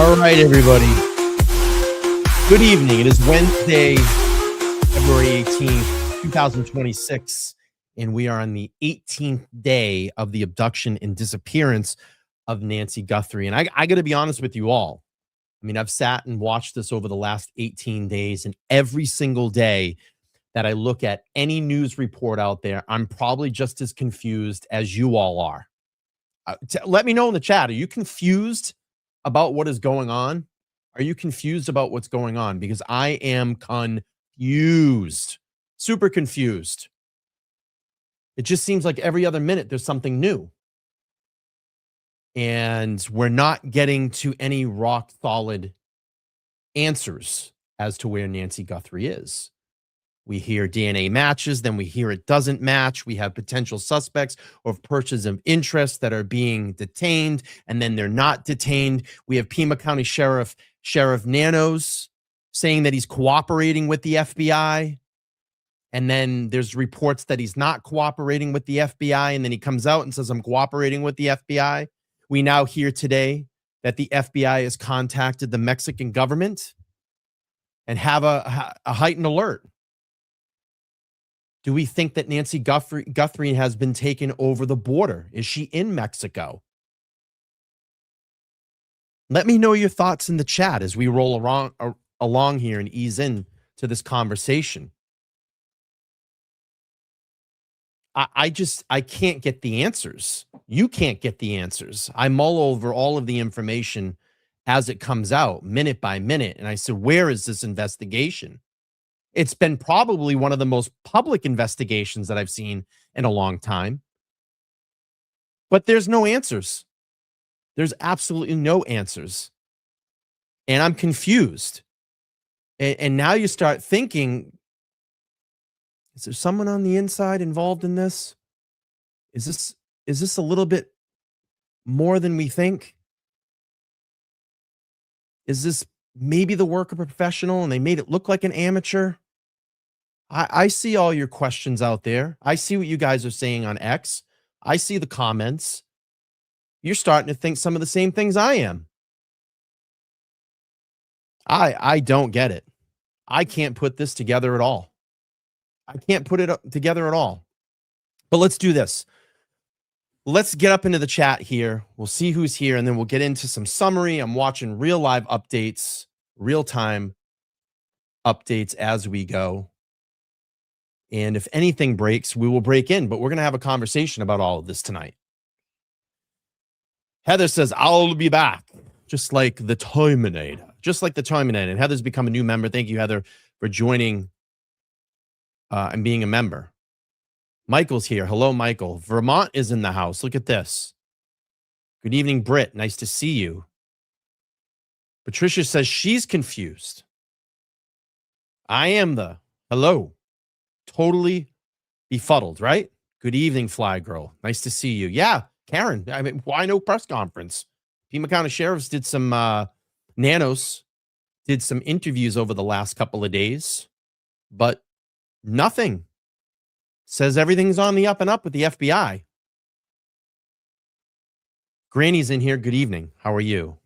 All right, everybody. Good evening. It is Wednesday, February 18th, 2026, and we are on the 18th day of the abduction and disappearance of Nancy Guthrie. And I got to be honest with you all. I mean, I've sat and watched this over the last 18 days, and every single day that I look at any news report out there, I'm probably just as confused as you all are. Let me know in the chat. Are you confused about what is going on? Are you confused about what's going on? Because I am confused, super confused. It just seems like every other minute there's something new. And we're not getting to any rock solid answers as to where Nancy Guthrie is. We hear DNA matches, then we hear it doesn't match. We have potential suspects or persons of interest that are being detained, and then they're not detained. We have Pima County Sheriff Nanos saying that he's cooperating with the FBI. And then there's reports that he's not cooperating with the FBI. And then he comes out and says, I'm cooperating with the FBI. We now hear today that the FBI has contacted the Mexican government and have a heightened alert. Do we think that Nancy Guthrie has been taken over the border? Is she in Mexico? Let me know your thoughts in the chat as we roll along here and ease in to this conversation. I can't get the answers. You can't get the answers. I mull over all of the information as it comes out, minute by minute. And I said, where is this investigation? It's been probably one of the most public investigations that I've seen in a long time. But there's no answers. There's absolutely no answers. And I'm confused. And now you start thinking, is there someone on the inside involved in this? Is this a little bit more than we think? Is this maybe the work of a professional and they made it look like an amateur? I see all your questions out there. I see what you guys are saying on X. I see the comments. You're starting to think some of the same things I am. I don't get it. I can't put this together at all. I can't put it together at all. But let's do this. Let's get up into the chat here. We'll see who's here, and then we'll get into some summary. I'm watching real live updates, real-time updates as we go. And if anything breaks, we will break in, but we're going to have a conversation about all of this tonight. Heather says, I'll be back, just like the Terminator. Just like the Terminator. And Heather's become a new member. Thank you, Heather, for joining and being a member. Michael's here. Hello, Michael. Vermont is in the house. Look at this. Good evening, Britt. Nice to see you. Patricia says she's confused. I am the hello. Totally befuddled, right? Good evening, Fly Girl. Nice to see you. Yeah, Karen. I mean, why no press conference? Pima County Sheriffs did some Nanos did some interviews over the last couple of days, but nothing. Says everything's on the up and up with the FBI. Granny's in here. Good evening. How are you?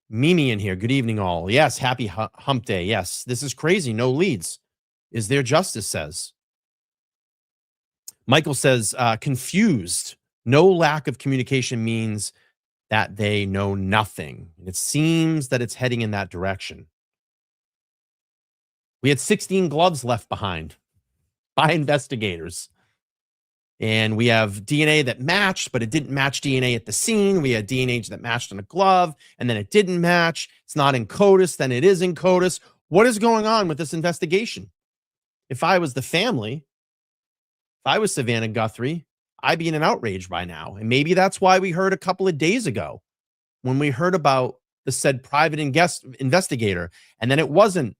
Mimi in here. Good evening, all. Yes, happy hump day. Yes, this is crazy. No leads. Is there justice, says. Michael says, confused. No lack of communication means that they know nothing. And it seems that it's heading in that direction. We had 16 gloves left behind by investigators. And we have DNA that matched, but it didn't match DNA at the scene. We had DNA that matched on a glove, and then it didn't match. It's not in CODIS, then it is in CODIS. What is going on with this investigation? If I was the family, if I was Savannah Guthrie, I'd be in an outrage by now. And maybe that's why we heard a couple of days ago when we heard about the said private investigator. And then it wasn't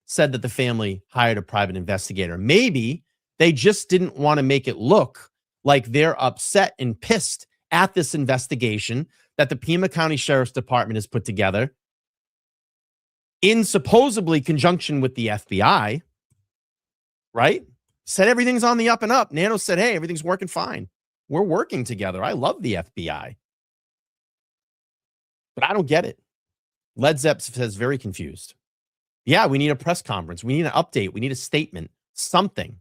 said that the family hired a private investigator. Maybe they just didn't want to make it look like they're upset and pissed at this investigation that the Pima County Sheriff's Department has put together in supposedly conjunction with the FBI, right? Said everything's on the up and up. Nano said, hey, everything's working fine. We're working together. I love the FBI. But I don't get it. Led Zepp says very confused. Yeah, we need a press conference. We need an update. We need a statement, something.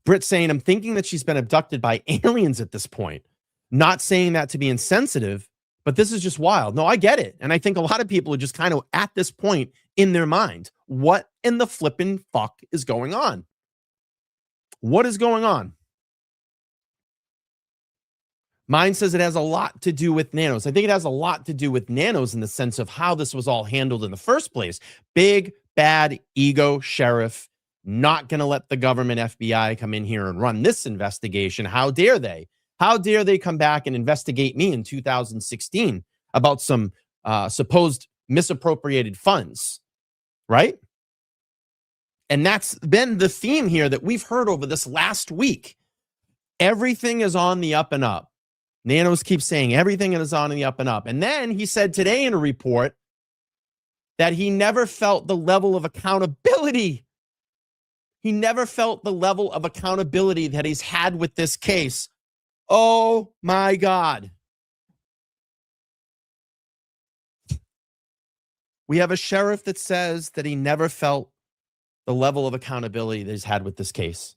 Britt saying, I'm thinking that she's been abducted by aliens at this point. Not saying that to be insensitive, but this is just wild. No, I get it. And I think a lot of people are just kind of at this point in their mind. What in the flippin' fuck is going on? What is going on? Mine says it has a lot to do with Nanos. I think it has a lot to do with Nanos in the sense of how this was all handled in the first place. Big, bad, ego sheriff, not going to let the government FBI come in here and run this investigation. How dare they? How dare they come back and investigate me in 2016 about some supposed misappropriated funds, right? And that's been the theme here that we've heard over this last week. Everything is on the up and up. Nanos keeps saying everything is on the up and up. And then he said today in a report that he never felt the level of accountability. He never felt the level of accountability that he's had with this case. Oh my God. We have a sheriff that says that he never felt the level of accountability that he's had with this case.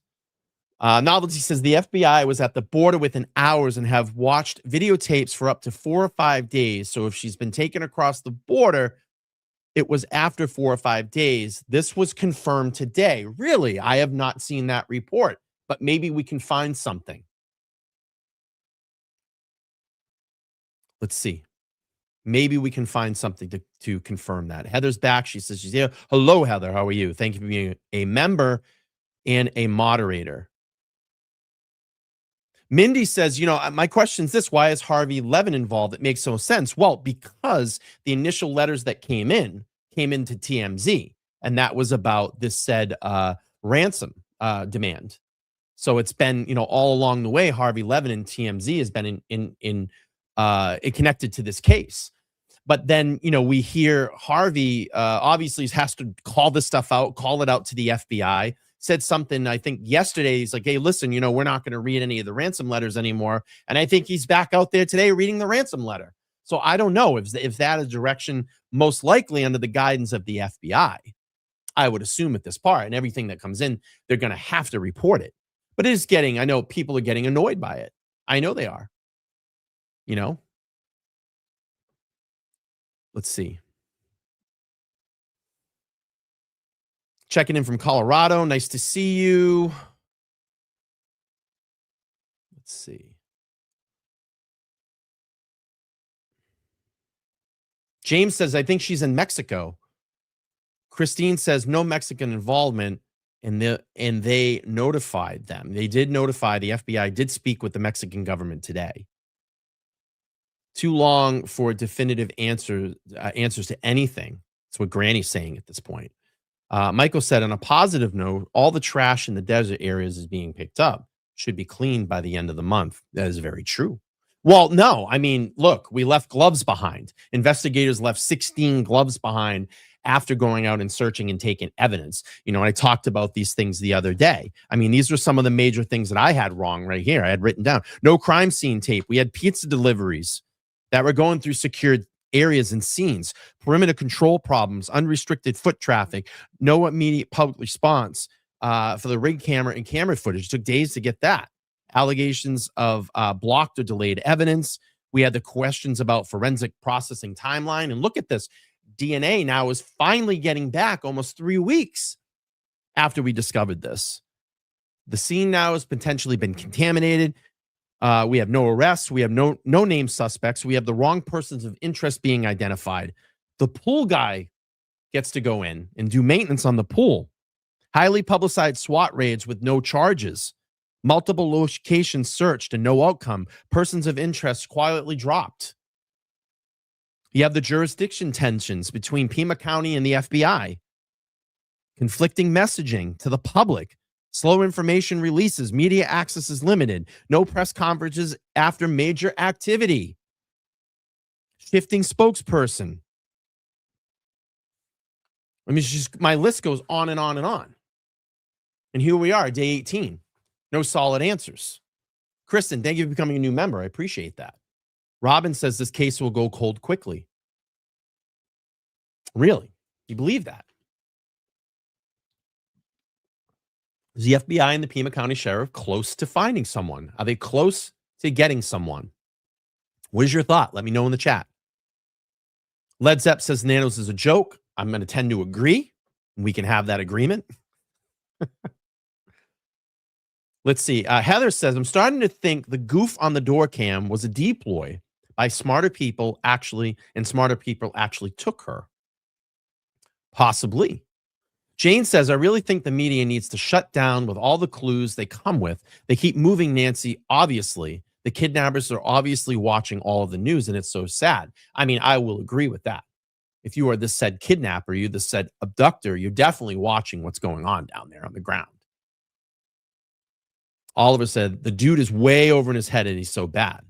Novelty says the FBI was at the border within hours and have watched videotapes for up to 4 or 5 days. So if she's been taken across the border, it was after 4 or 5 days. This was confirmed today. Really, I have not seen that report, but maybe we can find something. Let's see. Maybe we can find something to confirm that. Heather's back. She says she's here. Hello, Heather. How are you? Thank you for being a member and a moderator. Mindy says, my question is this: why is Harvey Levin involved? It makes no sense. Well, because the initial letters that came into TMZ, and that was about this said ransom demand. So it's been, all along the way, Harvey Levin and TMZ has been connected to this case. But then, we hear Harvey obviously has to call this stuff out, call it out to the FBI. Said something, I think yesterday, he's like, hey, listen, we're not going to read any of the ransom letters anymore. And I think he's back out there today reading the ransom letter. So I don't know if that is direction, most likely under the guidance of the FBI. I would assume at this part, and everything that comes in, they're going to have to report it. But it is I know people are getting annoyed by it. I know they are. Let's see. Checking in from Colorado. Nice to see you. Let's see. James says, I think she's in Mexico. Christine says, no Mexican involvement, and they notified them. They did notify, the FBI did speak with the Mexican government today. Too long for definitive answers to anything. That's what Granny's saying at this point. Michael said, on a positive note, all the trash in the desert areas is being picked up. Should be cleaned by the end of the month. That is very true. Well, no, I mean, look, we left gloves behind. Investigators left 16 gloves behind after going out and searching and taking evidence. I talked about these things the other day. I mean, these were some of the major things that I had wrong right here. I had written down no crime scene tape. We had pizza deliveries that were going through secured areas and scenes, perimeter control problems, unrestricted foot traffic, no immediate public response for the rig camera and camera footage. It took days to get that. Allegations of blocked or delayed evidence. We had the questions about forensic processing timeline. And look at this. DNA now is finally getting back almost 3 weeks after we discovered this. The scene now has potentially been contaminated. We have no arrests. We have no name suspects. We have the wrong persons of interest being identified. The pool guy gets to go in and do maintenance on the pool. Highly publicized SWAT raids with no charges. Multiple locations searched and no outcome. Persons of interest quietly dropped. You have the jurisdiction tensions between Pima County and the FBI. Conflicting messaging to the public. Slow information releases. Media access is limited. No press conferences after major activity. Shifting spokesperson. I mean, my list goes on and on and on. And here we are, day 18. No solid answers. Kristen, thank you for becoming a new member. I appreciate that. Robin says this case will go cold quickly. Really? You believe that? Is the FBI and the Pima County Sheriff close to finding someone? Are they close to getting someone? What is your thought? Let me know in the chat. Led Zepp says Nanos is a joke. I'm going to tend to agree. We can have that agreement. Let's see. Heather says, I'm starting to think the goof on the door cam was a deploy by smarter people actually, and smarter people actually took her. Possibly. Jane says, I really think the media needs to shut down with all the clues they come with. They keep moving Nancy, obviously. The kidnappers are obviously watching all of the news, and it's so sad. I mean, I will agree with that. If you are the said kidnapper, you the said abductor, you're definitely watching what's going on down there on the ground. Oliver said, the dude is way over in his head and he's so bad.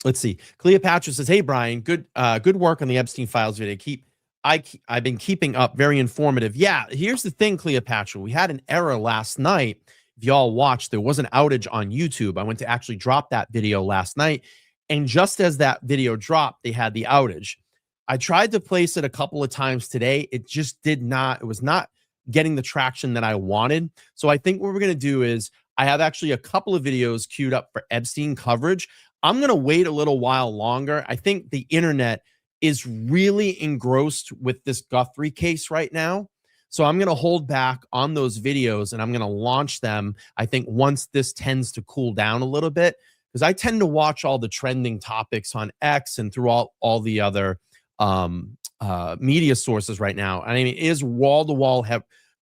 Let's see. Cleopatra says, hey, Brian, good work on the Epstein Files video. I've been keeping up, very informative. Yeah, here's the thing, Cleopatra. We had an error last night. If y'all watched, there was an outage on YouTube. I went to actually drop that video last night. And just as that video dropped, they had the outage. I tried to place it a couple of times today. It just did not, it was not getting the traction that I wanted. So I think what we're going to do is I have actually a couple of videos queued up for Epstein coverage. I'm going to wait a little while longer. I think the internet is really engrossed with this Guthrie case right now. So I'm going to hold back on those videos and I'm going to launch them, I think, once this tends to cool down a little bit, because I tend to watch all the trending topics on X and through all the other media sources right now. I mean, it is wall-to-wall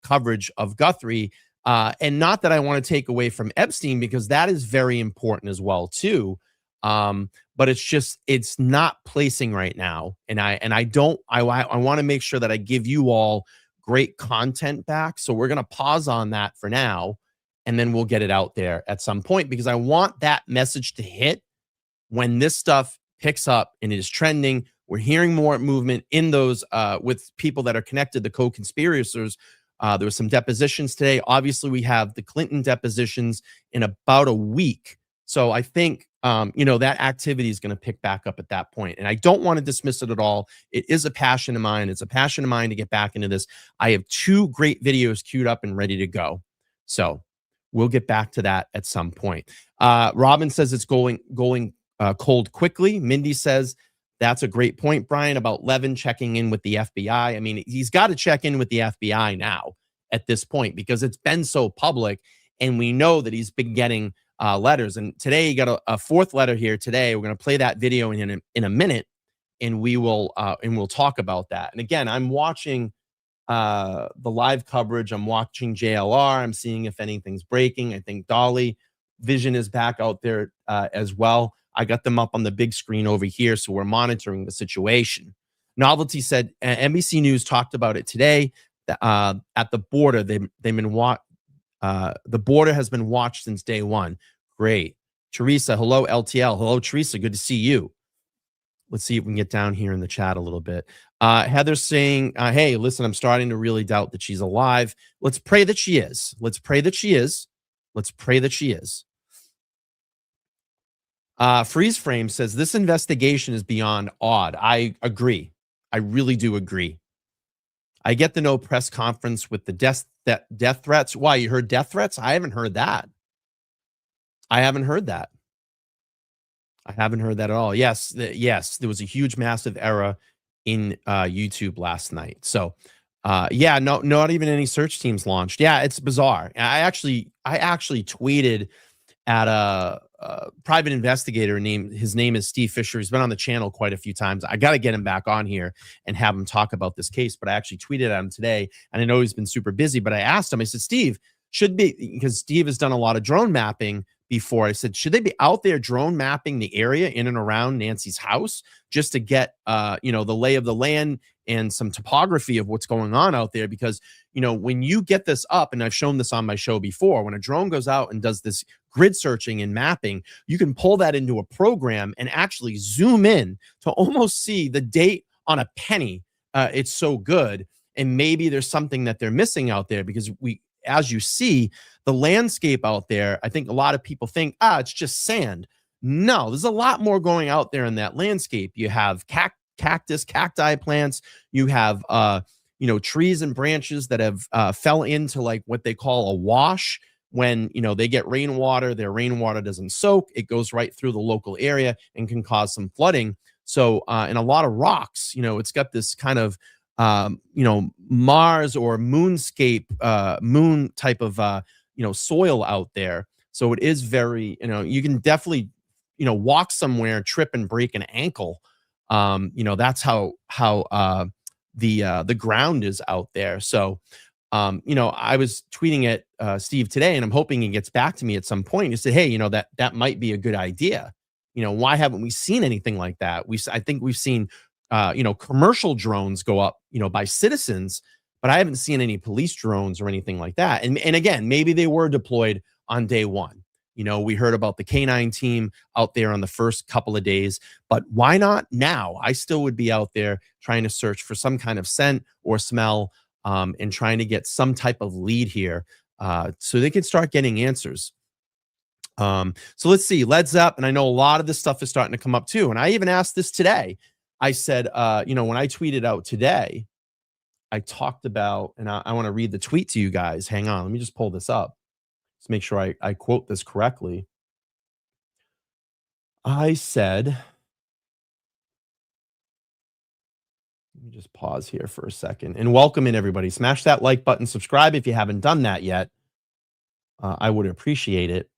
coverage of Guthrie. And not that I want to take away from Epstein, because that is very important as well, too. But it's not placing right now. And I want to make sure that I give you all great content back. So we're going to pause on that for now. And then we'll get it out there at some point, because I want that message to hit when this stuff picks up and it is trending. We're hearing more movement in those with people that are connected, the co-conspirators. There were some depositions today. Obviously, we have the Clinton depositions in about a week. So I think, that activity is going to pick back up at that point. And I don't want to dismiss it at all. It is a passion of mine. It's a passion of mine to get back into this. I have 2 great videos queued up and ready to go. So we'll get back to that at some point. Robin says it's going cold quickly. Mindy says that's a great point, Brian, about Levin checking in with the FBI. I mean, he's got to check in with the FBI now at this point, because it's been so public, and we know that he's been getting letters. And today he got a 4th letter here today. We're going to play that video in a minute, and we'll talk about that. And again, I'm watching the live coverage. I'm watching JLR. I'm seeing if anything's breaking. I think Dolly Vision is back out there as well. I got them up on the big screen over here, so we're monitoring the situation. Novelty said NBC News talked about it today. At the border, the border has been watched since day one. Great. Teresa, hello, LTL. Hello, Teresa. Good to see you. Let's see if we can get down here in the chat a little bit. Heather's saying, hey, listen, I'm starting to really doubt that she's alive. Let's pray that she is. Let's pray that she is. Let's pray that she is. Freeze Frame says, this investigation is beyond odd. I agree. I really do agree. I get the no press conference with the death threats. Why, you heard death threats? I haven't heard that. I haven't heard that. I haven't heard that at all. Yes, there was a huge, massive error in YouTube last night. So, yeah, no, not even any search teams launched. Yeah, it's bizarre. I actually tweeted at a private investigator his name is Steve Fisher. He's been on the channel quite a few times. I got to get him back on here and have him talk about this case. But I actually tweeted at him today, and I know he's been super busy, but I asked him, I said, Steve, because Steve has done a lot of drone mapping before. I said, should they be out there drone mapping the area in and around Nancy's house just to get, the lay of the land and some topography of what's going on out there? Because, when you get this up, and I've shown this on my show before, when a drone goes out and does this grid searching and mapping, you can pull that into a program and actually zoom in to almost see the date on a penny. It's so good. And maybe there's something that they're missing out there, because as you see the landscape out there, I think a lot of people think, it's just sand. No, there's a lot more going out there in that landscape. You have cacti plants. You have trees and branches that have fell into like what they call a wash. When they get rainwater, their rainwater doesn't soak, it goes right through the local area and can cause some flooding. So in a lot of rocks, it's got this kind of Mars or moonscape, moon type of soil out there. So it is very, you can definitely walk somewhere, trip and break an ankle. That's how the ground is out there. So I was tweeting at Steve today, and I'm hoping he gets back to me at some point. He said, "Hey, that might be a good idea. Why haven't we seen anything like that? I think we've seen, commercial drones go up, by citizens, but I haven't seen any police drones or anything like that. And again, maybe they were deployed on day one. We heard about the K9 team out there on the first couple of days, but why not now? I still would be out there trying to search for some kind of scent or smell, and trying to get some type of lead here, so they can start getting answers. So let's see, Led Zepp, and I know a lot of this stuff is starting to come up too. And I even asked this today. I said, when I tweeted out today, I talked about, and I want to read the tweet to you guys. Hang on, let me just pull this up. Let's make sure I quote this correctly. I said, let me just pause here for a second and welcome in everybody. Smash that like button, subscribe if you haven't done that yet. I would appreciate it.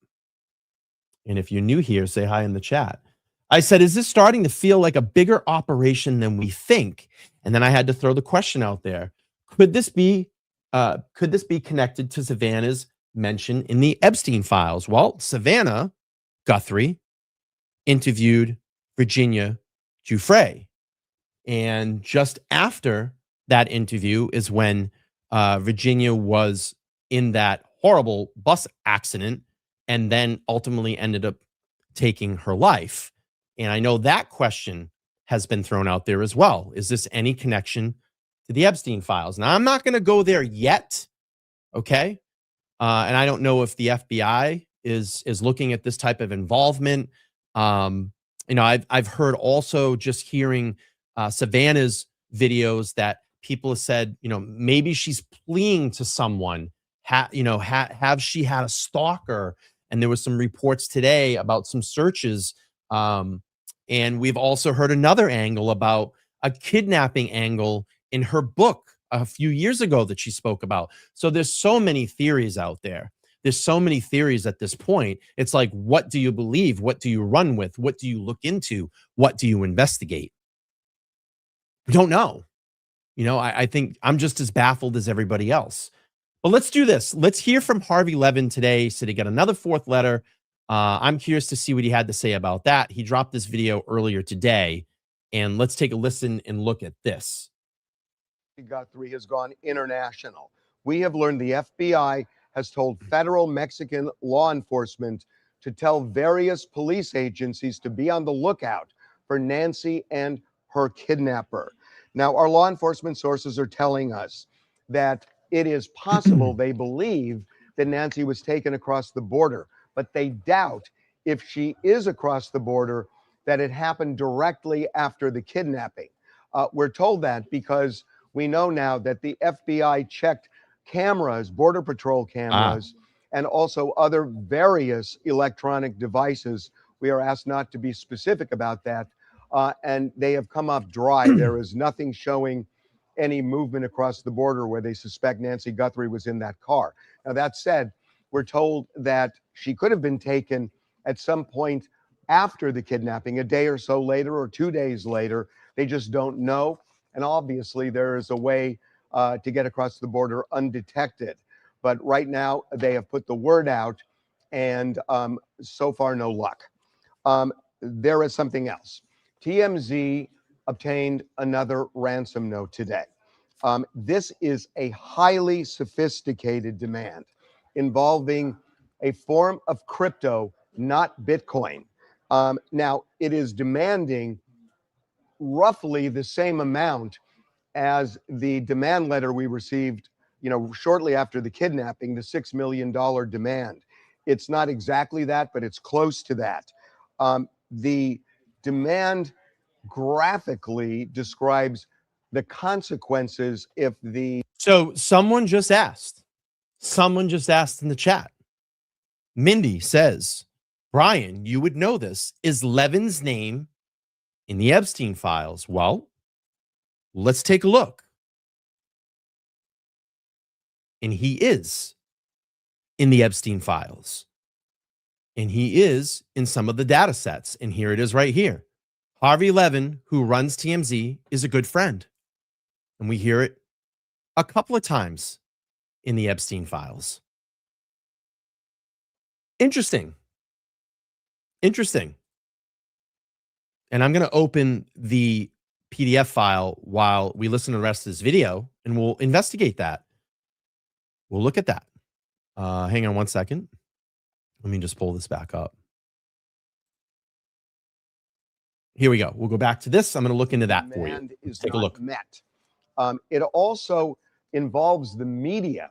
And if you're new here, say hi in the chat. I said, is this starting to feel like a bigger operation than we think? And then I had to throw the question out there. Could this be connected to Savannah's mention in the Epstein files? Well, Savannah Guthrie interviewed Virginia Giuffre. And just after that interview is when Virginia was in that horrible bus accident and then ultimately ended up taking her life. And I know that question has been thrown out there as well. Is this any connection to the Epstein files? Now, I'm not going to go there yet, okay? And I don't know if the FBI is looking at this type of involvement. I've heard also, just hearing Savannah's videos, that people have said, maybe she's fleeing to someone. Have she had a stalker? And there was some reports today about some searches. And we've also heard another angle about a kidnapping angle in her book a few years ago that she spoke about. So there's so many theories out there. There's so many theories at this point. It's like, what do you believe? What do you run with? What do you look into? What do you investigate? We don't know. I think I'm just as baffled as everybody else. But let's do this. Let's hear from Harvey Levin today. So he got another fourth letter. I'm curious to see what he had to say about that. He dropped this video earlier today, and let's take a listen and look at this. Guthrie has gone international. We have learned the FBI has told federal Mexican law enforcement to tell various police agencies to be on the lookout for Nancy and her kidnapper. Now, our law enforcement sources are telling us that it is possible they believe that Nancy was taken across the border, but they doubt, if she is across the border, that it happened directly after the kidnapping. We're told that because we know now that the FBI checked cameras, Border Patrol cameras, and also other various electronic devices. We are asked not to be specific about that, and they have come up dry. There is nothing showing any movement across the border where they suspect Nancy Guthrie was in that car. Now, that said, we're told that she could have been taken at some point after the kidnapping, a day or so later or 2 days later. They just don't know. And obviously, there is a way to get across the border undetected. But right now, they have put the word out, and so far, no luck. There is something else. TMZ obtained another ransom note today. This is a highly sophisticated demand involving a form of crypto, not Bitcoin. Now, it is demanding roughly the same amount as the demand letter we received, shortly after the kidnapping, the $6 million demand. It's not exactly that, but it's close to that. The demand graphically describes the consequences if the So someone just asked. Someone just asked in the chat. Mindy says, Brian, you would know this. Is Levin's name in the Epstein files? Well, let's take a look. And he is in the Epstein files. And he is in some of the data sets. And here it is right here. Harvey Levin, who runs TMZ, is a good friend. And we hear it a couple of times in the Epstein files. Interesting. Interesting. And I'm going to open the PDF file while we listen to the rest of this video, and we'll investigate that. We'll look at that. Hang on one second. Let me just pull this back up. Here we go. We'll go back to this. I'm going to look into that for you. Let's take a look. Met. It also involves the media,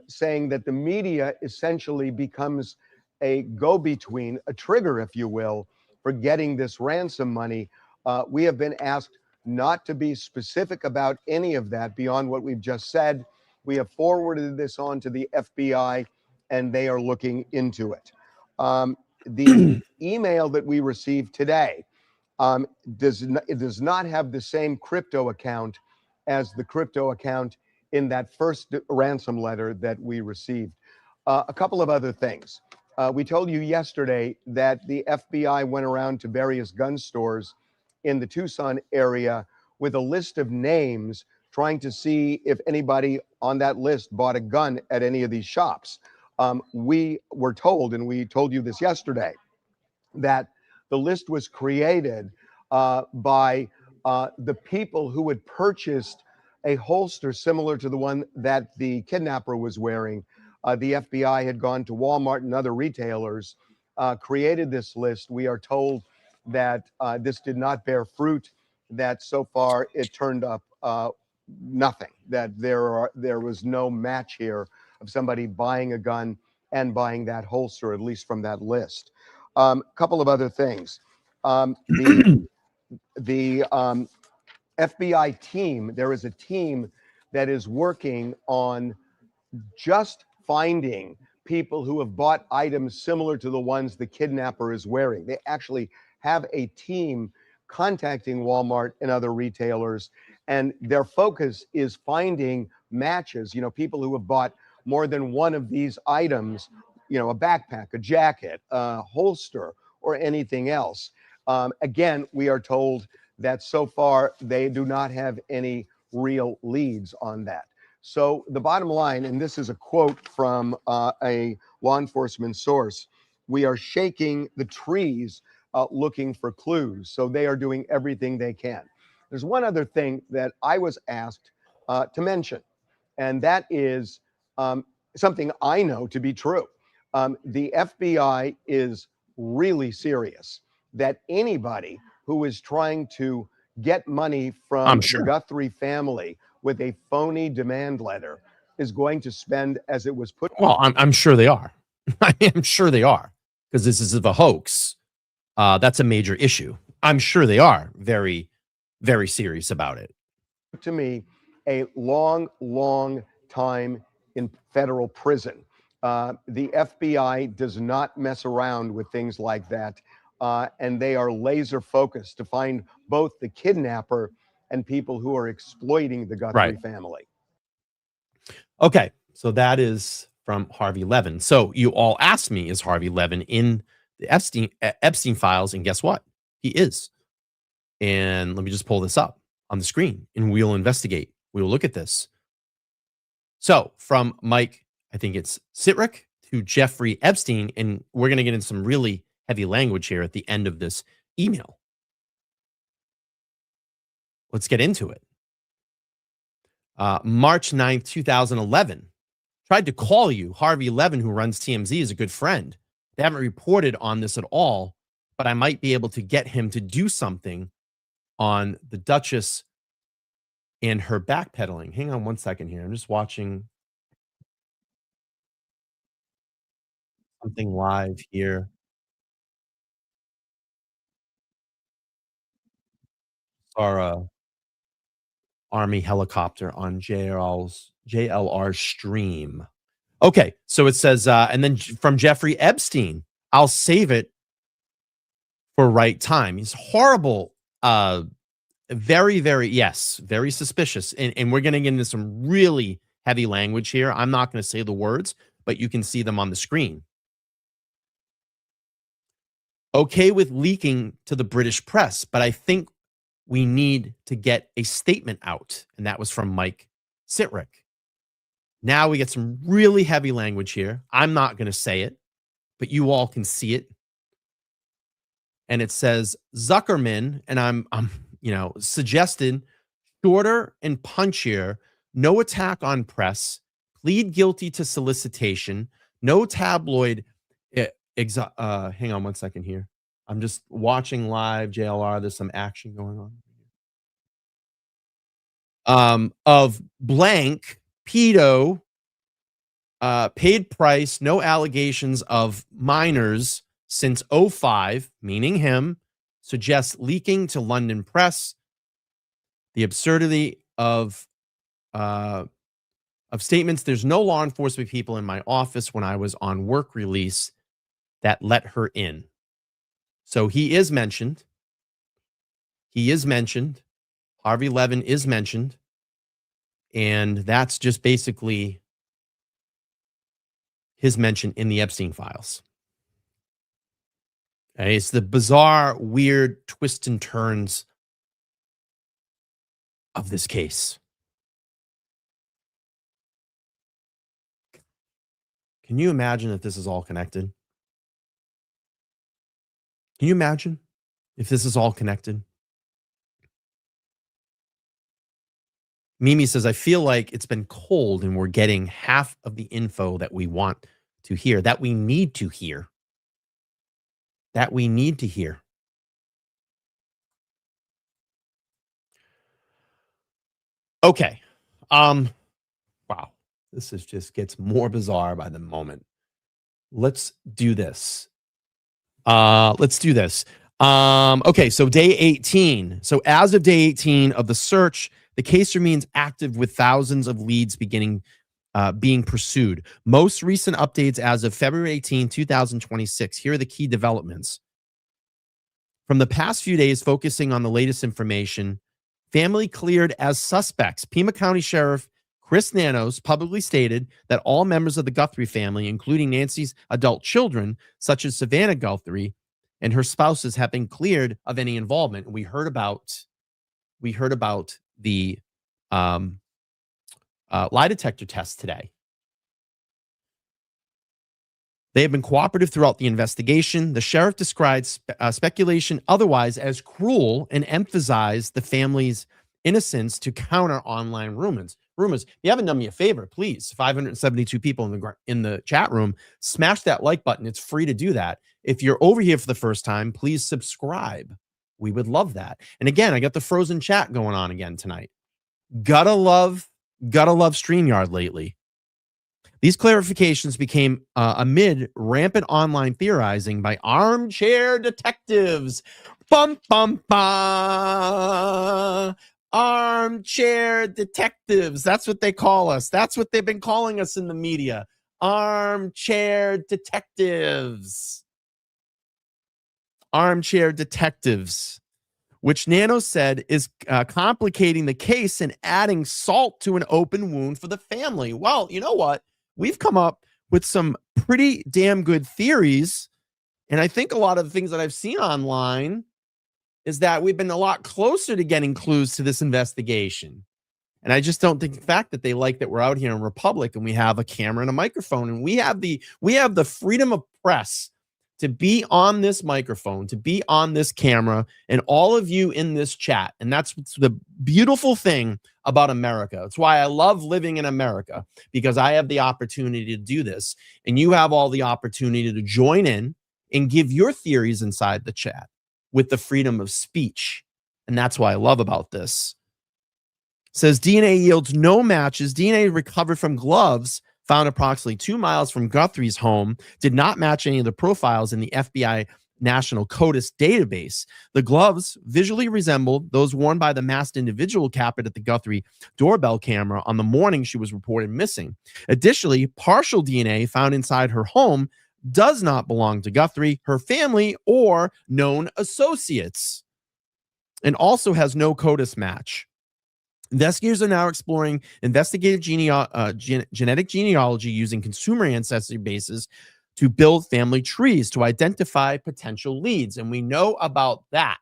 saying that the media essentially becomes a go-between, a trigger, if you will, for getting this ransom money. We have been asked not to be specific about any of that beyond what we've just said. We have forwarded this on to the FBI, and they are looking into it. The email that we received today it does not have the same crypto account as the crypto account in that first ransom letter that we received. A couple of other things. We told you yesterday that the FBI went around to various gun stores in the Tucson area with a list of names, trying to see if anybody on that list bought a gun at any of these shops. We were told, and we told you this yesterday, that the list was created by the people who had purchased a holster similar to the one that the kidnapper was wearing. The FBI had gone to Walmart and other retailers, created this list. We are told that this did not bear fruit, that so far it turned up nothing, that there was no match here of somebody buying a gun and buying that holster, at least from that list. Couple of other things. The FBI team, there is a team that is working on just finding people who have bought items similar to the ones the kidnapper is wearing. They actually have a team contacting Walmart and other retailers, and their focus is finding matches, people who have bought more than one of these items, a backpack, a jacket, a holster, or anything else. Again, we are told that so far they do not have any real leads on that. So the bottom line, and this is a quote from a law enforcement source, we are shaking the trees looking for clues. So they are doing everything they can. There's one other thing that I was asked to mention, and that is something I know to be true. The FBI is really serious that anybody who is trying to get money from the Guthrie family with a phony demand letter is going to spend, as it was put. Well, I'm sure they are. I am sure they are, because this is a hoax. That's a major issue. I'm sure they are very, very serious about it. To me, a long, long time in federal prison. The FBI does not mess around with things like that, and they are laser focused to find both the kidnapper and people who are exploiting the Guthrie family. Okay, so that is from Harvey Levin. So you all asked me, is Harvey Levin in the Epstein files? And guess what? He is. And let me just pull this up on the screen, and we'll investigate. We will look at this. So from Mike, I think it's Sitrick, to Jeffrey Epstein, and we're going to get into some really heavy language here at the end of this email. Let's get into it. March 9th, 2011. Tried to call you. Harvey Levin, who runs TMZ, is a good friend. They haven't reported on this at all, but I might be able to get him to do something on the Duchess and her backpedaling. Hang on one second here. I'm just watching something live here. Our Army helicopter on JLR's stream. Okay, so it says, and then from Jeffrey Epstein, I'll save it for right time. He's horrible. Very, very, yes, very suspicious. And we're going to get into some really heavy language here. I'm not going to say the words, but you can see them on the screen. Okay with leaking to the British press, but I think we need to get a statement out. And that was from Mike Sitrick. Now we get some really heavy language here. I'm not going to say it, but you all can see it. And it says Zuckerman, and I'm suggested shorter and punchier, no attack on press, plead guilty to solicitation, no tabloid. Hang on one second here. I'm just watching live JLR. There's some action going on. Of blank, pedo, paid price, no allegations of minors since 05, meaning him, suggests leaking to London press. The absurdity of statements. There's no law enforcement people in my office when I was on work release that let her in. So he is mentioned. Harvey Levin is mentioned. And that's just basically his mention in the Epstein files. Okay, it's the bizarre, weird twists and turns of this case. Can you imagine if this is all connected? Can you imagine if this is all connected? Mimi says, I feel like it's been cold and we're getting half of the info that we want to hear, that we need to hear. Okay. Wow. This is just gets more bizarre by the moment. Let's do this. Okay, so day 18. So as of day 18 of the search, the case remains active with thousands of leads being pursued. Most recent updates as of February 18, 2026. Here are the key developments. From the past few days, focusing on the latest information, family cleared as suspects. Pima County Sheriff Chris Nanos publicly stated that all members of the Guthrie family, including Nancy's adult children, such as Savannah Guthrie and her spouses, have been cleared of any involvement. We heard about the lie detector test today. They have been cooperative throughout the investigation. The sheriff described speculation otherwise as cruel and emphasized the family's innocence to counter online rumors. If you haven't done me a favor, please, 572 people in the chat room, smash that like button. It's free to do that. If you're over here for the first time, please subscribe. We would love that. And again, I got the frozen chat going on again tonight. Gotta love StreamYard lately. These clarifications became amid rampant online theorizing by armchair detectives. Bum, bum, bum. Armchair detectives. That's what they call us. That's what they've been calling us in the media. Armchair detectives. Which Nano said is complicating the case and adding salt to an open wound for the family. Well, you know what? We've come up with some pretty damn good theories. And I think a lot of the things that I've seen online is that we've been a lot closer to getting clues to this investigation. And I just don't think the fact that they like that we're out here in Republic and we have a camera and a microphone and we have the freedom of press to be on this microphone, to be on this camera, and all of you in this chat. And that's the beautiful thing about America. It's why I love living in America, because I have the opportunity to do this. And you have all the opportunity to join in and give your theories inside the chat with the freedom of speech. And that's why I love about this. It says DNA yields no matches. DNA recovered from gloves found approximately 2 miles from Guthrie's home did not match any of the profiles in the FBI National CODIS database. The gloves visually resembled those worn by the masked individual captured at the Guthrie doorbell camera on the morning she was reported missing. Additionally, partial DNA found inside her home does not belong to Guthrie, her family, or known associates, and also has no CODIS match. Investigators are now exploring investigative genetic genealogy using consumer ancestry bases to build family trees to identify potential leads. And we know about that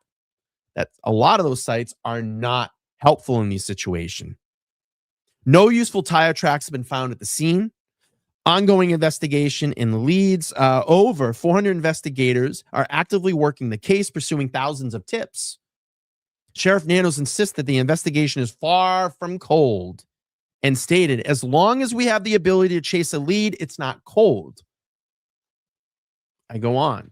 a lot of those sites are not helpful in these situations. No useful tire tracks have been found at the scene. Ongoing investigation in leads. Over 400 investigators are actively working the case, pursuing thousands of tips. Sheriff Nanos insists that the investigation is far from cold and stated, as long as we have the ability to chase a lead, it's not cold. I go on.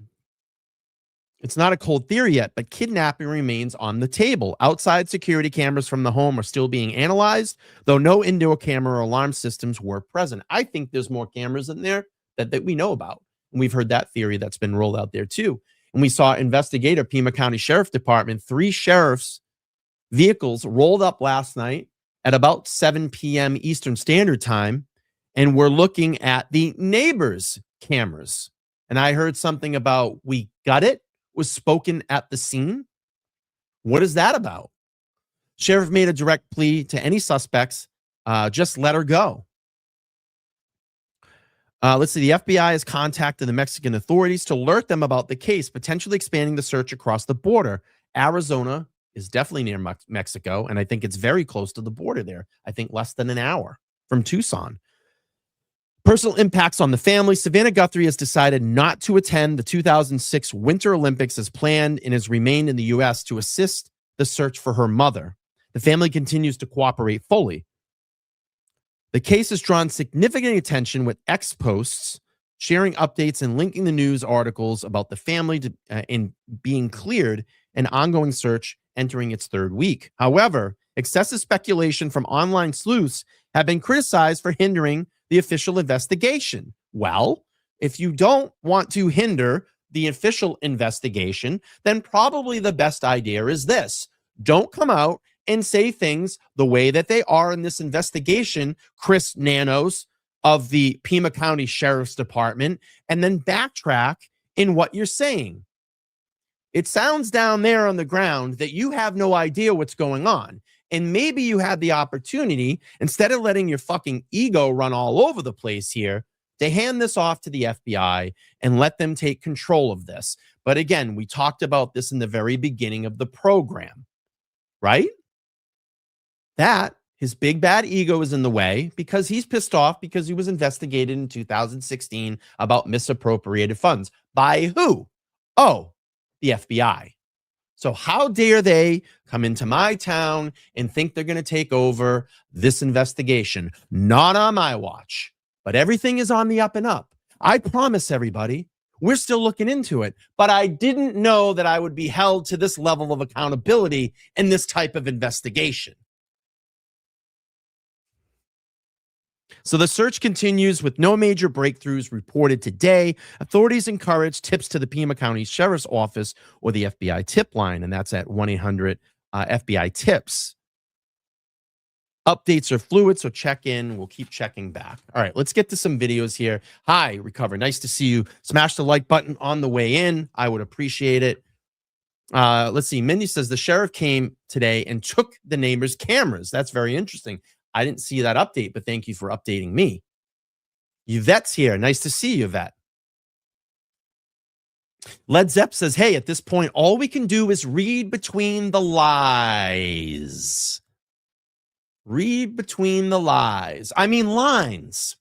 It's not a cold theory yet, but kidnapping remains on the table. Outside security cameras from the home are still being analyzed, though no indoor camera or alarm systems were present. I think there's more cameras in there that we know about. And we've heard that theory that's been rolled out there too. And we saw investigator, Pima County Sheriff Department, 3 sheriffs' vehicles rolled up last night at about 7 p.m. Eastern Standard Time, and we're looking at the neighbors' cameras. And I heard something about "we got it" was spoken at the scene. What is that about? Sheriff made a direct plea to any suspects. Just let her go. Let's see. The FBI has contacted the Mexican authorities to alert them about the case, potentially expanding the search across the border. Arizona is definitely near Mexico, and I think it's very close to the border there. I think less than an hour from Tucson. Personal impacts on the family. Savannah Guthrie has decided not to attend the 2006 Winter Olympics as planned and has remained in the U.S. to assist the search for her mother. The family continues to cooperate fully. The case has drawn significant attention, with X posts sharing updates and linking the news articles about the family in being cleared, and ongoing search entering its 3rd week. However, excessive speculation from online sleuths have been criticized for hindering the official investigation. Well, if you don't want to hinder the official investigation, then probably the best idea is this: don't come out and say things the way that they are in this investigation, Chris Nanos of the Pima County Sheriff's Department, and then backtrack in what you're saying. It sounds down there on the ground that you have no idea what's going on. And maybe you had the opportunity, instead of letting your fucking ego run all over the place here, to hand this off to the FBI and let them take control of this. But again, we talked about this in the very beginning of the program, right? That his big bad ego is in the way because he's pissed off because he was investigated in 2016 about misappropriated funds. By who? Oh, the FBI. So how dare they come into my town and think they're going to take over this investigation? Not on my watch, but everything is on the up and up. I promise everybody, we're still looking into it, but I didn't know that I would be held to this level of accountability in this type of investigation. So the search continues with no major breakthroughs reported today. Authorities encourage tips to the Pima County Sheriff's Office or the FBI tip line, and that's at 1-800-FBI-TIPS. Updates are fluid, so check in. We'll keep checking back. All right, let's get to some videos here. Hi, Recover. Nice to see you. Smash the like button on the way in. I would appreciate it. Let's see. Mindy says the sheriff came today and took the neighbor's cameras. That's very interesting. I didn't see that update, but thank you for updating me. Yvette's here. Nice to see you, Yvette. Led Zepp says, hey, at this point, all we can do is read between the lies. Read between the lies. I mean lines.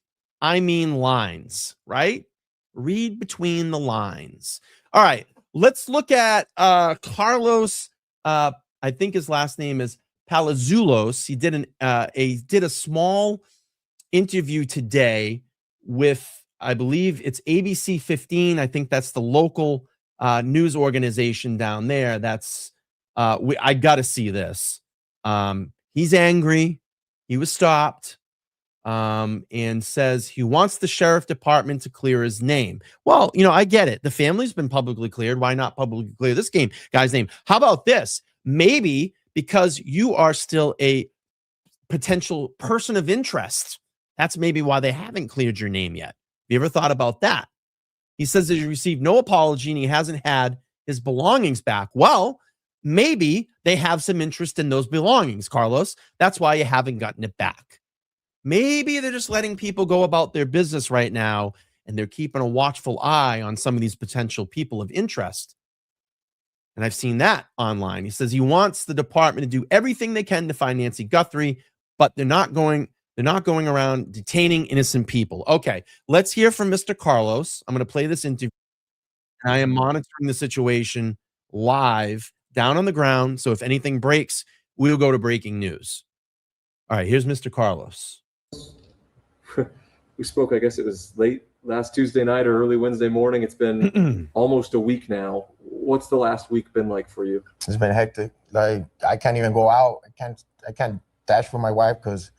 Right? Read between the lines. All right. Let's look at Carlos. I think his last name is Palazulos. He did a small interview today with, I believe it's ABC 15. I think that's the local news organization down there. That's I got to see this. He's angry. He was stopped. and says he wants the sheriff department to clear his name. Well, I get it. The family's been publicly cleared. Why not publicly clear this guy's name? How about this? Maybe because you are still a potential person of interest. That's maybe why they haven't cleared your name yet. Have you ever thought about that? He says that he received no apology and he hasn't had his belongings back. Well, maybe they have some interest in those belongings, Carlos. That's why you haven't gotten it back. Maybe they're just letting people go about their business right now and they're keeping a watchful eye on some of these potential people of interest. And I've seen that online. He says he wants the department to do everything they can to find Nancy Guthrie, but they're not going around detaining innocent people. Okay, let's hear from Mr. Carlos. I'm going to play this interview. I am monitoring the situation live down on the ground. So if anything breaks, we'll go to breaking news. All right, here's Mr. Carlos. We spoke, I guess it was late last Tuesday night or early Wednesday morning. It's been almost a week now. What's the last week been like for you? It's been hectic. Like, I can't even go out. I can't dash for my wife because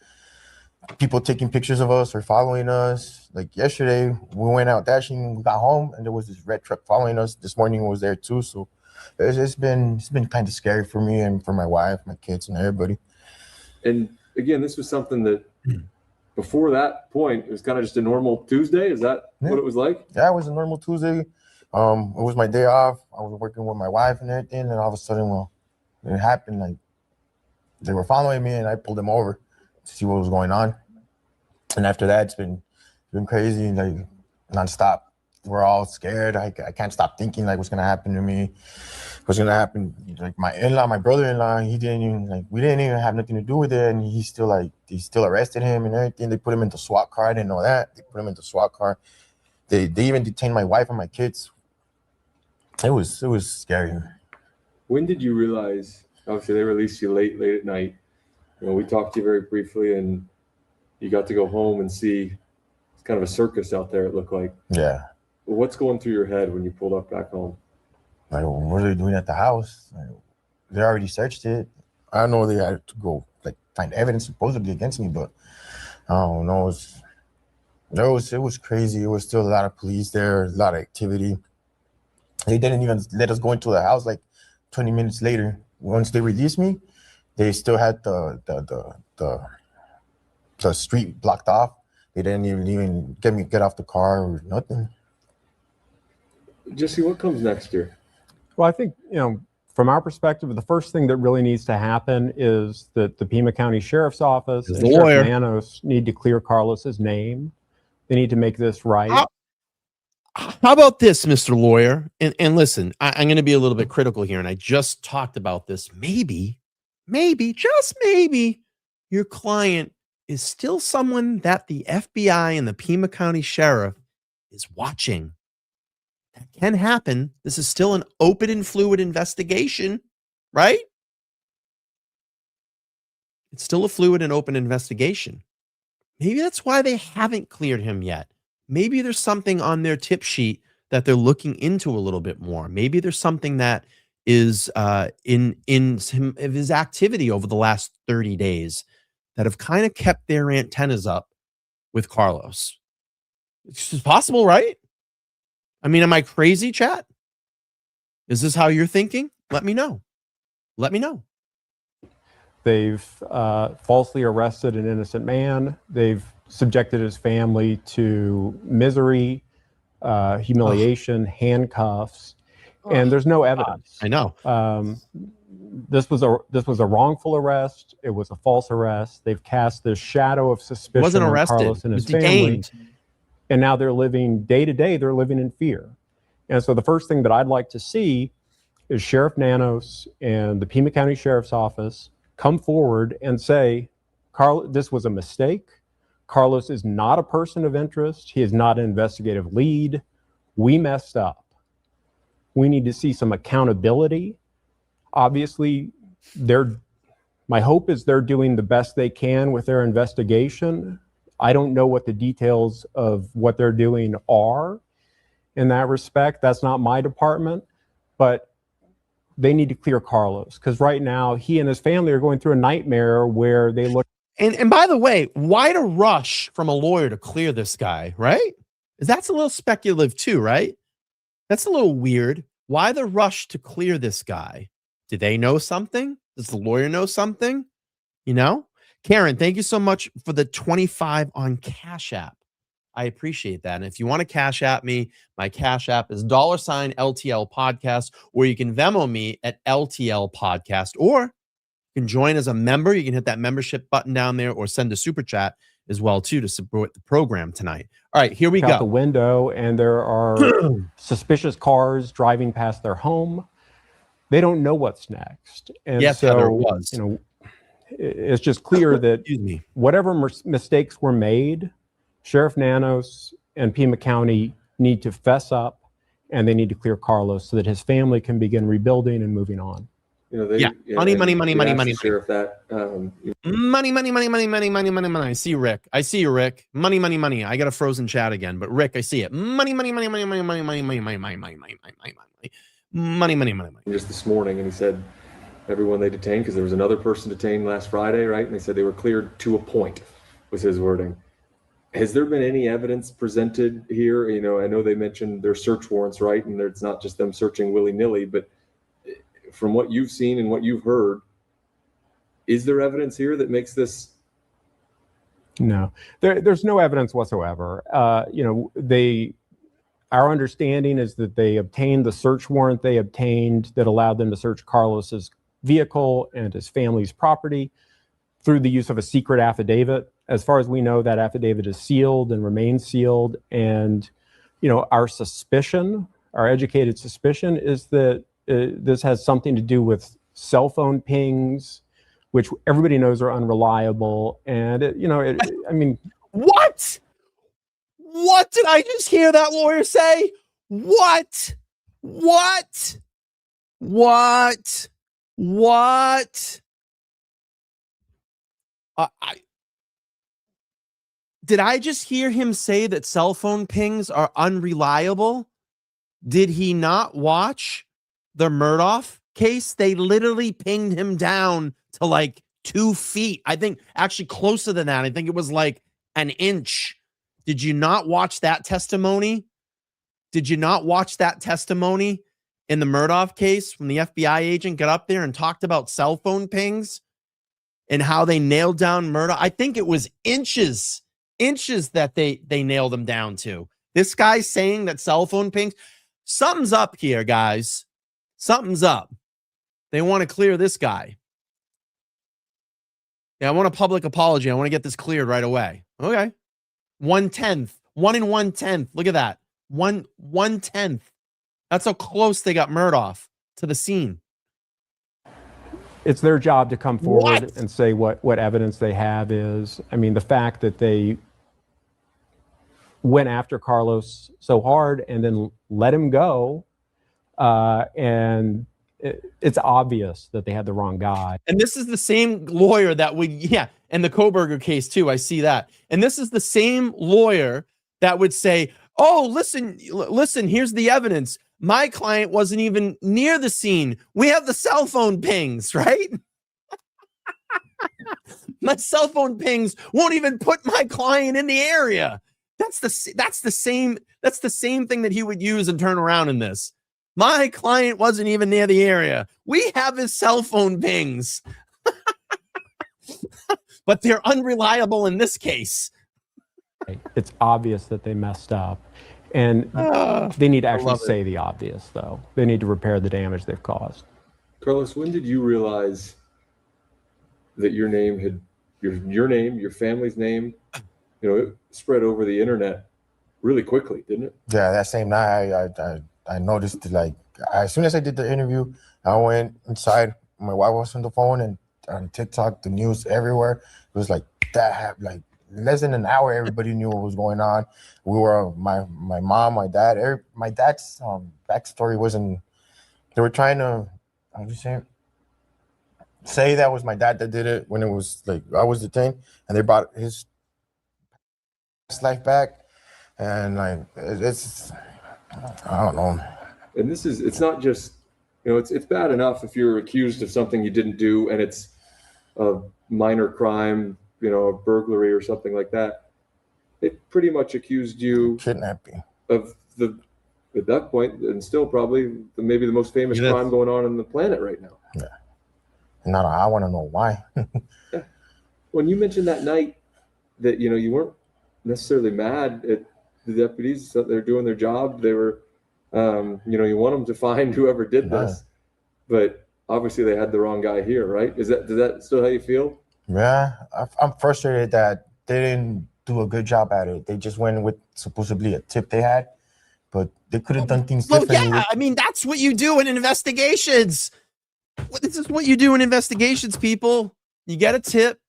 people taking pictures of us or following us. Like yesterday, we went out dashing, we got home, and there was this red truck following us. This morning was there too. So it's been kind of scary for me and for my wife, my kids, and everybody. And again, this was something that before that point, it was kind of just a normal Tuesday. Is that what it was like? Yeah, it was a normal Tuesday. It was my day off. I was working with my wife and everything, and all of a sudden, well, it happened. Like, they were following me, and I pulled them over to see what was going on. And after that, it's been crazy, like nonstop. We're all scared. I can't stop thinking like what's gonna happen to me, what's gonna happen. Like my brother-in-law, we didn't even have nothing to do with it, and they still arrested him and everything. They put him into SWAT car. I didn't know that. They put him into SWAT car. They even detained my wife and my kids. It was scary. When did you realize? Obviously, they released you late at night. We talked to you very briefly, and you got to go home and see it's kind of a circus out there, it looked like. Yeah. What's going through your head when you pulled up back home? Like, what are they doing at the house? Like, they already searched it. I know they had to go find evidence supposedly against me, but I don't know. It was crazy. It was still a lot of police there, a lot of activity. They didn't even let us go into the house 20 minutes later. Once they released me, they still had the street blocked off. They didn't even get off the car or nothing. Jesse, what comes next year? Well, I think, from our perspective, the first thing that really needs to happen is that the Pima County Sheriff's Office and Sheriff Nanos need to clear Carlos's name. They need to make this right. How about this, Mr. Lawyer? And listen, I'm going to be a little bit critical here, and I just talked about this. Maybe, just maybe, your client is still someone that the FBI and the Pima County Sheriff is watching. That can happen. This is still an open and fluid investigation, right? It's still a fluid and open investigation. Maybe that's why they haven't cleared him yet. Maybe there's something on their tip sheet that they're looking into a little bit more. Maybe there's something that is in his activity over the last 30 days that have kind of kept their antennas up with Carlos. It's just possible, right? I mean, am I crazy, chat? Is this how you're thinking? Let me know. They've falsely arrested an innocent man. They've subjected his family to misery, humiliation, handcuffs, and there's no evidence. I know. This was a wrongful arrest. It was a false arrest. They've cast this shadow of suspicion Wasn't on arrested. Carlos and his family. Detained. And now they're living day to day. They're living in fear. And so the first thing that I'd like to see is Sheriff Nanos and the Pima County Sheriff's Office come forward and say, this was a mistake. Carlos is not a person of interest. He is not an investigative lead. We messed up. We need to see some accountability. Obviously, my hope is they're doing the best they can with their investigation. I don't know what the details of what they're doing are in that respect. That's not my department, but they need to clear Carlos because right now he and his family are going through a nightmare where they look. And by the way, why to rush from a lawyer to clear this guy, right? That's a little speculative too, right? That's a little weird. Why the rush to clear this guy? Do they know something? Does the lawyer know something? You know? Karen, thank you so much for the 25 on Cash App. I appreciate that. And if you want to Cash App me, my Cash App is $LTL podcast, or you can Venmo me at LTL podcast, or you can join as a member. You can hit that membership button down there, or send a super chat as well too to support the program tonight. All right, here we Out the go. window, and there are suspicious cars driving past their home. They don't know what's next, and Yes, so Heather, was. you know, it's just clear that Excuse me. whatever mistakes were made, Sheriff Nanos and Pima County need to fess up, and they need to clear Carlos so that his family can begin rebuilding and moving on. You know, they, Yeah. Money, and money, we money, money, asked money, the sheriff that. Money, money, money, money, money, money, money, money. I see Rick. I see you, Rick. Money, money, money. I got a frozen chat again, but Rick, I see it. Money, money, money, money, money, money, money, money, money, money, money, money, money, money, money, money, money. Just this morning, and he said everyone they detained, because there was another person detained last Friday, right? And they said they were cleared to a point, was his wording. Has there been any evidence presented here? You know, I know they mentioned their search warrants, right? And it's not just them searching willy-nilly, but from what you've seen and what you've heard, is there evidence here that makes this? No, there's no evidence whatsoever. You know, our understanding is that they obtained the search warrant they obtained that allowed them to search Carlos's vehicle and his family's property through the use of a secret affidavit. As far as we know, that affidavit is sealed and remains sealed. And, you know, our suspicion, our educated suspicion, is that this has something to do with cell phone pings, which everybody knows are unreliable. And, I mean. What? What did I just hear that lawyer say? What? What? What? What? Did I just hear him say that cell phone pings are unreliable? Did he not watch the Murdoch case? They literally pinged him down to like 2 feet. I think actually closer than that. I think it was like an inch. Did you not watch that testimony? Did you not watch that testimony in the Murdoch case when the FBI agent got up there and talked about cell phone pings and how they nailed down Murdoch? I think it was inches that they nailed him down to. This guy's saying that cell phone pings. Something's up here, guys. Something's up. They want to clear this guy. Yeah, I want a public apology. I want to get this cleared right away. Okay. 1/10. 1 in 1/10. Look at that. 1/10. That's how close they got Murdoch to the scene. It's their job to come forward What? and say what evidence they have is. I mean, the fact that they went after Carlos so hard and then let him go, and it's obvious that they had the wrong guy. And this is the same lawyer that would, and the Koberger case too. I see that. And this is the same lawyer that would say, oh, listen, here's the evidence. My client wasn't even near the scene. We have the cell phone pings, right? My cell phone pings won't even put my client in the area. That's the same thing that he would use and turn around in this. My client wasn't even near the area. We have his cell phone pings. But they're unreliable in this case. It's obvious that they messed up. And they need to actually say the obvious, though. They need to repair the damage they've caused. Carlos, when did you realize that your name had your family's name, it spread over the internet really quickly, didn't it? Yeah, that same night, I noticed, like, as soon as I did the interview, I went inside. My wife was on the phone, and on TikTok, the news everywhere. It was like that, like less than an hour, everybody knew what was going on. We were, my mom, my dad, my dad's backstory wasn't, they were trying to, how do you say that was my dad that did it when it was like I was detained, and they brought his life back, and like it's, I don't know. And it's not just, it's bad enough if you're accused of something you didn't do and it's a minor crime, a burglary or something like that. They pretty much accused you Kidnapping. of at that point, and still probably maybe the most famous crime going on the planet right now. Yeah. And I want to know why. Yeah. When you mentioned that night that, you weren't necessarily mad at the deputies, that they're doing their job. They were, you want them to find whoever did this, but obviously they had the wrong guy here, right? Does that still how you feel? Yeah, I'm frustrated that they didn't do a good job at it. They just went with supposedly a tip they had, but they could have done things differently. Yeah, I mean, that's what you do in investigations. This is what you do in investigations, people. You get a tip.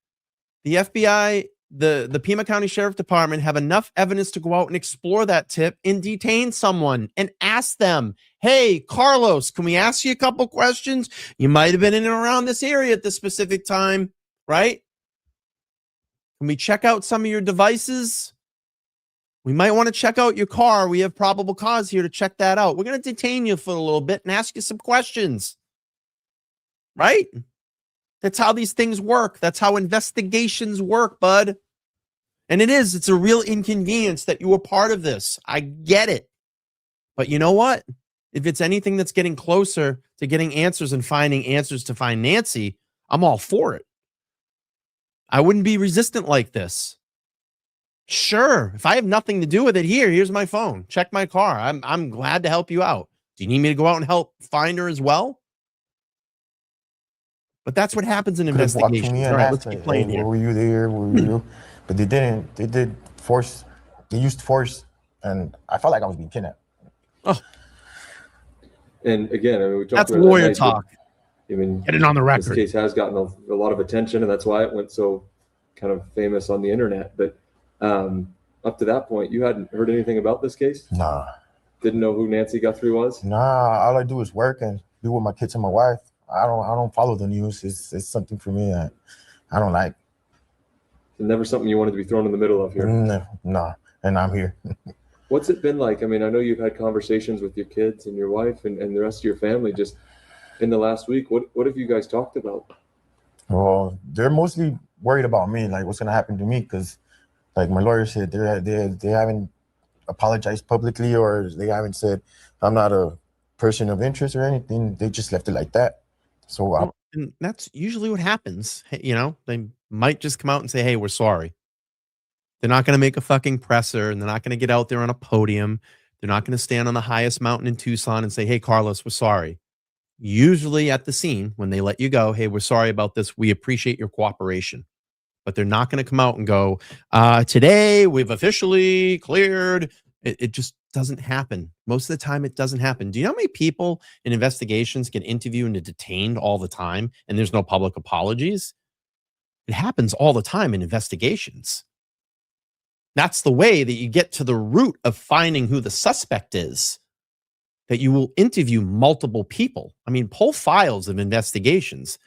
The FBI, the Pima County Sheriff Department have enough evidence to go out and explore that tip and detain someone and ask them, hey, Carlos, can we ask you a couple questions? You might have been in and around this area at this specific time, right? Can we check out some of your devices? We might want to check out your car. We have probable cause here to check that out. We're going to detain you for a little bit and ask you some questions. Right? That's how these things work. That's how investigations work, bud. And it's a real inconvenience that you were part of this. I get it. But you know what? If it's anything that's getting closer to getting answers and finding answers to find Nancy, I'm all for it. I wouldn't be resistant like this. Sure, if I have nothing to do with it, here's my phone. Check my car. I'm glad to help you out. Do you need me to go out and help find her as well? But that's what happens in investigations. All right, let's keep playing here. Were you there? Were you? But they didn't. They did force. They used force, and I felt like I was being kidnapped. Oh. And again, I mean, we talked that's about lawyer that talk. I mean, get it on the record. This case has gotten a lot of attention, and that's why it went so kind of famous on the internet. But up to that point, you hadn't heard anything about this case? Nah. Didn't know who Nancy Guthrie was? Nah. All I do is work and be with my kids and my wife. I don't follow the news. It's something for me that I don't like. It's never something you wanted to be thrown in the middle of here. No. And I'm here. What's it been like? I mean, I know you've had conversations with your kids and your wife and the rest of your family just in the last week. What have you guys talked about? Well, they're mostly worried about me, like what's gonna happen to me, because like my lawyer said, they haven't apologized publicly, or they haven't said I'm not a person of interest or anything. They just left it like that. So and that's usually what happens. They might just come out and say, hey, we're sorry. They're not going to make a fucking presser, and they're not going to get out there on a podium. They're not going to stand on the highest mountain in Tucson and say, hey, Carlos, we're sorry. Usually at the scene, when they let you go, hey, we're sorry about this. We appreciate your cooperation. But they're not going to come out and go, today we've officially cleared. It just doesn't happen. Most of the time, it doesn't happen. Do you know how many people in investigations get interviewed and detained all the time, and there's no public apologies? It happens all the time in investigations. That's the way that you get to the root of finding who the suspect is, that you will interview multiple people. I mean, pull files of investigations.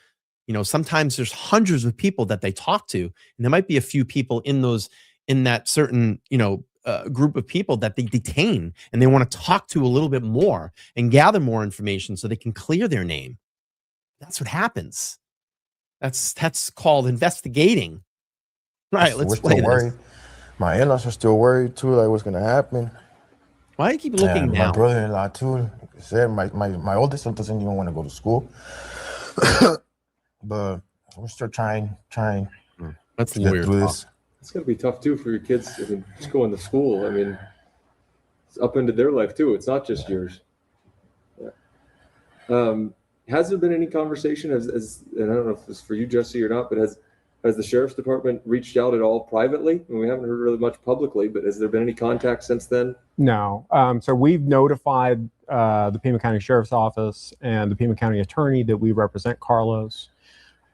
Sometimes there's hundreds of people that they talk to, and there might be a few people in that certain, group of people that they detain, and they want to talk to a little bit more and gather more information so they can clear their name. That's what happens. That's called investigating. Right, let's play this. My in-laws are still worried too, like what's gonna happen. Why do you keep looking down? My brother-in-law too. Like I said, my oldest son doesn't even want to go to school. But we're still trying That's to get through this. It's gonna be tough too for your kids. I mean, just going to school. I mean, it's up into their life too. It's not just yours. Yeah. Has there been any conversation and I don't know if it's for you, Jesse, or not, but has the sheriff's department reached out at all privately? I mean, we haven't heard really much publicly, but has there been any contact since then? No. So we've notified the Pima County Sheriff's Office and the Pima County Attorney that we represent Carlos,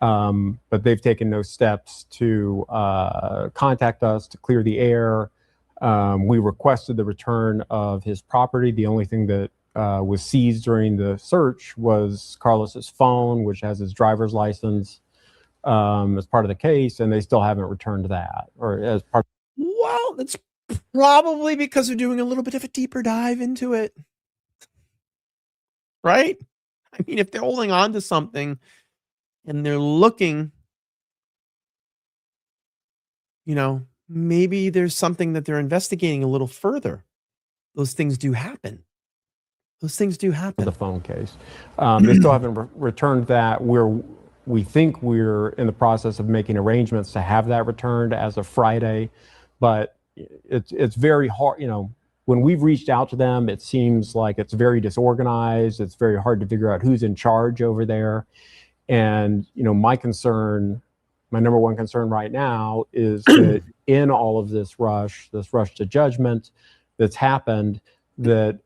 but they've taken no steps to contact us to clear the air. We requested the return of his property. The only thing that was seized during the search was Carlos's phone, which has his driver's license as part of the case, and they still haven't returned that. Or as part. Well, that's probably because they're doing a little bit of a deeper dive into it, right? I mean, if they're holding on to something and they're looking maybe there's something that they're investigating a little further. Those things do happen. Those things do happen. The phone case. They still haven't returned that. We think we're in the process of making arrangements to have that returned as of Friday, but it's very hard. When we've reached out to them, it seems like it's very disorganized. It's very hard to figure out who's in charge over there. And my number one concern right now is that in all of this rush to judgment that's happened, that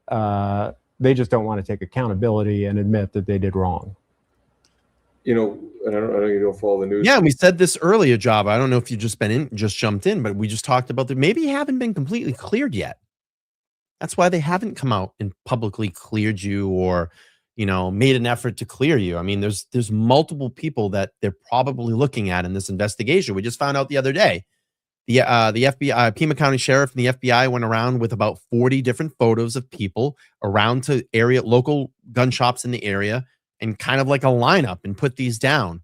they just don't want to take accountability and admit that they did wrong. And I know you don't follow the news. Yeah, we said this earlier, Job. I don't know if you just jumped in, but we just talked about that. Maybe you haven't been completely cleared yet. That's why they haven't come out and publicly cleared you or, made an effort to clear you. I mean, there's multiple people that they're probably looking at in this investigation. We just found out the other day. The FBI, Pima County Sheriff and the FBI went around with about 40 different photos of people around to local gun shops in the area and kind of like a lineup and put these down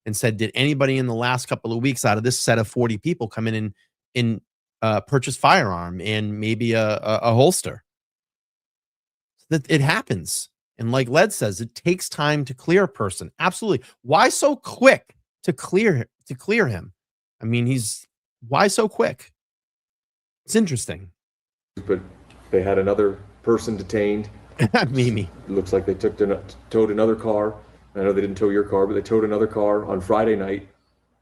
and said, did anybody in the last couple of weeks out of this set of 40 people come in and purchase firearm and maybe a holster? That it happens. And like Led says, it takes time to clear a person. Absolutely. Why so quick to clear him? I mean, why so quick? It's interesting. But they had another person detained. Mimi. It looks like they towed another car. I know they didn't tow your car, but they towed another car on Friday night.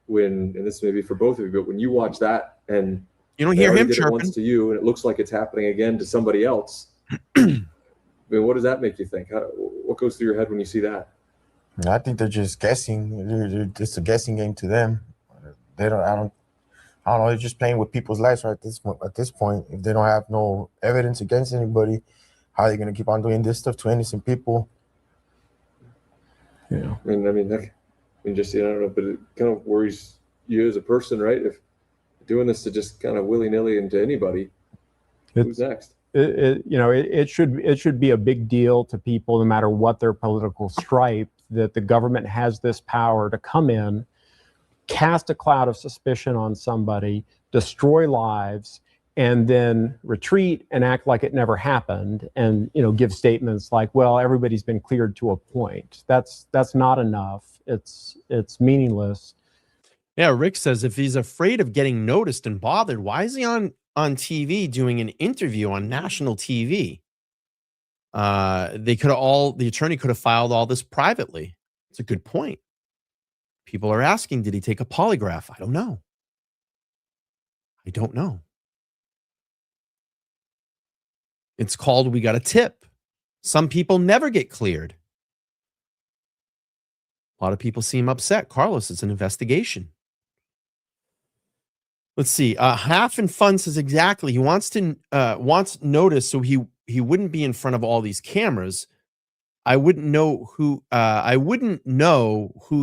And this may be for both of you, but when you watch that and you don't hear him chirping chirping once to you, and it looks like it's happening again to somebody else. I mean, what does that make you think? What goes through your head when you see that? I think they're just guessing. They're just a guessing game to them. I don't know. They're just playing with people's lives right at this point. If they don't have no evidence against anybody, how are they going to keep on doing this stuff to innocent people? Yeah. I don't know, but it kind of worries you as a person, right? If doing this to just kind of willy-nilly into anybody, who's next? It should be a big deal to people, no matter what their political stripe, that the government has this power to come in, cast a cloud of suspicion on somebody, destroy lives, and then retreat and act like it never happened, and give statements like, "Well, everybody's been cleared to a point." That's not enough. It's meaningless. Yeah, Rick says if he's afraid of getting noticed and bothered, why is he on TV doing an interview on national TV? The attorney could have filed all this privately. It's a good point. People are asking, did he take a polygraph? I don't know. It's called We Got a Tip. Some people never get cleared. A lot of people seem upset. Carlos, it's an investigation. Let's see. Half and Fun says exactly. He wants notice so he wouldn't be in front of all these cameras. I wouldn't know who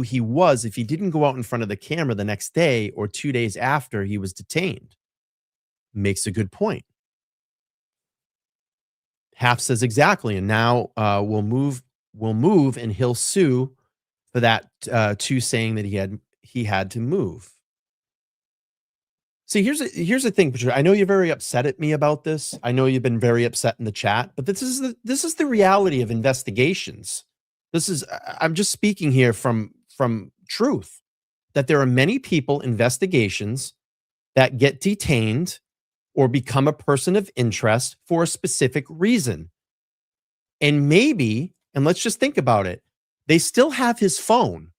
he was if he didn't go out in front of the camera the next day or 2 days after he was detained. Makes a good point. Half says exactly, and now we'll move and he'll sue for that too, saying that he had to move. See, here's the thing, Patricia. I know you're very upset at me about this. I know you've been very upset in the chat, but this is the reality of investigations. I'm just speaking here from truth, that there are many people, investigations, that get detained or become a person of interest for a specific reason. And maybe, and let's just think about it, they still have his phone.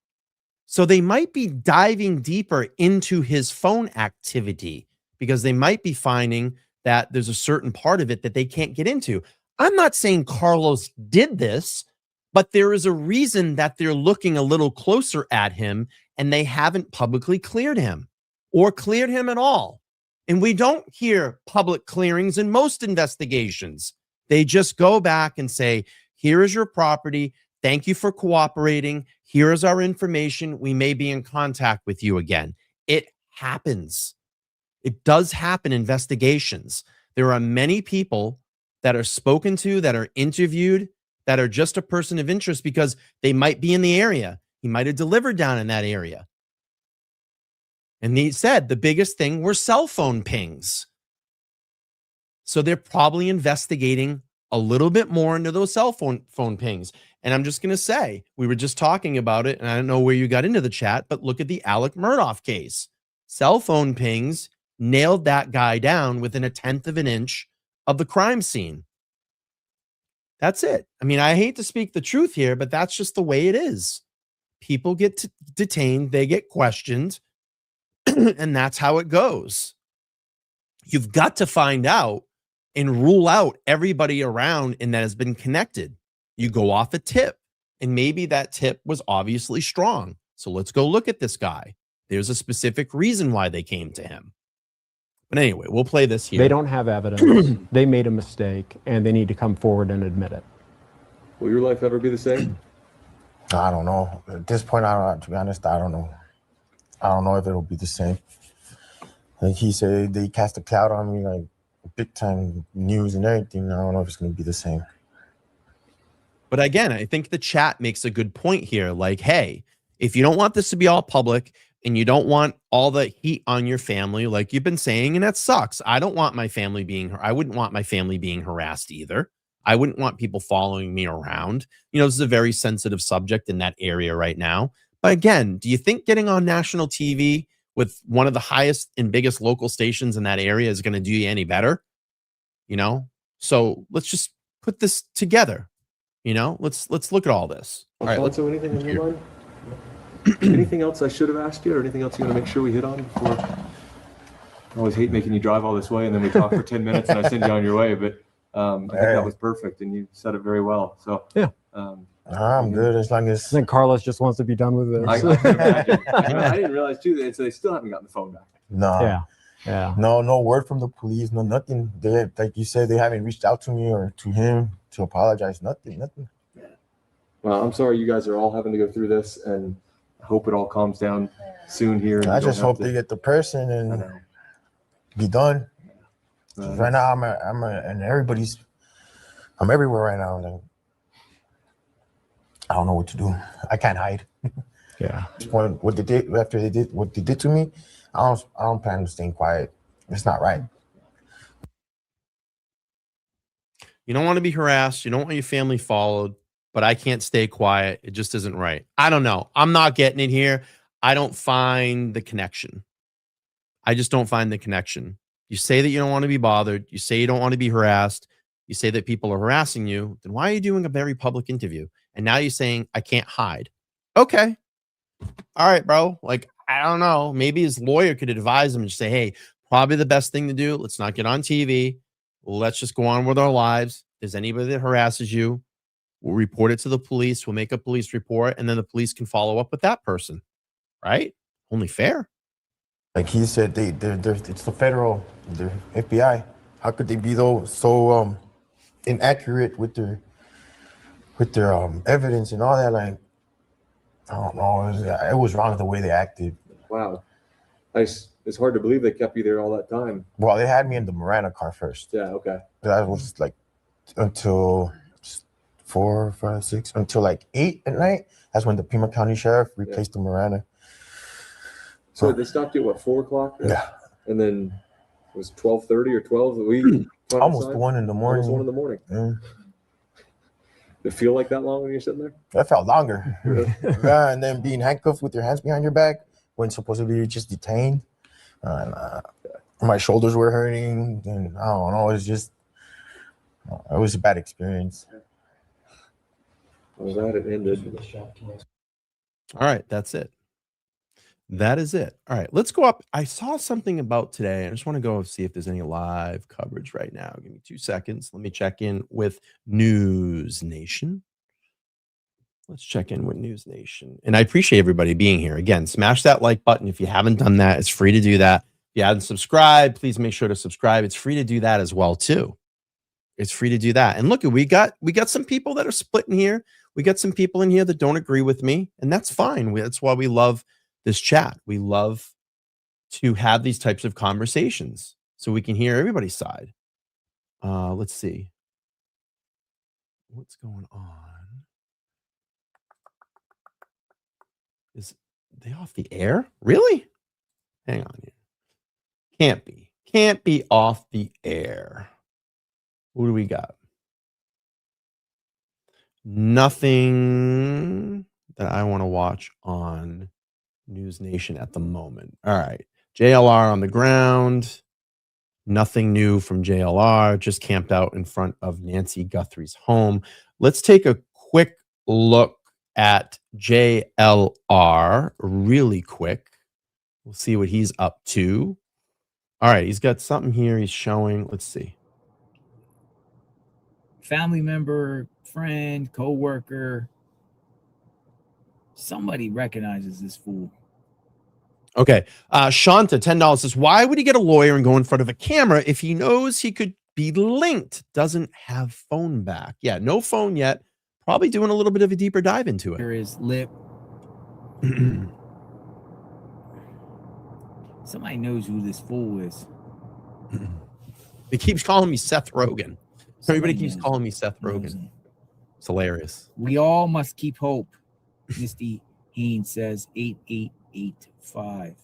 So they might be diving deeper into his phone activity because they might be finding that there's a certain part of it that they can't get into. I'm not saying Carlos did this, but there is a reason that they're looking a little closer at him and they haven't publicly cleared him or cleared him at all. And we don't hear public clearings in most investigations. They just go back and say, here is your property. Thank you for cooperating. Here is our information. We may be in contact with you again. It happens. It does happen in investigations. There are many people that are spoken to, that are interviewed, that are just a person of interest because they might be in the area. He might have delivered down in that area. And he said the biggest thing were cell phone pings. So they're probably investigating a little bit more into those cell phone pings. And I'm just going to say, we were just talking about it, and I don't know where you got into the chat, but look at the Alec Murdaugh case. Cell phone pings nailed that guy down within 1/10 of an inch of the crime scene. That's it. I mean, I hate to speak the truth here, but that's just the way it is. People get detained, they get questioned, and that's how it goes. You've got to find out and rule out everybody around and that has been connected. You go off a tip, and maybe that tip was obviously strong. So let's go look at this guy. There's a specific reason why they came to him. But anyway, we'll play this here. They don't have evidence. They made a mistake, and they need to come forward and admit it. Will your life ever be the same? I don't know. At this point, to be honest, I don't know. I don't know if it'll be the same. Like he said, they cast a cloud on me, like big time news and everything. I don't know if it's going to be the same. But again, I think the chat makes a good point here. Like, hey, if you don't want this to be all public and you don't want all the heat on your family, like you've been saying, and that sucks. I wouldn't want my family being harassed either. I wouldn't want people following me around. You know, this is a very sensitive subject in that area right now. But again, do you think getting on national TV with one of the highest and biggest local stations in that area is going to do you any better? You know, so let's just put this together. You know, let's look at all this. All right, Alfonso, anything on your mind? Anything else I should have asked you, or anything else you want to make sure we hit on before? I always hate making you drive all this way, and then we talk for 10 minutes, and I send you on your way. But I think that was perfect, and you said it very well. So yeah, I'm good as long as. I think Carlos just wants to be done with this. I can imagine. I didn't realize too that they still haven't gotten the phone back. No. Yeah. No word from the police. No, nothing. They, like you said, they haven't reached out to me or to him to apologize. Nothing. Well, I'm sorry you guys are all having to go through this, and I hope it all calms down soon here. I just hope they get the person and be done. Right now, and I'm everywhere right now. Like, I don't know what to do. I can't hide. Yeah. What they did after they did what they did to me, I don't plan on staying quiet. It's not right. You don't want to be harassed. You don't want your family followed, but I can't stay quiet. It just isn't right. I don't know. I'm not getting it here. I don't find the connection. I just don't find the connection. You say that you don't want to be bothered. You say you don't want to be harassed. You say that people are harassing you. Then why are you doing a very public interview? And now you're saying, I can't hide. Okay. All right, bro. Like, I don't know. Maybe his lawyer could advise him and say, hey, probably the best thing to do. Let's not get on TV. Let's just go on with our lives. If there's anybody that harasses you, we'll report it to the police. We'll make a police report, and then the police can follow up with that person. Right? Only fair. Like he said, it's the federal, the FBI. How could they be so inaccurate with their evidence and all that? Like, I don't know. It was wrong the way they acted. Wow. It's hard to believe they kept you there all that time. Well, they had me in the Miranda car first. Yeah, okay. That was like until 4, 5, 6, until like 8 at night. That's when the Pima County Sheriff replaced the Miranda. So they stopped you at what, 4 o'clock? Yeah. And then it was 12:30 or 12 that we almost 1 in the morning. Almost 1 in the morning. Yeah. Did it feel like that long when you're sitting there? That felt longer. Yeah, and then being handcuffed with your hands behind your back when supposedly you're just detained. My shoulders were hurting, and I don't know. It was a bad experience. I'm glad it ended. All right, that's it. That is it. All right, let's go up. I saw something about today. I just want to go see if there's any live coverage right now. Give me 2 seconds. Let me check in with News Nation. Let's check in with News Nation. And I appreciate everybody being here. Again, smash that like button if you haven't done that. It's free to do that. If you haven't subscribed, please make sure to subscribe. It's free to do that as well, too. It's free to do that. And look, we got some people that are splitting here. We got some people in here that don't agree with me, and that's fine. That's why we love this chat. We love to have these types of conversations so we can hear everybody's side. Let's see. What's going on? Is they off the air? Really? Hang on here. Can't be off the air. What do we got? Nothing that I want to watch on News Nation at the moment. All right. JLR on the ground. Nothing new from JLR. Just camped out in front of Nancy Guthrie's home. Let's take a quick look at JLR really quick. We'll see what he's up to. All right. He's got something here he's showing. Let's see. Family member, friend, co-worker. Somebody recognizes this fool. Okay. Shanta, $10 says, why would he get a lawyer and go in front of a camera if he knows he could be linked? Doesn't have phone back. Yeah, no phone yet. Probably doing a little bit of a deeper dive into it. Here is lip. Somebody knows who this fool is. He keeps calling me Seth Rogen. Everybody keeps calling me Seth knows Rogen. him. It's hilarious. We all must keep hope. Misty Haynes says 8885.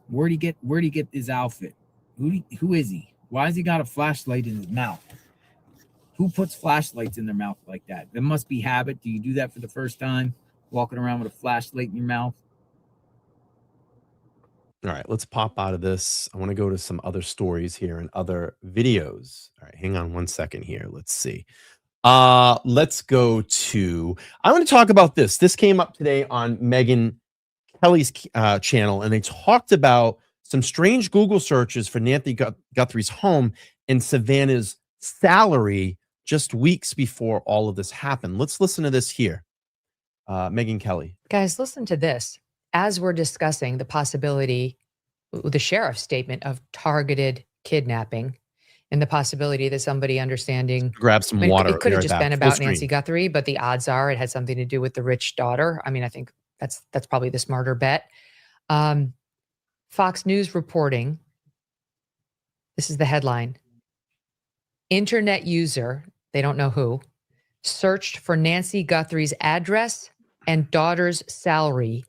Where'd he get his outfit? Who is he? Why has he got a flashlight in his mouth? Who puts flashlights in their mouth like that? That must be habit. Do you do that for the first time? Walking around with a flashlight in your mouth? All right, let's pop out of this. I want to go to some other stories here and other videos. All right, hang on one second here. Let's see. Let's go to, I want to talk about this. This came up today on Megan Kelly's channel, and they talked about some strange Google searches for Nancy Guthrie's home and Savannah's salary just weeks before all of this happened. Let's listen to this here. Megan Kelly. Guys, listen to this. As we're discussing the possibility, the sheriff's statement of targeted kidnapping and the possibility that somebody understanding Grab some water. It could have just been about Nancy screen. Guthrie, but the odds are it had something to do with the rich daughter. I mean, I think that's probably the smarter bet. Fox News reporting. This is the headline. Internet user, they don't know who, searched for Nancy Guthrie's address and daughter's salary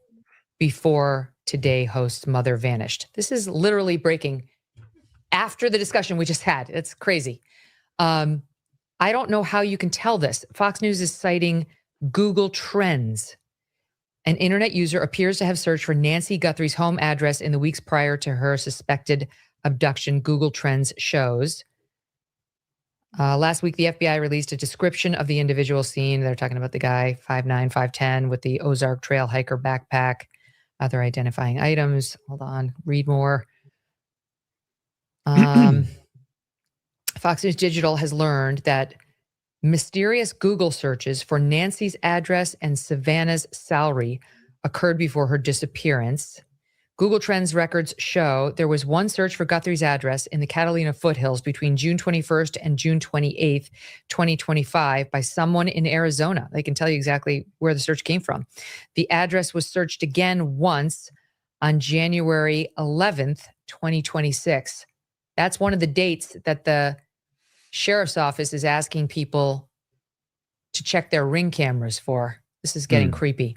before Today host's mother vanished. This is literally breaking after the discussion we just had. It's crazy. I don't know how you can tell this. Fox News is citing Google Trends. An internet user appears to have searched for Nancy Guthrie's home address in the weeks prior to her suspected abduction, Google Trends shows. Last week, the FBI released a description of the individual seen. They're talking about the guy, 5'9", 5'10", with the Ozark Trail hiker backpack, other identifying items. Hold on, read more. Fox News Digital has learned that mysterious Google searches for Nancy's address and Savannah's salary occurred before her disappearance. Google Trends records show there was one search for Guthrie's address in the Catalina foothills between June 21st and June 28th, 2025 by someone in Arizona. They can tell you exactly where the search came from. The address was searched again once on January 11th, 2026. That's one of the dates that the sheriff's office is asking people to check their Ring cameras for. This is getting creepy.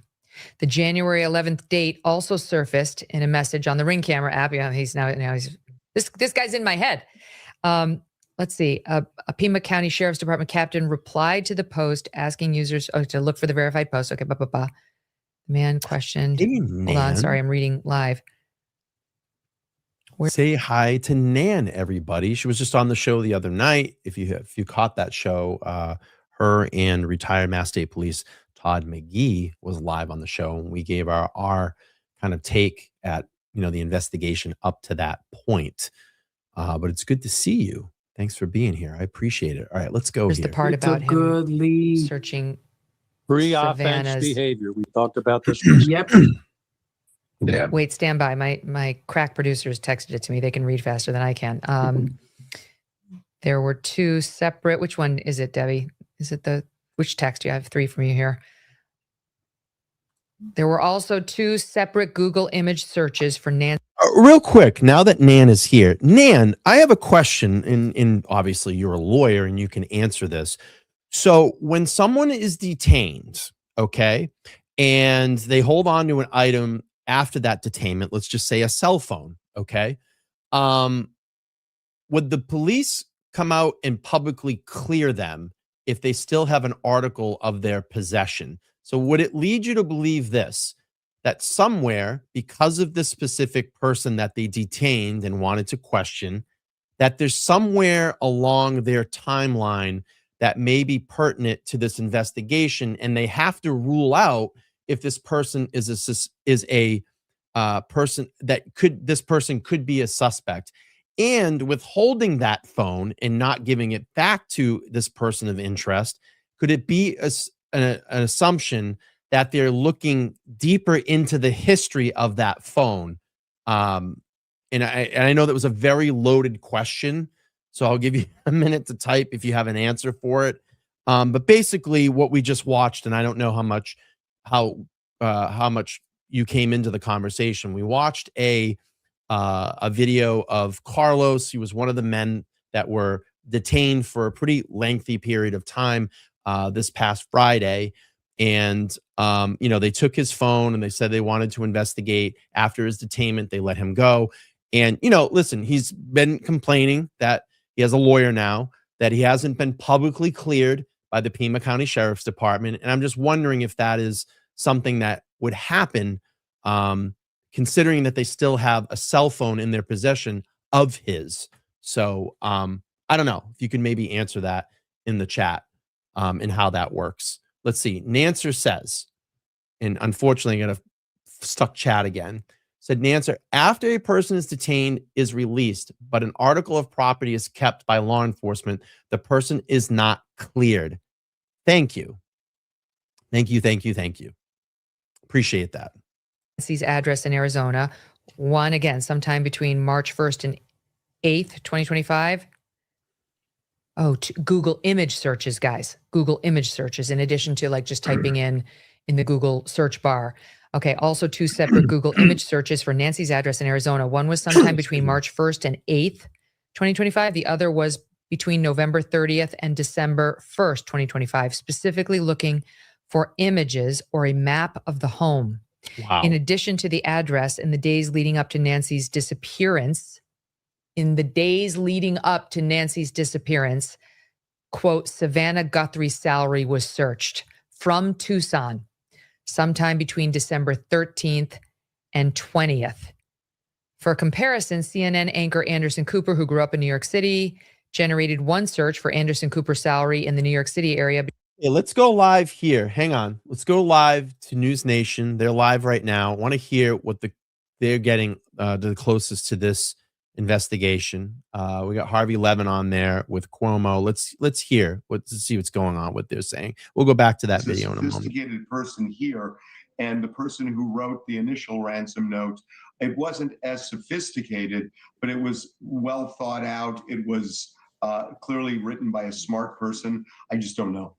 The January 11th date also surfaced in a message on the Ring camera app. Yeah, he's this guy's in my head. Let's see. A Pima County Sheriff's Department captain replied to the post asking users to look for the verified post. Okay, The man questioned. Hey, hold on, sorry, I'm reading live. Say hi to Nan, everybody. She was just on the show the other night. If you caught that show, her and retired Mass State Police Todd McGee was live on the show, and we gave our kind of take at the investigation up to that point. But it's good to see you. Thanks for being here. I appreciate it. All right, let's go. There's here. the part It's about a him good lead. searching Pre-offense Savannah's behavior. We talked about this. Yep. Yeah. Wait, stand by. My crack producers texted it to me. They can read faster than I can. There were two separate. Which one is it, Debbie? Is it which text? You have three from you here. There were also two separate Google image searches for Nancy. Real quick, now that Nan is here, Nan, I have a question. And obviously you're a lawyer and you can answer this. So when someone is detained, okay, and they hold on to an item after that detainment. Let's just say a cell phone. Okay. Would the police come out and publicly clear them if they still have an article of their possession? So would it lead you to believe this, that somewhere, because of the specific person that they detained and wanted to question, that there's somewhere along their timeline that may be pertinent to this investigation, and they have to rule out if this person is a person that this person could be a suspect, and withholding that phone and not giving it back to this person of interest, could it be an assumption that they're looking deeper into the history of that phone? And I know that was a very loaded question, so I'll give you a minute to type if you have an answer for it. But basically, what we just watched, and I don't know how much you came into the conversation. We watched a video of Carlos. He was one of the men that were detained for a pretty lengthy period of time this past Friday. And, they took his phone and they said they wanted to investigate. After his detainment, they let him go. And, listen, he's been complaining that he has a lawyer now, that he hasn't been publicly cleared by the Pima County Sheriff's Department. And I'm just wondering if that is something that would happen, considering that they still have a cell phone in their possession of his. So I don't know if you can maybe answer that in the chat, and how that works. Let's see. Nancer says, and unfortunately, I got a stuck chat again. Said Nancer, after a person is detained, is released, but an article of property is kept by law enforcement, the person is not cleared. Thank you. Thank you. Thank you. Thank you. Appreciate that. Nancy's address in Arizona. One, again, sometime between March 1st and 8th, 2025. Oh, Google image searches, guys. Google image searches, in addition to like just typing in the Google search bar. Okay, also 2 separate Google image searches for Nancy's address in Arizona. One was sometime between March 1st and 8th, 2025. The other was between November 30th and December 1st, 2025, specifically looking for images or a map of the home. Wow. In addition to the address, in the days leading up to Nancy's disappearance, quote, Savannah Guthrie's salary was searched from Tucson sometime between December 13th and 20th. For comparison, CNN anchor Anderson Cooper, who grew up in New York City, generated one search for Anderson Cooper's salary in the New York City area. Hey, let's go live here. Hang on. Let's go live to News Nation. They're live right now. I want to hear what they're getting the closest to this investigation. We got Harvey Levin on there with Cuomo. Let's hear let's see what's going on, what they're saying. We'll go back to that video in a moment. Sophisticated person here, and the person who wrote the initial ransom note, it wasn't as sophisticated, but it was well thought out. It was clearly written by a smart person. I just don't know.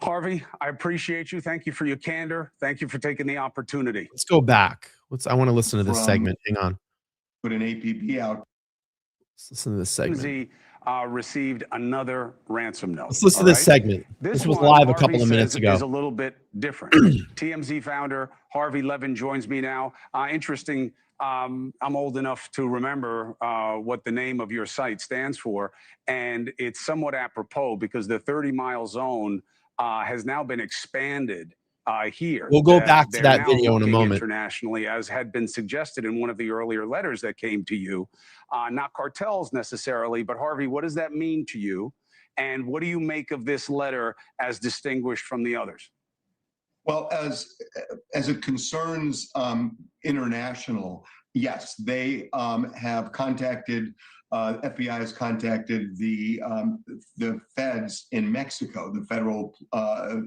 Harvey, I appreciate you. Thank you for your candor. Thank you for taking the opportunity. Let's go back. I want to listen to this segment. Hang on. Put an APB out. Let's listen to this segment. Received another ransom note. Let's listen to this segment. This was live a couple of minutes ago. Is a little bit different. TMZ founder Harvey Levin joins me now. Interesting. I'm old enough to remember what the name of your site stands for, and it's somewhat apropos because the 30-mile zone has now been expanded here. We'll go back to that video in a moment. Internationally, as had been suggested in one of the earlier letters that came to you, not cartels necessarily, but Harvey, what does that mean to you? And what do you make of this letter as distinguished from the others? Well, as it concerns international, yes, they have contacted. FBI has contacted the feds in Mexico, the federal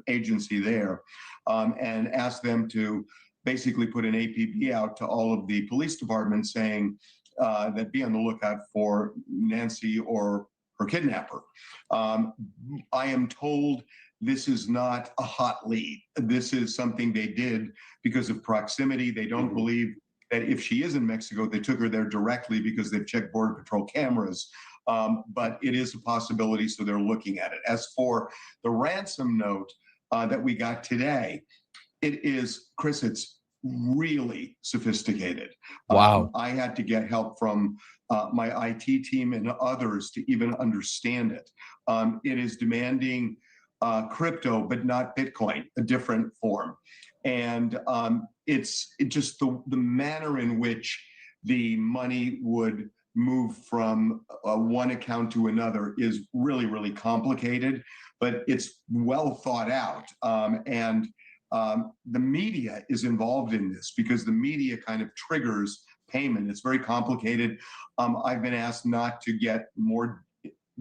agency there, and asked them to basically put an APB out to all of the police departments saying that be on the lookout for Nancy or her kidnapper. I am told this is not a hot lead. This is something they did because of proximity. They don't believe that if she is in Mexico, they took her there directly because they've checked Border Patrol cameras. But it is a possibility, so they're looking at it. As for the ransom note that we got today, It is, Chris, it's really sophisticated. Wow. I had to get help from my IT team and others to even understand it. It is demanding crypto, but not Bitcoin, a different form. And it's just the manner in which the money would move from one account to another is really, really complicated, but it's well thought out. The media is involved in this because the media kind of triggers payment. It's very complicated. I've been asked not to get more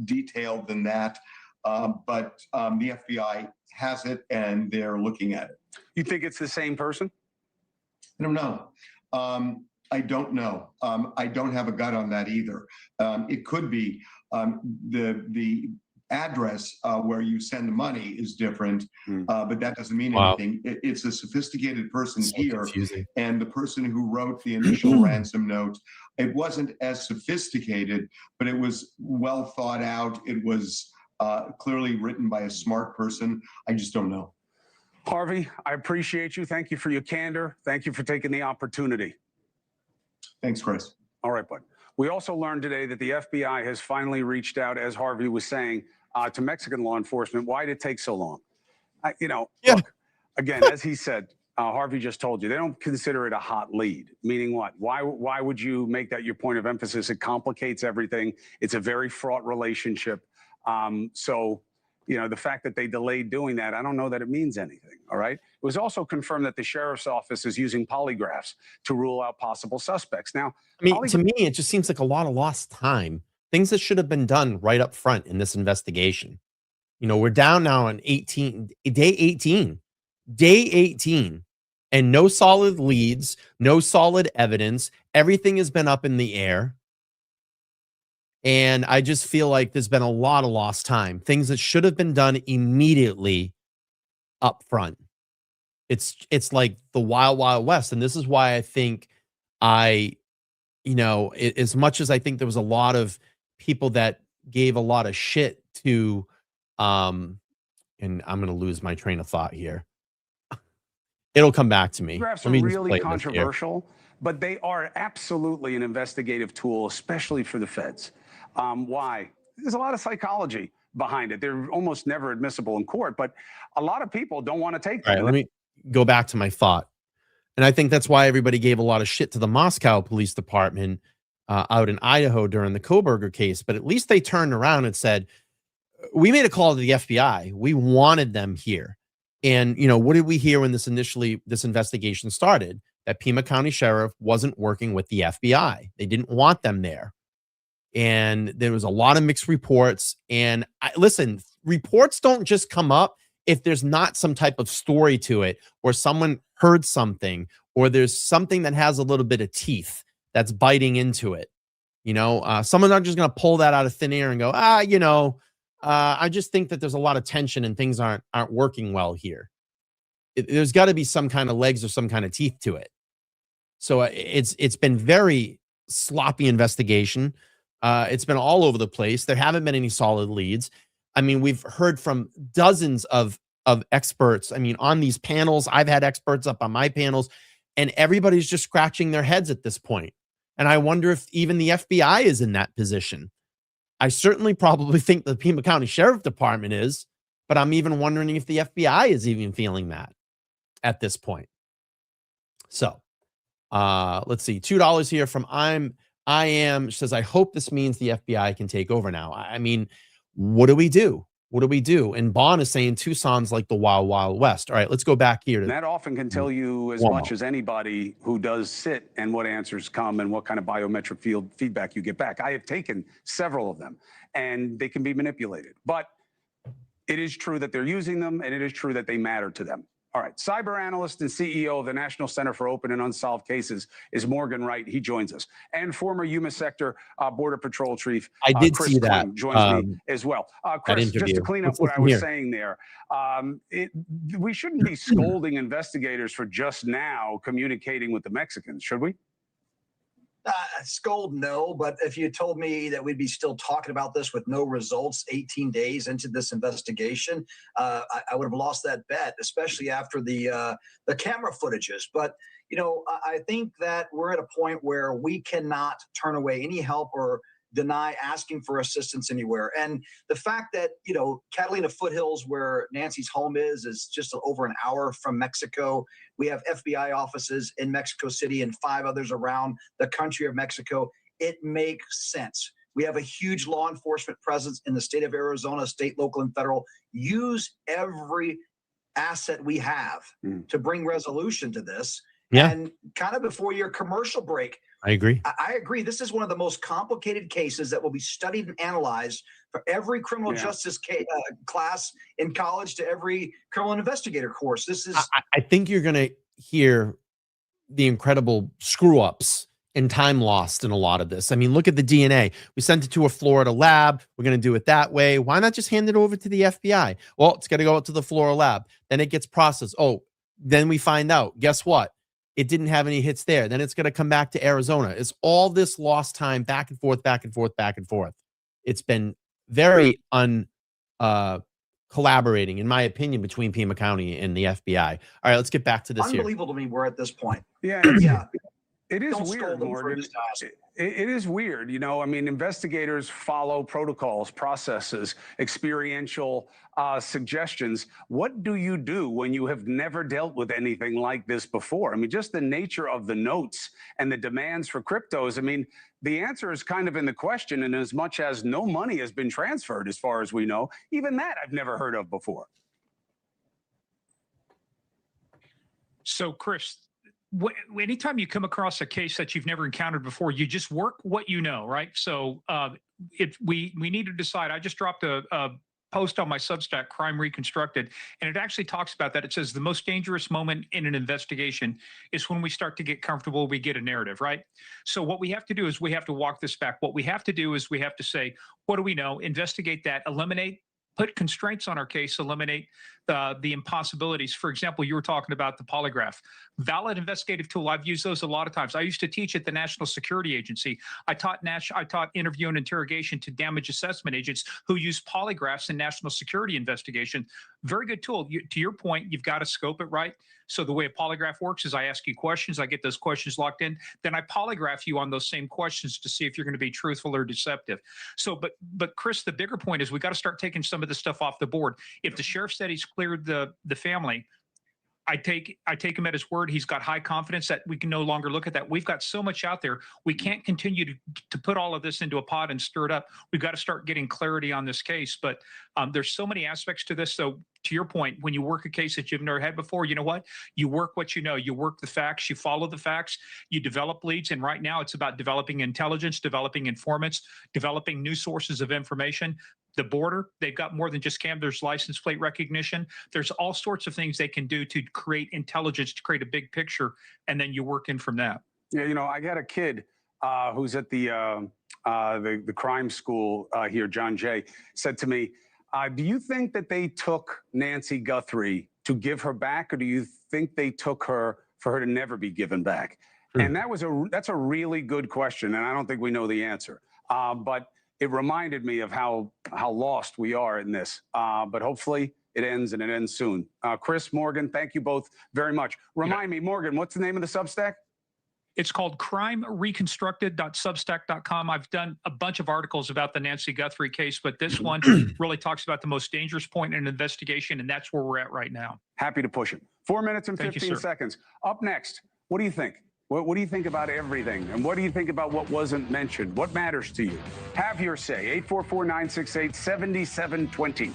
detailed than that, but the FBI has it and they're looking at it. You think it's the same person? I don't know. I don't know. I don't have a gut on that either. It could be the address where you send the money is different, but that doesn't mean anything. It's a sophisticated person here, confusing. and the person who wrote the initial ransom note, it wasn't as sophisticated, but it was well thought out. It was clearly written by a smart person. I just don't know. Harvey, I appreciate you. Thank you for your candor. Thank you for taking the opportunity. Thanks, Chris. All right, bud. We also learned today that the FBI has finally reached out, as Harvey was saying, to Mexican law enforcement. Why did it take so long? Look, again, as he said, Harvey just told you, they don't consider it a hot lead. Meaning what? Why would you make that your point of emphasis? It complicates everything. It's a very fraught relationship. The fact that they delayed doing that, I don't know that it means anything, all right? It was also confirmed that the sheriff's office is using polygraphs to rule out possible suspects. Now, I mean, to me, it just seems like a lot of lost time. Things that should have been done right up front in this investigation. We're down now on day 18, and no solid leads, no solid evidence. Everything has been up in the air. And I just feel like there's been a lot of lost time. Things that should have been done immediately up front. It's like the wild, wild west. And this is why I think as much as I think there was a lot of people that gave a lot of shit to, and I'm going to lose my train of thought here. It'll come back to me. Polygraphs are really controversial, but they are absolutely an investigative tool, especially for the feds. Why? There's a lot of psychology behind it. They're almost never admissible in court, but a lot of people don't want to take them. All right, let me go back to my thought. And I think that's why everybody gave a lot of shit to the Moscow Police Department out in Idaho during the Koberger case. But at least they turned around and said, we made a call to the FBI. We wanted them here. And, what did we hear when this investigation started? That Pima County Sheriff wasn't working with the FBI. They didn't want them there. And there was a lot of mixed reports. And listen, reports don't just come up if there's not some type of story to it, or someone heard something, or there's something that has a little bit of teeth that's biting into it. Someone's not just going to pull that out of thin air and go, I just think that there's a lot of tension and things aren't working well here. There's got to be some kind of legs or some kind of teeth to it. So it's been very sloppy investigation. It's been all over the place. There haven't been any solid leads. I mean, we've heard from dozens of experts. I mean, on these panels, I've had experts up on my panels, and everybody's just scratching their heads at this point. And I wonder if even the FBI is in that position. I certainly probably think the Pima County Sheriff Department is, but I'm even wondering if the FBI is even feeling that at this point. So let's see. $2 here from I am says, I hope this means the FBI can take over now. I mean, what do we do? What do we do? And Bond is saying Tucson's like the wild, wild west. All right, let's go back here. That often can tell you as much as anybody who does sit and what answers come and what kind of biometric feedback you get back. I have taken several of them, and they can be manipulated. But it is true that they're using them, and it is true that they matter to them. All right, cyber analyst and CEO of the National Center for Open and Unsolved Cases is Morgan Wright. He joins us. And former Yuma Sector Border Patrol Chief I did Chris see that. Kling joins me as well. Chris, just to clean up what I was saying there, we shouldn't be scolding investigators for just now communicating with the Mexicans, should we? Scold, no. But if you told me that we'd be still talking about this with no results 18 days into this investigation, I would have lost that bet, especially after the camera footages. But I think that we're at a point where we cannot turn away any help or deny asking for assistance anywhere. And the fact that, Catalina Foothills, where Nancy's home is just over an hour from Mexico. We have FBI offices in Mexico City and 5 others around the country of Mexico. It makes sense. We have a huge law enforcement presence in the state of Arizona, state, local, and federal. Use every asset we have to bring resolution to this. Yeah. And kind of before your commercial break, I agree. I agree. This is one of the most complicated cases that will be studied and analyzed for every criminal justice class in college to every criminal investigator course. This is. I think you're going to hear the incredible screw ups and time lost in a lot of this. I mean, look at the DNA. We sent it to a Florida lab. We're going to do it that way. Why not just hand it over to the FBI? Well, it's got to go out to the Florida lab. Then it gets processed. Oh, then we find out. Guess what? It didn't have any hits there. Then it's going to come back to Arizona. It's all this lost time back and forth, back and forth, back and forth. It's been very collaborating, in my opinion, between Pima County and the FBI. All right, let's get back to this here. Unbelievable to me we're at this point. Yeah. Yeah. It is Don't weird, scold them for Morgan. just asking. It is weird. I mean, investigators follow protocols, processes, experiential suggestions. What do you do when you have never dealt with anything like this before? I mean, just the nature of the notes and the demands for cryptos. I mean, the answer is kind of in the question, and as much as no money has been transferred, as far as we know, even that I've never heard of before. So, Chris, anytime you come across a case that you've never encountered before, you just work what you know, right? So we need to decide. I just dropped a post on my Substack, Crime Reconstructed, and it actually talks about that. It says the most dangerous moment in an investigation is when we start to get comfortable, we get a narrative, right? So what we have to do is we have to walk this back. What we have to do is we have to say, what do we know? Investigate that, eliminate, put constraints on our case, eliminate the impossibilities. For example, you were talking about the polygraph. Valid investigative tool. I've used those a lot of times. I used to teach at the National Security Agency. I taught interview and interrogation to damage assessment agents who use polygraphs in national security investigation. Very good tool. To your point, you've got to scope it right. So the way a polygraph works is I ask you questions, I get those questions locked in, then I polygraph you on those same questions to see if you're going to be truthful or deceptive. So, but Chris, the bigger point is we got to start taking some of this stuff off the board. If the sheriff said he's cleared the family, I take him at his word. He's got high confidence that we can no longer look at that. We've got so much out there. We can't continue to put all of this into a pot and stir it up. We've got to start getting clarity on this case. But there's so many aspects to this. So to your point, when you work a case that you've never had before, you know what? You work what you know. You work the facts. You follow the facts. You develop leads. And right now it's about developing intelligence, developing informants, developing new sources of information. The border, they've got more than just there's license plate recognition. There's all sorts of things they can do to create intelligence, to create a big picture, and then you work in from that. Yeah, I got a kid who's at the crime school here, John Jay, said to me, do you think that they took Nancy Guthrie to give her back, or do you think they took her for her to never be given back? And that's a really good question, and I don't think we know the answer. But it reminded me of how lost we are in this. But hopefully it ends, and it ends soon. Chris, Morgan, thank you both very much. Remind me, Morgan, what's the name of the Substack? It's called crimereconstructed.substack.com. I've done a bunch of articles about the Nancy Guthrie case, but this one really talks about the most dangerous point in an investigation, and that's where we're at right now. Happy to push it. 4 minutes and 15 seconds. Up next, what do you think? What do you think about everything? And what do you think about what wasn't mentioned? What matters to you? Have your say. 844-968-7720.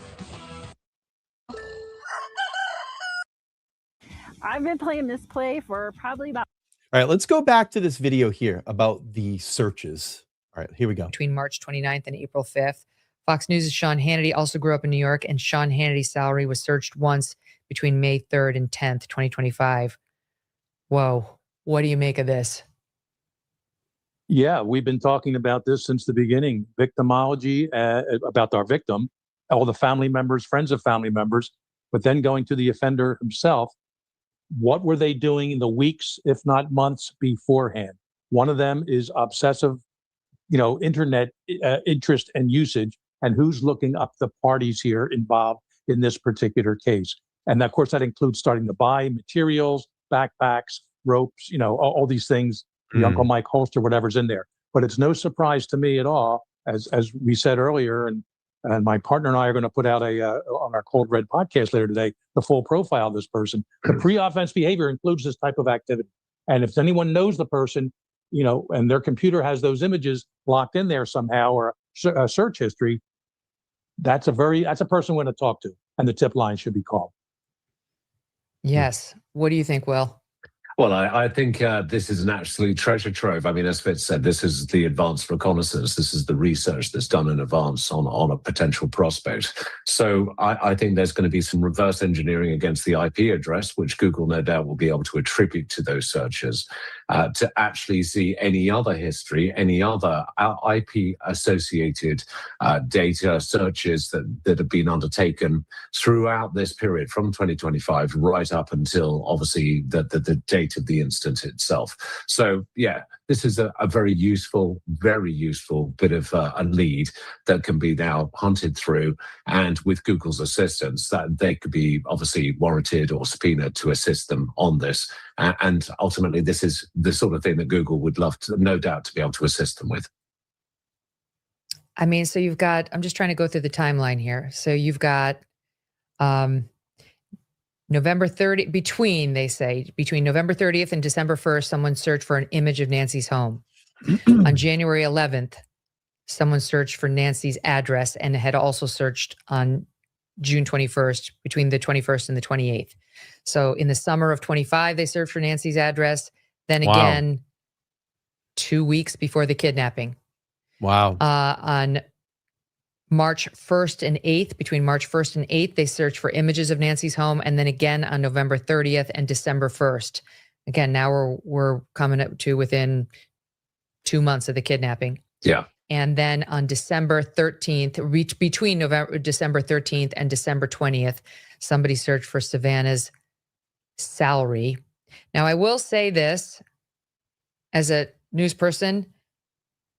I've been playing this play for probably about... All right, let's go back to this video here about the searches. All right, here we go. Between March 29th and April 5th, Fox News' Sean Hannity also grew up in New York, and Sean Hannity's salary was searched once between May 3rd and 10th, 2025. Whoa. What do you make of this? Yeah, we've been talking about this since the beginning. Victimology, about our victim, all the family members, friends of family members, but then going to the offender himself. What were they doing in the weeks, if not months beforehand? One of them is obsessive, internet interest and usage, and who's looking up the parties here involved in this particular case. And of course, that includes starting to buy materials, backpacks, ropes, all these things, the Uncle Mike holster, whatever's in there. But it's no surprise to me at all, as we said earlier, and my partner and I are going to put out on our Cold Red podcast later today, the full profile of this person. The pre-offense behavior includes this type of activity. And if anyone knows the person, and their computer has those images locked in there somehow, or a search history, that's a person we're going to talk to, and the tip line should be called. Yes. What do you think, Will? Well, I think this is an absolute treasure trove. I mean, as Fitz said, this is the advanced reconnaissance. This is the research that's done in advance on a potential prospect. So I think there's going to be some reverse engineering against the IP address, which Google no doubt will be able to attribute to those searches, to actually see any other history, any other IP-associated data searches that have been undertaken throughout this period from 2025 right up until, obviously, the date of the incident itself. So yeah, this is a very useful bit of a lead that can be now hunted through, and with Google's assistance, that they could be obviously warranted or subpoenaed to assist them on this. And ultimately, this is the sort of thing that Google would love to, no doubt, to be able to assist them with. I mean, so you've got, I'm just trying to go through the timeline here. So you've got November 30, between November 30th and December 1st, someone searched for an image of Nancy's home. On January 11th, someone searched for Nancy's address and had also searched on June 21st, between the 21st and the 28th. So in the summer of 25, they searched for Nancy's address. Then again, 2 weeks before the kidnapping. Wow. On March 1st and 8th, between March 1st and 8th, they searched for images of Nancy's home. And then again on November 30th and December 1st. Again, now we're coming up to within 2 months of the kidnapping. Yeah. And then on December 13th, between December 13th and December 20th, somebody searched for Savannah's salary. Now, I will say this, as a news person,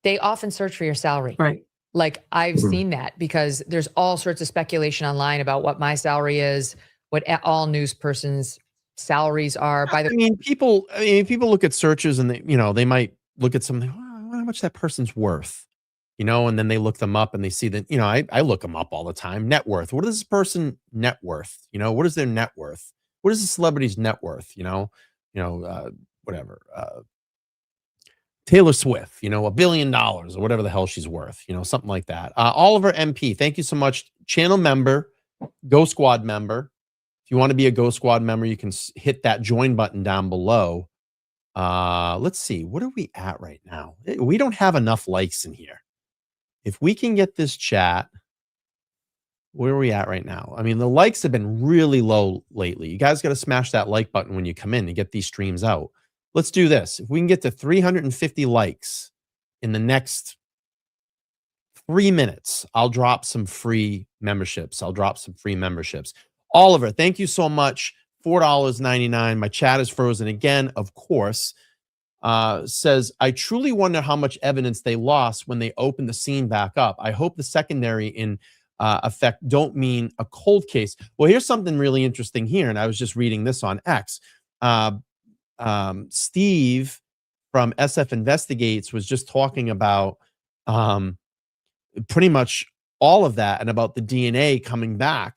they often search for your salary. Right. Like, I've seen that, because there's all sorts of speculation online about what my salary is, what all news persons' salaries are. People look at searches and they might look at something. I wonder how much that person's worth, and then they look them up and they see that, I look them up all the time. Net worth. What is this person net worth? What is their net worth? What is a celebrity's net worth? Whatever. Taylor Swift, $1 billion or whatever the hell she's worth, something like that. Oliver MP, thank you so much. Channel member, Go Squad member. If you want to be a Go Squad member, you can hit that join button down below. Let's see. What are we at right now? We don't have enough likes in here. If we can get this chat, where are we at right now? I mean, the likes have been really low lately. You guys got to smash that like button when you come in to get these streams out. Let's do this. If we can get to 350 likes in the next 3 minutes, I'll drop some free memberships. Oliver, thank you so much. $4.99. My chat is frozen again, of course. Says, I truly wonder how much evidence they lost when they opened the scene back up. I hope the secondary in effect don't mean a cold case. Well, here's something really interesting here, and I was just reading this on X. Steve from SF Investigates was just talking about pretty much all of that and about the DNA coming back.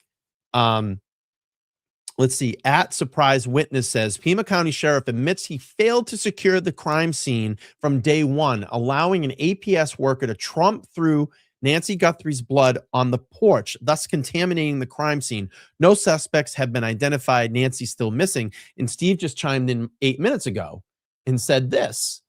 Let's see. At Surprise Witness says, Pima County Sheriff admits he failed to secure the crime scene from day one, allowing an APS worker to tromp through Nancy Guthrie's blood on the porch, thus contaminating the crime scene. No suspects have been identified. Nancy's still missing. And Steve just chimed in 8 minutes ago and said this.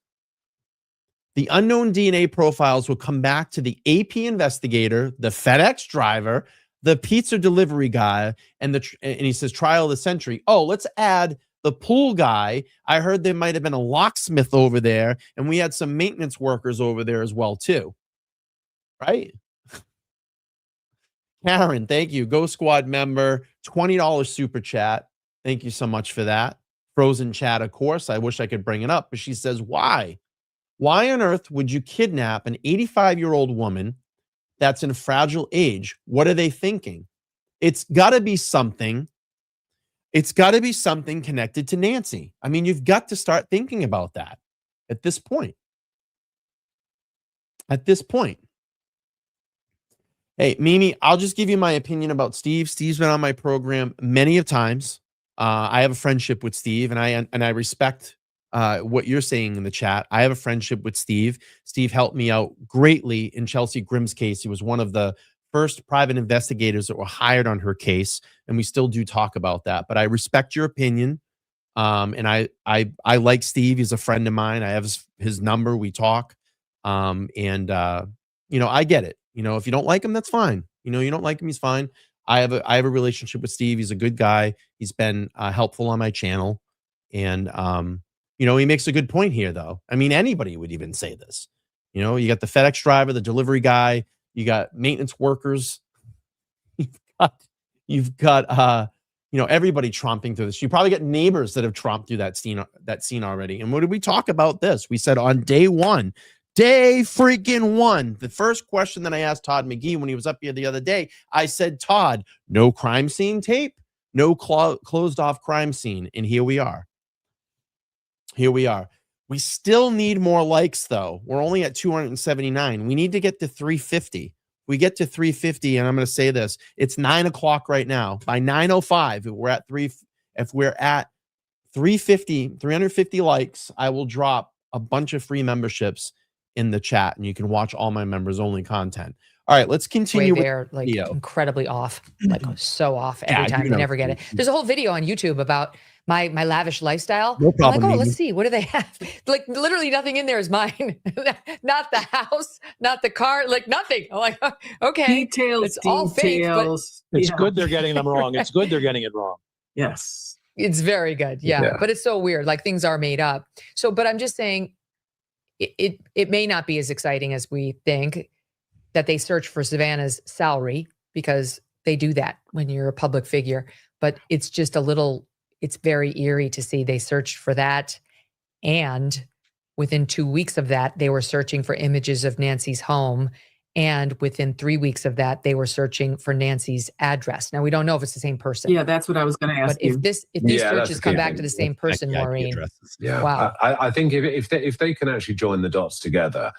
The unknown DNA profiles will come back to the AP investigator, the FedEx driver, the pizza delivery guy, and he says trial of the century. Oh, let's add the pool guy. I heard there might have been a locksmith over there, and we had some maintenance workers over there as well, too. Right? Karen, thank you. Go Squad member, $20 super chat. Thank you so much for that. Frozen chat, of course. I wish I could bring it up, but she says, why? Why on earth would you kidnap an 85-year-old woman that's in fragile age? What are they thinking? It's got to be something. It's got to be something connected to Nancy. I mean, you've got to start thinking about that at this point. At this point. Hey, Mimi, I'll just give you my opinion about Steve. Steve's been on my program many of times. I have a friendship with Steve, and I respect what you're saying in the chat. I have a friendship with Steve. Steve helped me out greatly in Chelsea Grimm's case. He was one of the first private investigators that were hired on her case, and we still do talk about that. But I respect your opinion, and I like Steve. He's a friend of mine. I have his number. We talk, and you know, I get it. You know, if you don't like him, that's fine. You know, you don't like him, he's fine. I have a relationship with Steve. He's a good guy. He's been helpful on my channel, and you know, he makes a good point here, though. I mean, anybody would even say this. You know, you got the FedEx driver, the delivery guy, you got maintenance workers, you've got you know, everybody tromping through this. You probably get neighbors that have tromped through that scene already. And what did we talk about this? We said on day one, the first question that I asked Todd McGee when he was up here the other day, I said, Todd, no crime scene tape, no closed off crime scene. And here we are. Here we are. We still need more likes, though. We're only at 279. We need to get to 350. We get to 350, and I'm going to say this. It's 9 o'clock right now. By 9:05, if we're at 350 likes, I will drop a bunch of free memberships in the chat, and you can watch all my members only content. All right, let's continue. They're like incredibly off, like so off every time. You never get it. There's a whole video on YouTube about my lavish lifestyle. No problem. I'm like, oh, let's see. What do they have? Like literally nothing in there is mine. Not the house, not the car, like nothing. I'm like, okay. Details, it's all fake, but It's good they're getting them wrong. It's good they're getting it wrong. Yes. It's very good. Yeah. But it's so weird. Like things are made up. So, but I'm just saying it may not be as exciting as we think that they search for Savannah's salary, because they do that when you're a public figure. But it's just it's very eerie to see they searched for that. And within 2 weeks of that, they were searching for images of Nancy's home. And within 3 weeks of that, they were searching for Nancy's address. Now, we don't know if it's the same person. Yeah, that's what I was going to ask you. But if these searches come back to the same person, Maureen, wow. I think if they can actually join the dots together,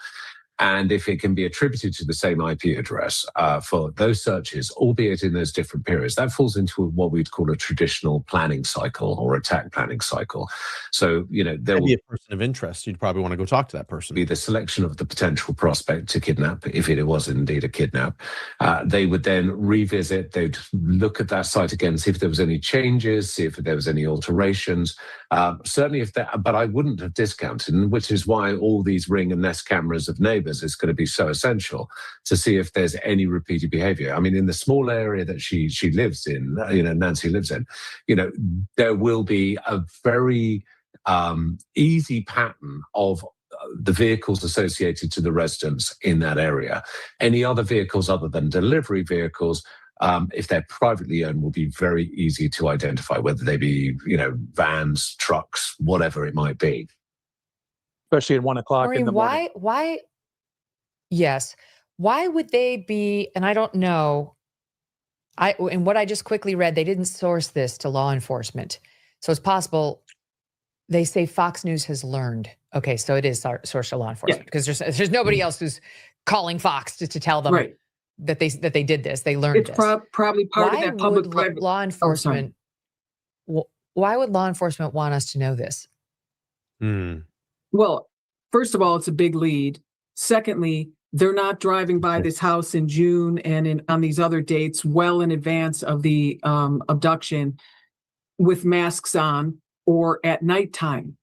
and if it can be attributed to the same IP address for those searches, albeit in those different periods, that falls into what we'd call a traditional planning cycle or attack planning cycle. So, you know, there will be a person of interest. You'd probably want to go talk to that person. Be the selection of the potential prospect to kidnap, if it was indeed a kidnap. They would then revisit, they'd look at that site again, see if there was any changes, see if there was any alterations. Certainly if that, but I wouldn't have discounted, which is why all these Ring and Nest cameras of neighbors is going to be so essential to see if there's any repeated behavior. I mean, in the small area that she lives in, you know, Nancy lives in, you know, there will be a very easy pattern of the vehicles associated to the residents in that area. Any other vehicles other than delivery vehicles, if they're privately owned, will be very easy to identify, whether they be, you know, vans, trucks, whatever it might be. Especially at 1 o'clock in the morning. Why? Yes. Why would they be? And I don't know. And what I just quickly read, they didn't source this to law enforcement. So it's possible they say Fox News has learned. Okay, so it is sourced to law enforcement, because there's nobody else who's calling Fox to tell them that they did this. They learned it's this. Probably part of that public-private law enforcement. Why would law enforcement want us to know this? Well, first of all, it's a big lead. Secondly, they're not driving by this house in June and on these other dates well in advance of the abduction with masks on or at nighttime.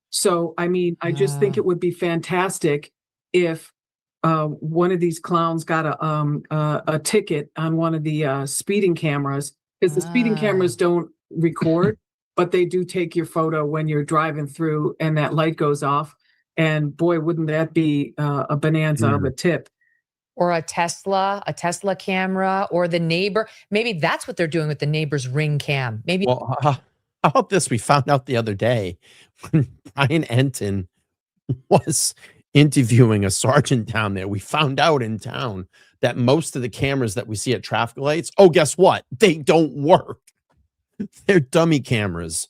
So, I mean, I just think it would be fantastic if one of these clowns got a ticket on one of the speeding cameras, because the speeding cameras don't record, but they do take your photo when you're driving through and that light goes off. And boy, wouldn't that be a bonanza of a tip. Or a Tesla camera, or the neighbor. Maybe that's what they're doing with the neighbor's Ring cam. Maybe. Well, how about this? We found out the other day when Brian Enton was interviewing a sergeant down there. We found out in town that most of the cameras that we see at traffic lights, oh, guess what? They don't work. They're dummy cameras.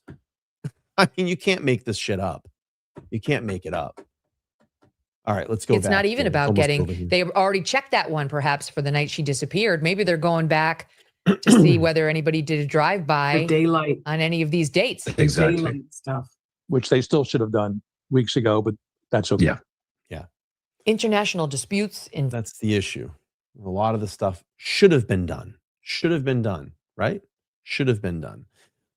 I mean, you can't make this shit up. You can't make it up. All right, let's go It's back not even here. about Almost over here. getting, they already checked that one perhaps for the night she disappeared. Maybe they're going back to see whether anybody did a drive-by daylight on any of these dates. Exactly. daylight stuff. which they still should have done weeks ago, but that's okay. Yeah. International disputes in That's the issue. A lot of the stuff should have been done. Should have been done, right? Should have been done.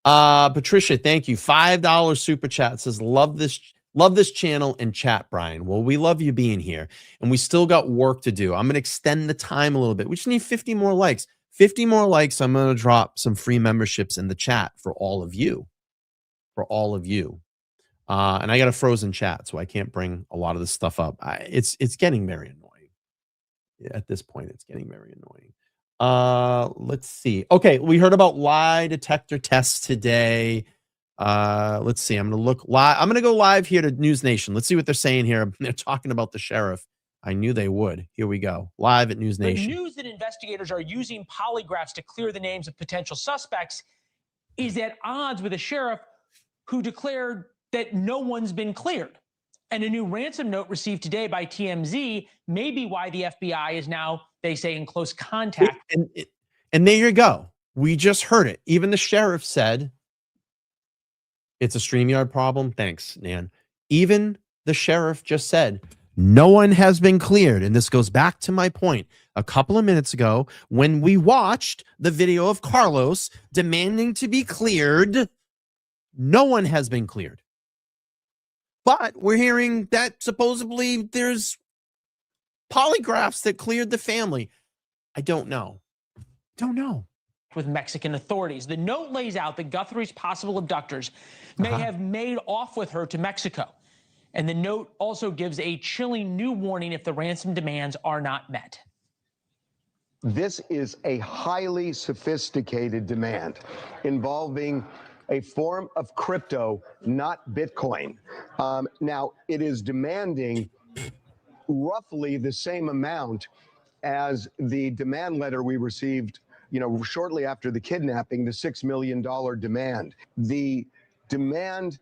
Patricia, thank you. $5 super chat says, love this channel and chat, Brian. Well, we love you being here, and we still got work to do. I'm going to extend the time a little bit. We just need 50 more likes. 50 more likes. I'm going to drop some free memberships in the chat for all of you. For all of you. And I got a frozen chat, so I can't bring a lot of this stuff up. It's getting very annoying. At this point, it's getting very annoying. Let's see. Okay, we heard about lie detector tests today. Let's see. I'm going to look live. I'm going to go live here to News Nation. Let's see what they're saying here. They're talking about the sheriff. I knew they would. Here we go. Live at News Nation. The news that investigators are using polygraphs to clear the names of potential suspects is at odds with a sheriff who declared that no one's been cleared. And a new ransom note received today by TMZ may be why the FBI is now, they say, in close contact. And there you go. We just heard it. Even the sheriff said it's a StreamYard problem. Thanks, Nan. Even the sheriff just said no one has been cleared. And this goes back to my point a couple of minutes ago when we watched the video of Carlos demanding to be cleared. No one has been cleared. But we're hearing that supposedly there's polygraphs that cleared the family. I don't know. Don't know. With Mexican authorities. The note lays out that Guthrie's possible abductors may have made off with her to Mexico. And the note also gives a chilling new warning if the ransom demands are not met. This is a highly sophisticated demand involving a form of crypto, not Bitcoin. Now, it is demanding roughly the same amount as the demand letter we received, shortly after the kidnapping, the $6 million demand. The demand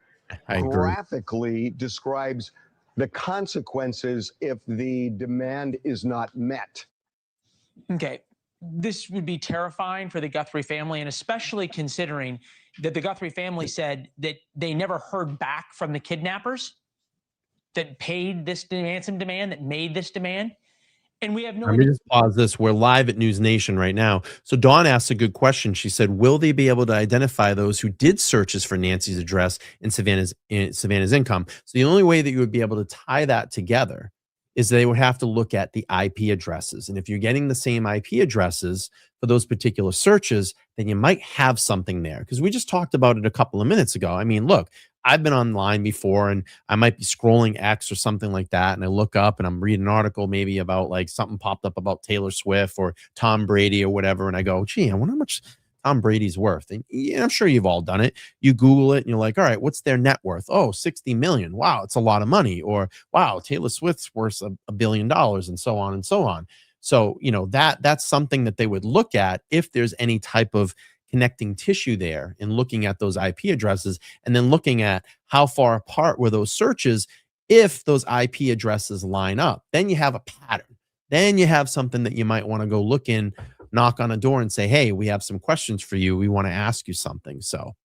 graphically describes the consequences if the demand is not met. Okay, this would be terrifying for the Guthrie family, and especially considering that the Guthrie family said that they never heard back from the kidnappers that paid this ransom demand, that made this demand. And we have no Let me just pause this. We're live at News Nation right now. So Dawn asked a good question. She said, will they be able to identify those who did searches for Nancy's address and Savannah's income? So the only way that you would be able to tie that together is they would have to look at the IP addresses. And if you're getting the same IP addresses for those particular searches, then you might have something there. Because we just talked about it a couple of minutes ago. I mean, look, I've been online before and I might be scrolling X or something like that. And I look up and I'm reading an article maybe about like something popped up about Taylor Swift or Tom Brady or whatever. And I go, gee, I wonder how much Tom Brady's worth. And yeah, I'm sure you've all done it. You Google it and you're like, all right, what's their net worth? Oh, 60 million. Wow, it's a lot of money. Or wow, Taylor Swift's worth $1 billion, and so on and so on. So, that's something that they would look at if there's any type of connecting tissue there, and looking at those IP addresses and then looking at how far apart were those searches. If those IP addresses line up, then you have a pattern. Then you have something that you might want to go look in, knock on a door and say, hey, we have some questions for you. We want to ask you something. So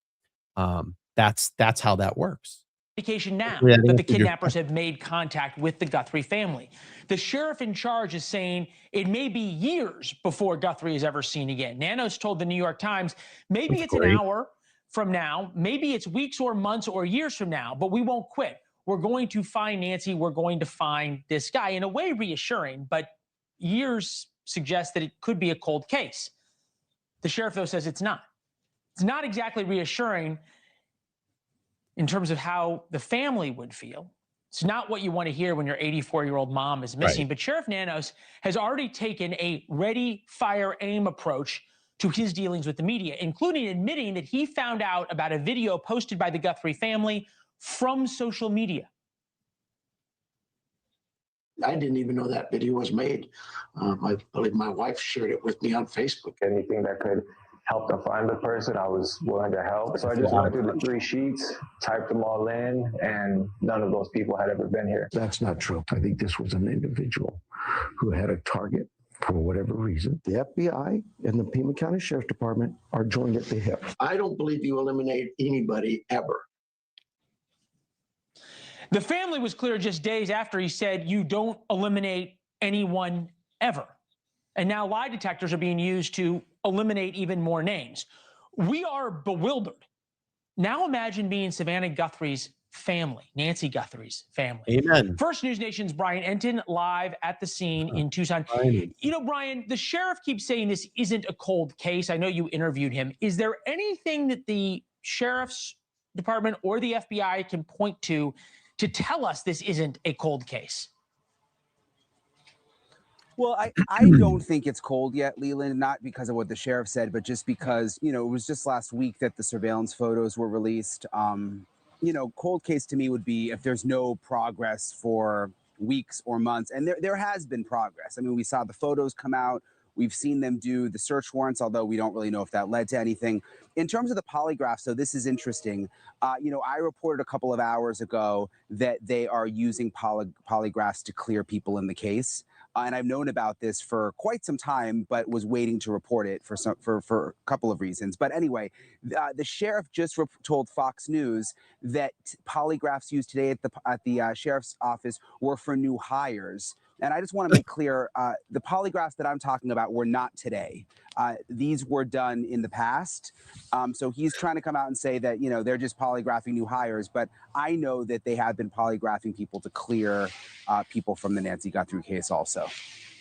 that's how that works. Indication now that the kidnappers have made contact with the Guthrie family. The sheriff in charge is saying it may be years before Guthrie is ever seen again. Nanos told the New York Times, maybe it's an hour from now, maybe it's weeks or months or years from now, but we won't quit. We're going to find Nancy. We're going to find this guy. In a way, reassuring, but years suggest that it could be a cold case. The sheriff, though, says it's not. It's not exactly reassuring in terms of how the family would feel. It's not what you want to hear when your 84-year-old mom is missing. Right. But Sheriff Nanos has already taken a ready, fire, aim approach to his dealings with the media, including admitting that he found out about a video posted by the Guthrie family from social media. I didn't even know that video was made. I believe my wife shared it with me on Facebook. Anything that could help to find the person, I was willing to help. So I just went through the 3 sheets, typed them all in, and none of those people had ever been here. That's not true. I think this was an individual who had a target for whatever reason. The FBI and the Pima County Sheriff's Department are joined at the hip. I don't believe you eliminate anybody ever. The family was clear just days after he said, you don't eliminate anyone ever. And now lie detectors are being used to eliminate even more names. We are bewildered. Now imagine being Savannah Guthrie's family, Nancy Guthrie's family. Amen. First News Nation's Brian Enton live at the scene in Tucson. Brian. You know, Brian, the sheriff keeps saying this isn't a cold case. I know you interviewed him. Is there anything that the sheriff's department or the FBI can point to tell us this isn't a cold case? Well, I don't think it's cold yet, Leland, not because of what the sheriff said, but just because, you know, it was just last week that the surveillance photos were released. You know, cold case to me would be if there's no progress for weeks or months. And there has been progress. I mean, we saw the photos come out. We've seen them do the search warrants, although we don't really know if that led to anything. In terms of the polygraph, so this is interesting. You know, I reported a couple of hours ago that they are using polygraphs to clear people in the case. And I've known about this for quite some time, but was waiting to report it for a couple of reasons. But anyway, the sheriff just told Fox News that polygraphs used today at the sheriff's office were for new hires. And I just want to make clear, the polygraphs that I'm talking about were not today. These were done in the past. So he's trying to come out and say that, you know, they're just polygraphing new hires. But I know that they have been polygraphing people to clear people from the Nancy Guthrie case also.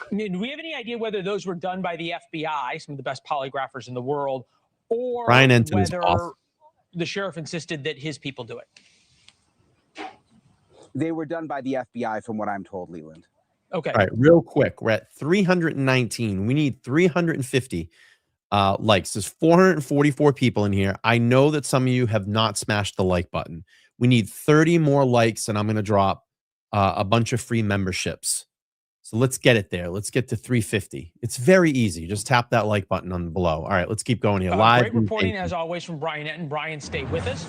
Do we have any idea whether those were done by the FBI, some of the best polygraphers in the world, or Brian Enton is whether off. the sheriff insisted that his people do it? They were done by the FBI, from what I'm told, Leland. Okay. All right, real quick. We're at 319. We need 350 likes. There's 444 people in here. I know that some of you have not smashed the like button. We need 30 more likes, and I'm going to drop a bunch of free memberships. So let's get it there. Let's get to 350. It's very easy. Just tap that like button on below. All right, let's keep going here. Live. Great reporting, as always, from Brian Enton. Brian, stay with us.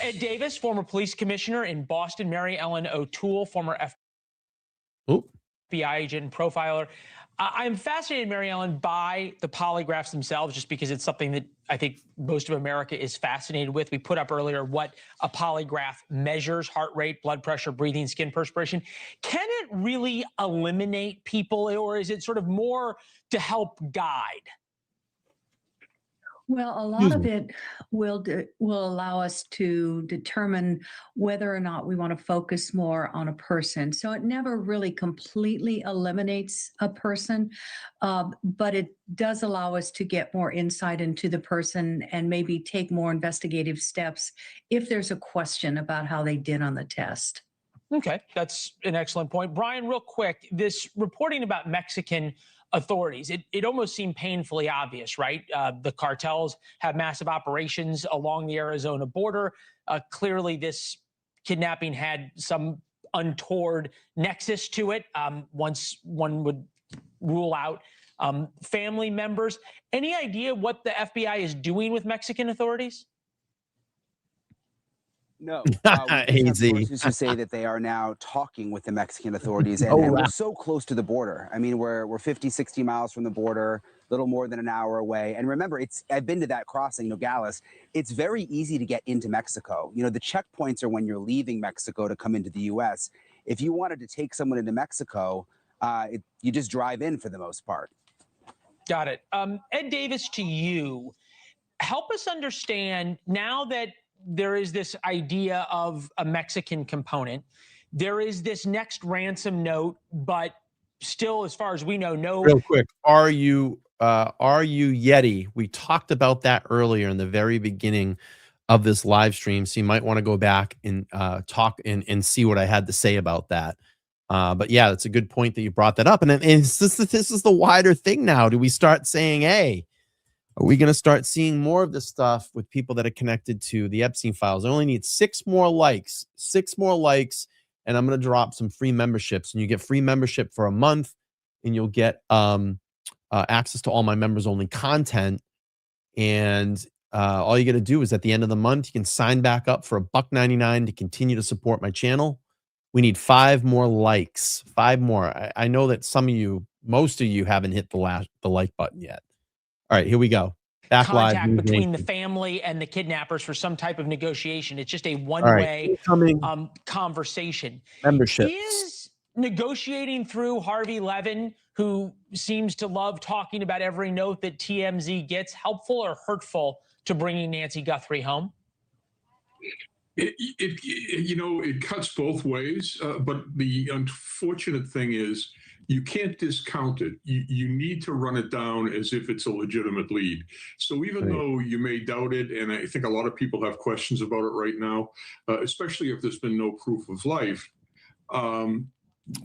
Ed Davis, former police commissioner in Boston. Mary Ellen O'Toole, former FBI agent and profiler. I'm fascinated, Mary Ellen, by the polygraphs themselves, just because it's something that I think most of America is fascinated with. We put up earlier what a polygraph measures: heart rate, blood pressure, breathing, skin perspiration. Can it really eliminate people, or is it sort of more to help guide? Well, a lot of it will allow us to determine whether or not we want to focus more on a person. So it never really completely eliminates a person, but it does allow us to get more insight into the person and maybe take more investigative steps if there's a question about how they did on the test. Okay, that's an excellent point. Brian, real quick, this reporting about Mexican authorities, it almost seemed painfully obvious, right? The cartels have massive operations along the Arizona border. Clearly, this kidnapping had some untoward nexus to it. Once one would rule out family members. Any idea what the FBI is doing with Mexican authorities? No, we just have sources who say that they are now talking with the Mexican authorities, and we're so close to the border. I mean, we're 50, 60 miles from the border, a little more than an hour away. And remember, I've been to that crossing, Nogales. It's very easy to get into Mexico. You know, the checkpoints are when you're leaving Mexico to come into the U.S. If you wanted to take someone into Mexico, you just drive in for the most part. Got it. Ed Davis, to you, help us understand now that there is this idea of a Mexican component. There is this next ransom note, but still, as far as we know, no. Real quick, are you Yeti? We talked about that earlier in the very beginning of this live stream, so you might want to go back and talk and see what I had to say about that. But yeah, that's a good point that you brought that up. And this is the wider thing now. Do we start saying, hey, are we going to start seeing more of this stuff with people that are connected to the Epstein files? I only need 6 more likes. 6 more likes, and I'm going to drop some free memberships, and you get free membership for a month, and you'll get access to all my members only content. And all you got to do is at the end of the month, you can sign back up for $1.99 to continue to support my channel. We need 5 more likes, 5 more. I know that some of you, most of you haven't hit the like button yet. All right, here we go. Back Contact live. between the family and the kidnappers for some type of negotiation. It's just a All one-way right. conversation. Memberships. Is negotiating through Harvey Levin, who seems to love talking about every note that TMZ gets, helpful or hurtful to bringing Nancy Guthrie home? It cuts both ways, but the unfortunate thing is you can't discount it. You need to run it down as if it's a legitimate lead. So even though you may doubt it, and I think a lot of people have questions about it right now, especially if there's been no proof of life.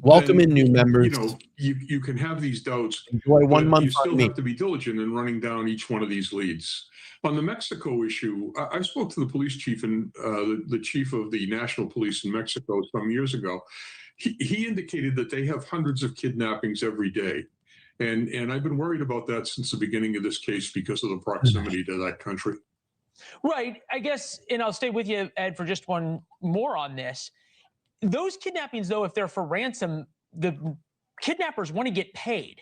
Welcome in new members. You can have these doubts. Enjoy 1 month. You still have to be diligent in running down each one of these leads. On the Mexico issue, I spoke to the police chief and the chief of the National Police in Mexico some years ago. He indicated that they have hundreds of kidnappings every day. And I've been worried about that since the beginning of this case because of the proximity to that country. Right. I guess, and I'll stay with you, Ed, for just one more on this. Those kidnappings, though, if they're for ransom, the kidnappers want to get paid.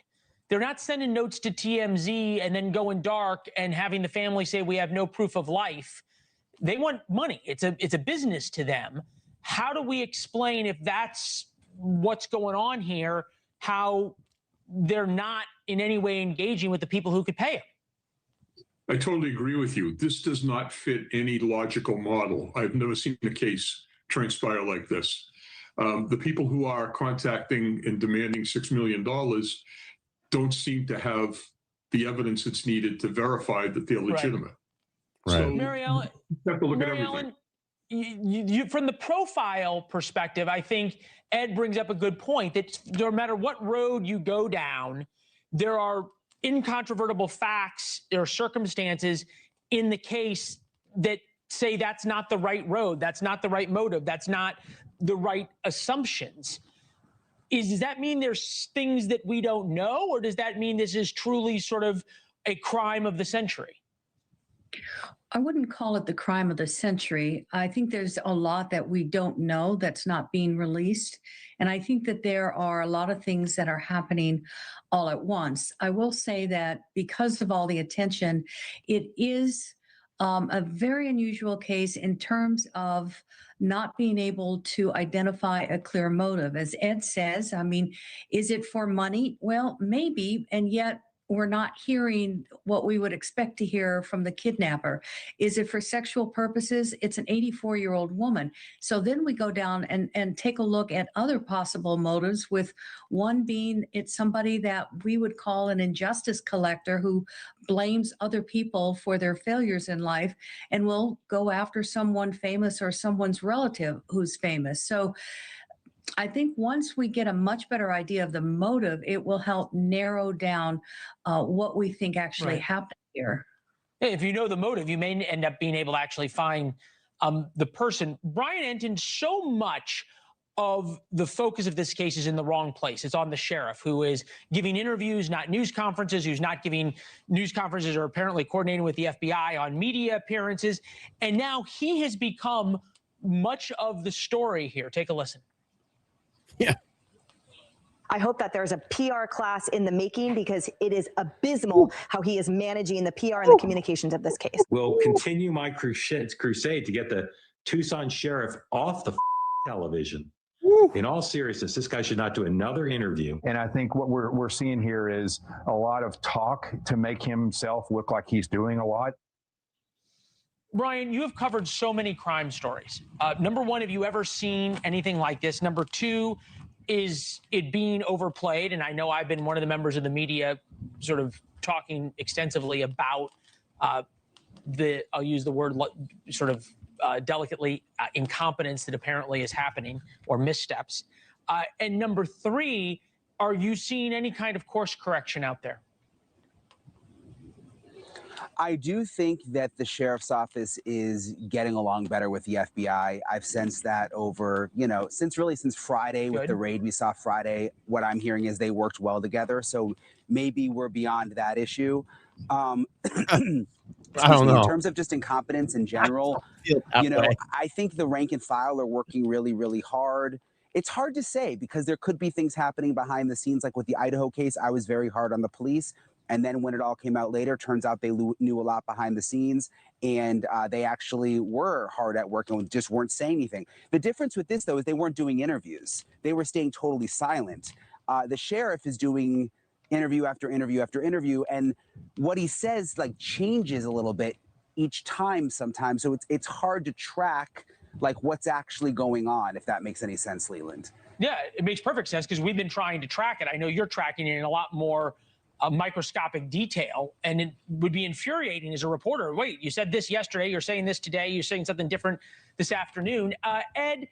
They're not sending notes to TMZ and then going dark and having the family say we have no proof of life. They want money. It's a business to them. How do we explain, if that's what's going on here, how they're not in any way engaging with the people who could pay them? I totally agree with you. This does not fit any logical model. I've never seen a case transpire like this. The people who are contacting and demanding $6 million don't seem to have the evidence that's needed to verify that they're legitimate. Right. So Mary Ellen, you have to look at everything. You, from the profile perspective, I think Ed brings up a good point that no matter what road you go down, there are incontrovertible facts or circumstances in the case that say that's not the right road, that's not the right motive, that's not the right assumptions. Does that mean there's things that we don't know, or does that mean this is truly sort of a crime of the century? I wouldn't call it the crime of the century. I think there's a lot that we don't know that's not being released. And I think that there are a lot of things that are happening all at once. I will say that because of all the attention, it is a very unusual case in terms of not being able to identify a clear motive. As Ed says, I mean, is it for money? Well, maybe, and yet we're not hearing what we would expect to hear from the kidnapper. Is it for sexual purposes? It's an 84-year-old woman. So then we go down and take a look at other possible motives, with one being it's somebody that we would call an injustice collector who blames other people for their failures in life and will go after someone famous or someone's relative who's famous. So I think once we get a much better idea of the motive, it will help narrow down what we think actually happened here. If you know the motive, you may end up being able to actually find the person. Brian Enton, so much of the focus of this case is in the wrong place. It's on the sheriff, who is giving interviews, not news conferences, who's not giving news conferences or apparently coordinating with the FBI on media appearances. And now he has become much of the story here. Take a listen. Yeah. I hope that there's a PR class in the making, because it is abysmal how he is managing the PR and the communications of this case. Will continue my crusade to get the Tucson sheriff off the television. In all seriousness, this guy should not do another interview. And I think what we're seeing here is a lot of talk to make himself look like he's doing a lot. Brian, you have covered so many crime stories. Number one, have you ever seen anything like this? Number two, is it being overplayed? And I know I've been one of the members of the media sort of talking extensively about I'll use the word sort of delicately, incompetence that apparently is happening, or missteps. And number three, are you seeing any kind of course correction out there? I do think that the sheriff's office is getting along better with the FBI. I've sensed that over, since Friday with the raid we saw Friday. What I'm hearing is they worked well together. So maybe we're beyond that issue. I don't know. In terms of just incompetence in general, I think the rank and file are working really, really hard. It's hard to say because there could be things happening behind the scenes, like with the Idaho case. I was very hard on the police. And then when it all came out later, turns out they knew a lot behind the scenes, and they actually were hard at work and just weren't saying anything. The difference with this, though, is they weren't doing interviews. They were staying totally silent. The sheriff is doing interview after interview after interview, and what he says changes a little bit each time sometimes. So it's hard to track what's actually going on, if that makes any sense, Leland. Yeah, it makes perfect sense because we've been trying to track it. I know you're tracking it in a lot more microscopic detail, and it would be infuriating as a reporter. Wait, you said this yesterday, you're saying this today, you're saying something different this afternoon. Ed,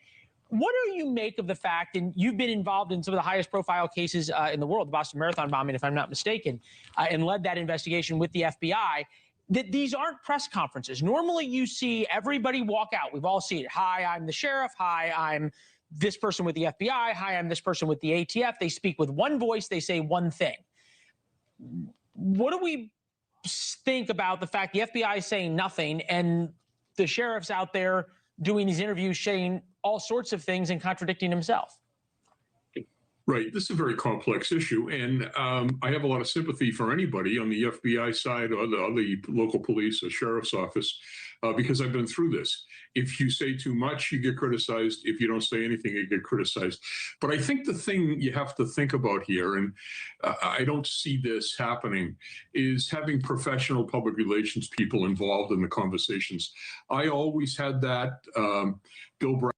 what do you make of the fact, and you've been involved in some of the highest profile cases in the world, the Boston Marathon bombing, if I'm not mistaken, and led that investigation with the FBI, that these aren't press conferences. Normally you see everybody walk out. We've all seen it. Hi, I'm the sheriff. Hi, I'm this person with the FBI. Hi, I'm this person with the ATF. They speak with one voice. They say one thing. What do we think about the fact the FBI is saying nothing and the sheriff's out there doing these interviews saying all sorts of things and contradicting himself? Right. This is a very complex issue. And I have a lot of sympathy for anybody on the FBI side or the local police or sheriff's office because I've been through this. If you say too much, you get criticized. If you don't say anything, you get criticized. But I think the thing you have to think about here, and I don't see this happening, is having professional public relations people involved in the conversations. I always had that. Bill Brown.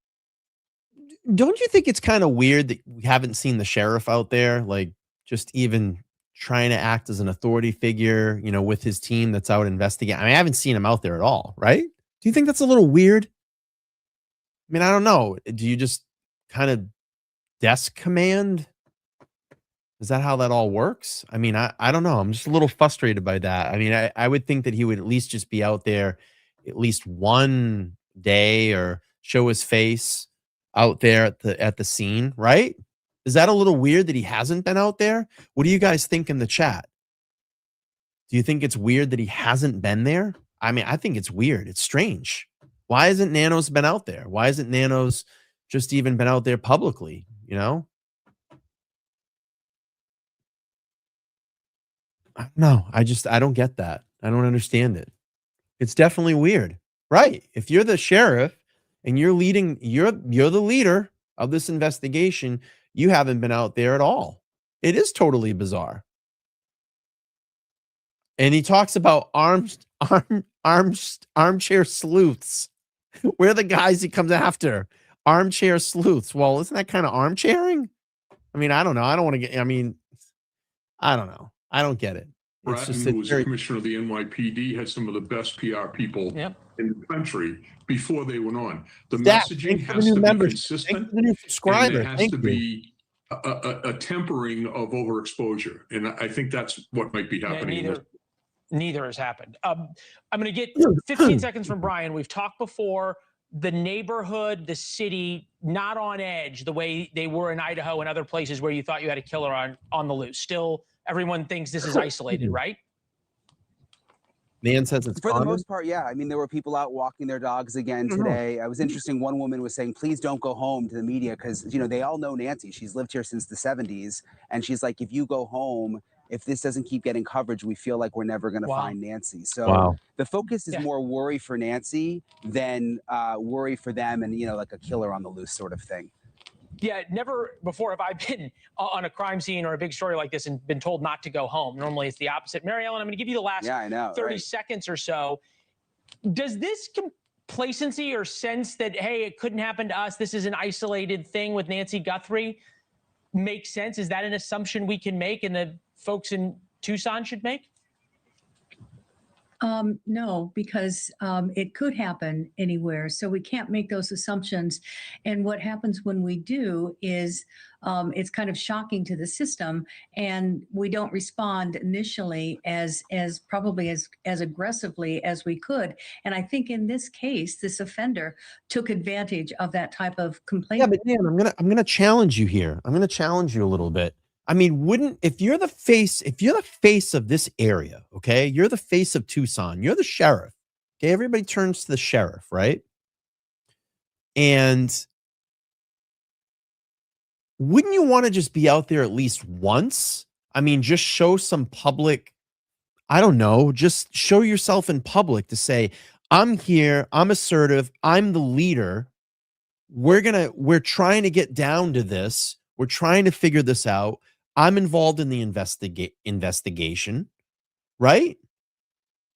Don't you think it's kind of weird that we haven't seen the sheriff out there, just even trying to act as an authority figure, with his team that's out investigating? I mean, I haven't seen him out there at all, right? Do you think that's a little weird? I mean, I don't know. Do you just kind of desk command? Is that how that all works? I mean, I don't know. I'm just a little frustrated by that. I mean, I would think that he would at least just be out there at least one day or show his face out there at the scene, right? Is that a little weird that he hasn't been out there? What do you guys think in the chat? Do you think it's weird that he hasn't been there? I mean, I think it's weird. It's strange. Why hasn't Nanos been out there? Why hasn't Nanos just even been out there publicly, I don't know. I don't get that. I don't understand it. It's definitely weird. Right. If you're the sheriff and you're the leader of this investigation, you haven't been out there at all. It is totally bizarre. And he talks about armchair sleuths. We're the guys he comes after. Armchair sleuths. Well, isn't that kind of armchairing? I mean, I don't know. I don't want to get, I mean, I don't know. I don't get it. It's Bratton, just who was the commissioner of the NYPD, had some of the best PR people in the country before they went on. The messaging has to be consistent, and there has to be a tempering of overexposure. And I think that's what might be happening. Neither has happened. I'm going to get 15 seconds from Brian. We've talked before. The neighborhood, the city, not on edge the way they were in Idaho and other places where you thought you had a killer on the loose. Still, everyone thinks this is isolated, right? Man says it's for the most part, yeah. I mean, there were people out walking their dogs again today. It was interesting. One woman was saying, please don't go home to the media because, they all know Nancy. She's lived here since the 70s. And she's like, if you go home, if this doesn't keep getting coverage, we feel like we're never going to find Nancy. So the focus is more worry for Nancy than worry for them and, like a killer on the loose sort of thing. Yeah, never before have I been on a crime scene or a big story like this and been told not to go home. Normally it's the opposite. Mary Ellen, I'm going to give you the last 30 seconds or so. Does this complacency or sense that, hey, it couldn't happen to us, this is an isolated thing with Nancy Guthrie, make sense? Is that an assumption we can make and the folks in Tucson should make? No, because it could happen anywhere. So we can't make those assumptions. And what happens when we do is it's kind of shocking to the system, and we don't respond initially as probably as aggressively as we could. And I think in this case, this offender took advantage of that type of complaint. Yeah, but Dan, I'm gonna challenge you here. I'm gonna challenge you a little bit. I mean, if you're the face of this area, okay, you're the face of Tucson, you're the sheriff. Okay, everybody turns to the sheriff, right? And wouldn't you want to just be out there at least once? I mean, just show some public, I don't know, just show yourself in public to say, I'm here, I'm assertive, I'm the leader. We're trying to get down to this. We're trying to figure this out. I'm involved in the investigation, right?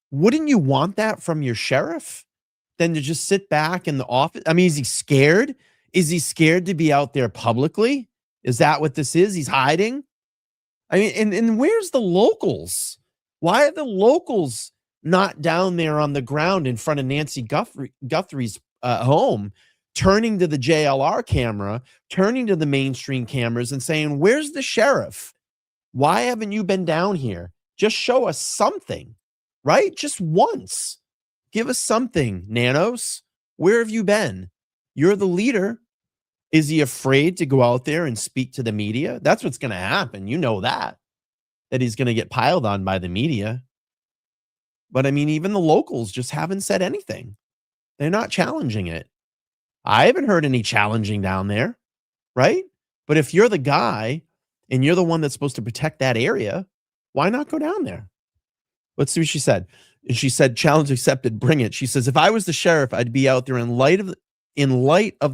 Wouldn't you want that from your sheriff than to just sit back in the office? I mean, is he scared? Is he scared to be out there publicly? Is that what this is? He's hiding? I mean, and where's the locals? Why are the locals not down there on the ground in front of Nancy Guthrie's home, turning to the JLR camera, turning to the mainstream cameras and saying, where's the sheriff? Why haven't you been down here? Just show us something, right? Just once. Give us something, Nanos. Where have you been? You're the leader. Is he afraid to go out there and speak to the media? That's what's going to happen. You know that he's going to get piled on by the media. But I mean, even the locals just haven't said anything. They're not challenging it. I haven't heard any challenging down there, right? But if you're the guy and you're the one that's supposed to protect that area, why not go down there? Let's see what she said. And she said, challenge accepted, bring it. She says, if I was the sheriff, I'd be out there in light of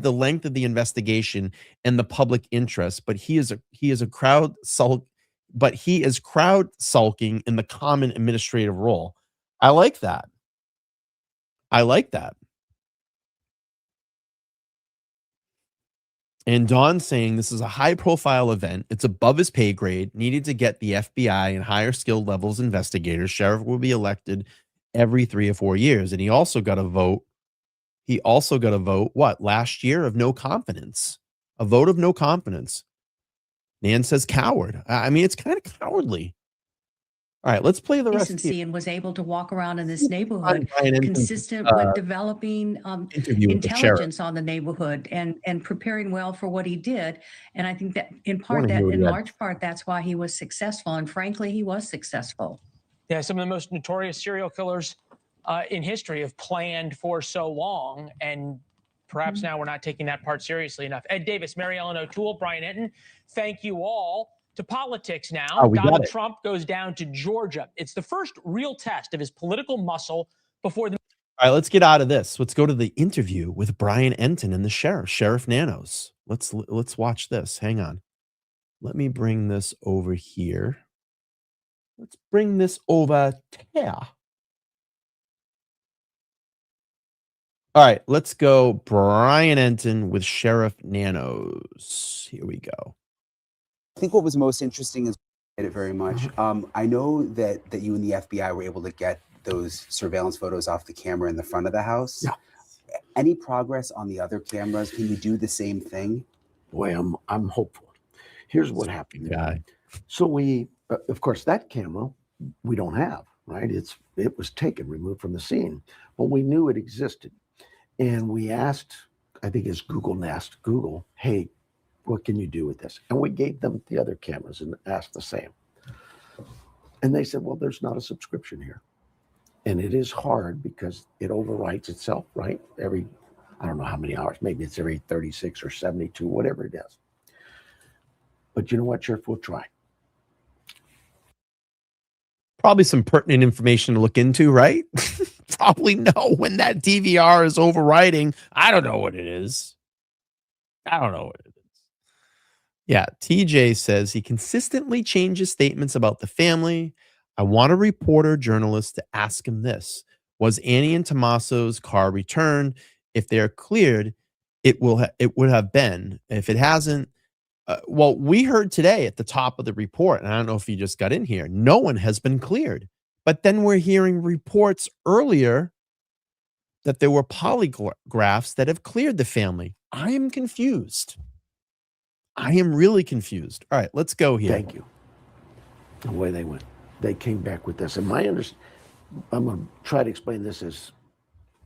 the length of the investigation and the public interest, but he is crowd sulking in the common administrative role. I like that. And Dawn saying this is a high-profile event. It's above his pay grade. Needed to get the FBI and higher skilled levels investigators. Sheriff will be elected every 3 or 4 years. And he also got a vote. What, last year of no confidence? A vote of no confidence. Nan says coward. I mean, it's kind of cowardly. All right, let's play the rest. And was able to walk around in this neighborhood consistent with developing intelligence on the neighborhood and preparing well for what he did. And I think that in large part, that's why he was successful. And frankly, he was successful. Yeah, some of the most notorious serial killers in history have planned for so long, and perhaps now we're not taking that part seriously enough. Ed Davis, Mary Ellen O'Toole, Brian Enton, thank you all. To politics now. Donald Trump goes down to Georgia. It's the first real test of his political muscle before the... All right, let's get out of this. Let's go to the interview with Brian Enton and the Sheriff Nanos. Let's watch this. Hang on. Let me bring this over here. Let's bring this over here. All right, let's go Brian Enton with Sheriff Nanos. Here we go. I think what was most interesting is it very much. I know that you and the FBI were able to get those surveillance photos off the camera in the front of the house. Yeah. Any progress on the other cameras? Can you do the same thing? Boy, I'm hopeful. Here's what happened. Guy. So we, of course, that camera we don't have, right? It was removed from the scene, but we knew it existed, and we asked, I think it's Google, hey, what can you do with this? And we gave them the other cameras and asked the same. And they said, well, there's not a subscription here. And it is hard because it overwrites itself, right? I don't know how many hours, maybe it's every 36 or 72, whatever it is. But you know what, Sheriff, we'll try. Probably some pertinent information to look into, right? Probably know when that DVR is overwriting. I don't know what it is. Yeah, TJ says he consistently changes statements about the family. I want a reporter journalist to ask him this. Was Annie and Tommaso's car returned? If they're cleared, it would have been. If it hasn't, well, we heard today at the top of the report, and I don't know if you just got in here, no one has been cleared. But then we're hearing reports earlier that there were polygraphs that have cleared the family. I am confused. I am really confused. All right, let's go here. Thank you. The way they went, they came back with this. And I'm going to try to explain this as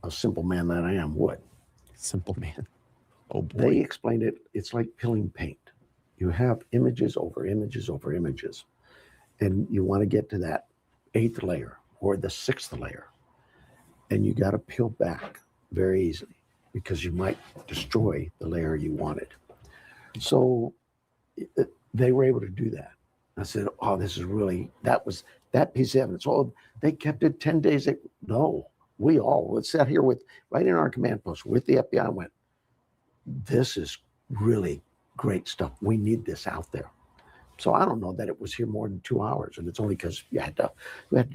a simple man that I am would. Simple man. Oh boy. They explained it. It's like peeling paint. You have images over images over images, and you want to get to that 8th layer or the 6th layer, and you got to peel back very easily because you might destroy the layer you wanted. So they were able to do that. I said, oh, this is really, that piece of evidence. Oh, they kept it 10 days. No, we all sat here right in our command post with the FBI and went, this is really great stuff. We need this out there. So I don't know that it was here more than 2 hours. And it's only because we had to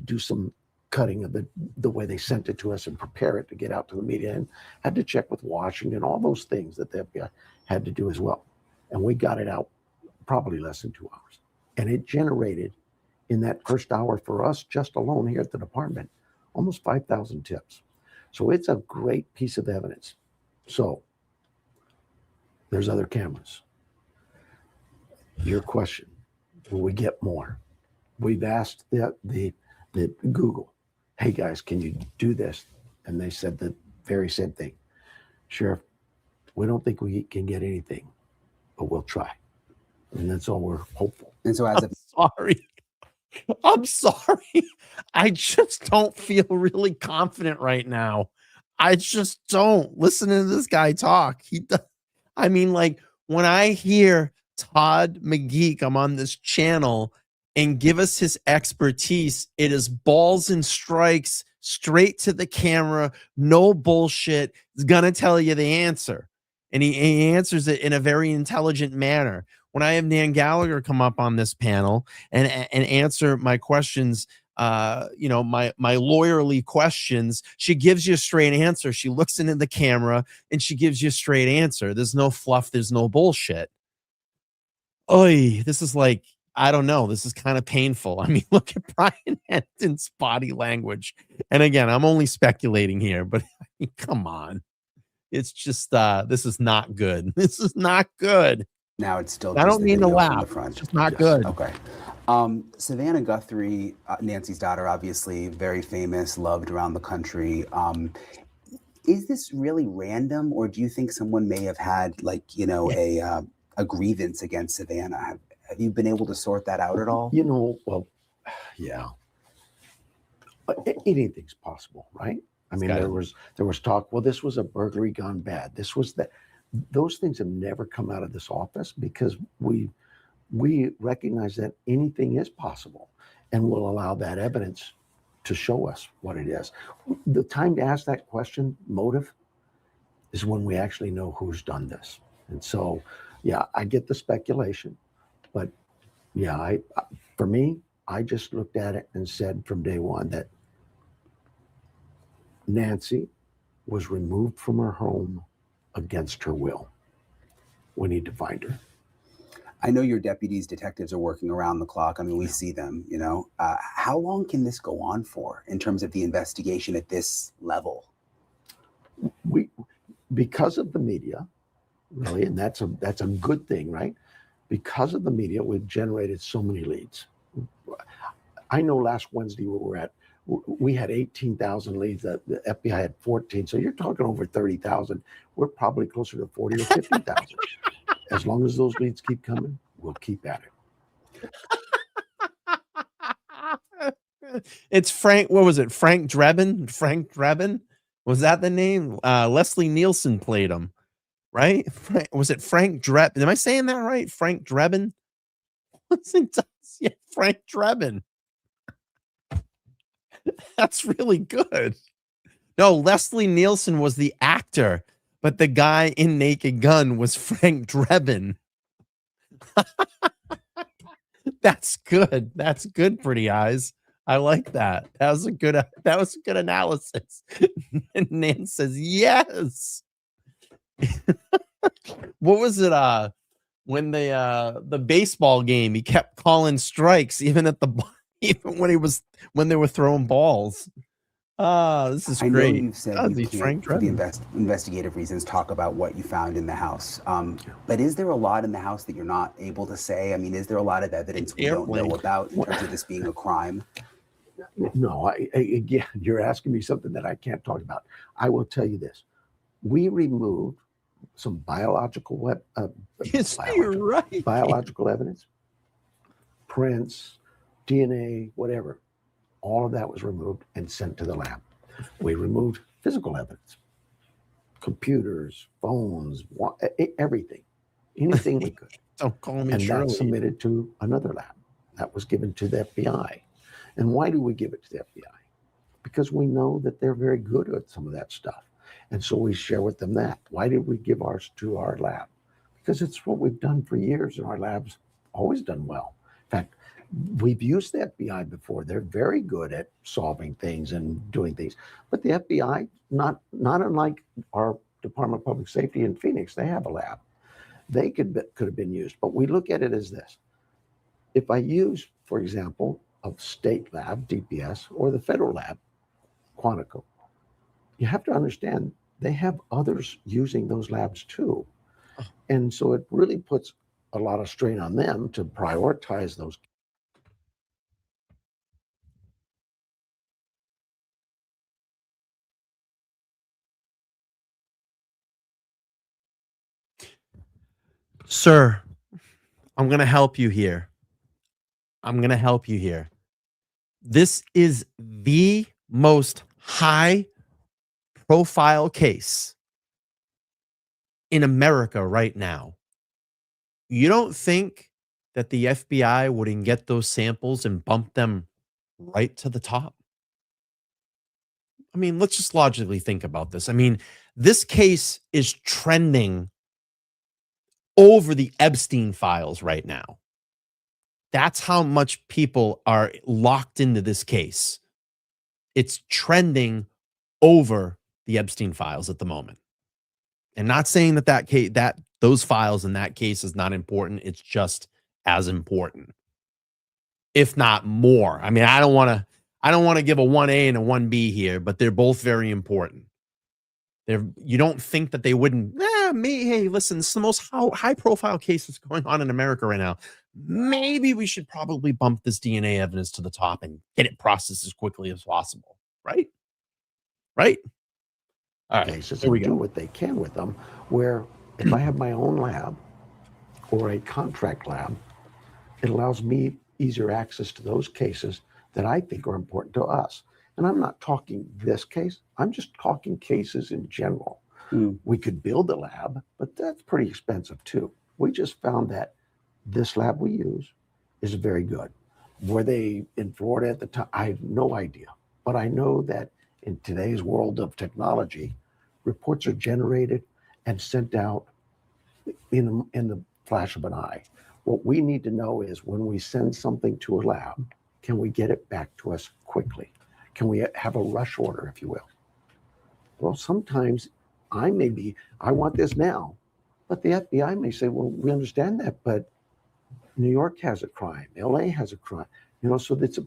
do some cutting of the way they sent it to us and prepare it to get out to the media, and had to check with Washington, all those things that the FBI had to do as well. And we got it out probably less than 2 hours. And it generated, in that first hour for us, just alone here at the department, almost 5,000 tips. So it's a great piece of evidence. So there's other cameras. Your question, will we get more? We've asked the Google, hey guys, can you do this? And they said the very same thing. Sheriff, we don't think we can get anything, but we'll try. And that's all we're hopeful. And so as I'm sorry. I just don't feel really confident right now. I just don't. Listening to this guy talk, I mean, like, when I hear Todd McGee come on this channel and give us his expertise, it is balls and strikes, straight to the camera, no bullshit. He's gonna tell you the answer, and he answers it in a very intelligent manner. When I have Nan Gallagher come up on this panel and answer my questions, my lawyerly questions, she gives you a straight answer. She looks into the camera and she gives you a straight answer. There's no fluff. There's no bullshit. Oy, this is like, I don't know. This is kind of painful. I mean, look at Brian Henton's body language. And again, I'm only speculating here, but I mean, come on. It's just, this is not good. This is not good. Now it's still. I don't mean to laugh. It's just not good. Okay. Savannah Guthrie, Nancy's daughter, obviously very famous, loved around the country. Is this really random, or do you think someone may have had, a grievance against Savannah? Have you been able to sort that out at all? Well, yeah. Anything's possible, right? I mean, there was talk. Well, this was a burglary gone bad. This was that. Those things have never come out of this office because we recognize that anything is possible, and we'll allow that evidence to show us what it is. The time to ask that question, motive, is when we actually know who's done this. And so, yeah, I get the speculation, but yeah, for me, I just looked at it and said from day one that Nancy was removed from her home against her will. We need to find her. I know your deputies, detectives are working around the clock. I mean, we see them, how long can this go on for in terms of the investigation at this level? Because of the media, really, and that's a good thing, right? Because of the media, we've generated so many leads. I know last Wednesday we had 18,000 leads. The FBI had 14. So you're talking over 30,000. We're probably closer to 40 or 50,000. As long as those leads keep coming, we'll keep at it. It's Frank. What was it? Frank Drebin? Frank Drebin? Was that the name? Leslie Nielsen played him, right? Was it Frank Drebin? Am I saying that right? Frank Drebin? Yeah, Frank Drebin. That's really good. No, Leslie Nielsen was the actor, but the guy in Naked Gun was Frank Drebin. That's good. That's good, Pretty Eyes. I like that. That was a good analysis. And Nan says, yes. What was it? When the baseball game, he kept calling strikes even at the Even when they were throwing balls. This is I great. know you've said Oh, you these can't, Frank for the Drebin. investigative reasons, talk about what you found in the house. But is there a lot in the house that you're not able to say? I mean, is there a lot of evidence we don't know about in terms of this being a crime? No, again, you're asking me something that I can't talk about. I will tell you this. We removed some biological you're right. biological evidence, prints, DNA, whatever. All of that was removed and sent to the lab. We removed physical evidence, computers, phones, everything, anything we could. Don't call me and Shirley. that's submitted to another lab. That was given to the FBI. And why do we give it to the FBI? Because we know that they're very good at some of that stuff. And so we share with them that. Why did we give ours to our lab? Because it's what we've done for years, and our lab's always done well. In fact, we've used the FBI before. They're very good at solving things and doing things. But the FBI, not unlike our Department of Public Safety in Phoenix, they have a lab. They could have been used. But we look at it as this. If I use, for example, a state lab, DPS, or the federal lab, Quantico, you have to understand they have others using those labs too. And so it really puts a lot of strain on them to prioritize those. Sir, I'm going to help you here. This is the most high profile case in America right now. You don't think that the FBI wouldn't get those samples and bump them right to the top? I mean, let's just logically think about this. I mean, this case is trending over the Epstein files right now. That's how much people are locked into this case. It's trending over the Epstein files at the moment. And not saying that those files in that case is not important. It's just as important, if not more. I mean, I don't want to give a 1A and a 1B here, but they're both very important. You don't think that they wouldn't, hey, listen, it's the most high profile cases going on in America right now. Maybe we should probably bump this DNA evidence to the top and get it processed as quickly as possible. Right? All right, cases here we and go. do what they can with them, where if I have my own lab or a contract lab, it allows me easier access to those cases that I think are important to us. And I'm not talking this case, I'm just talking cases in general. We could build a lab, but that's pretty expensive too. We just found that this lab we use is very good. Were they in Florida at the time? I have no idea. But I know that in today's world of technology, reports are generated and sent out in the flash of an eye. What we need to know is when we send something to a lab, can we get it back to us quickly? Can we have a rush order, if you will? Well, sometimes I want this now, but the FBI may say, well, we understand that, but New York has a crime, LA has a crime, so it's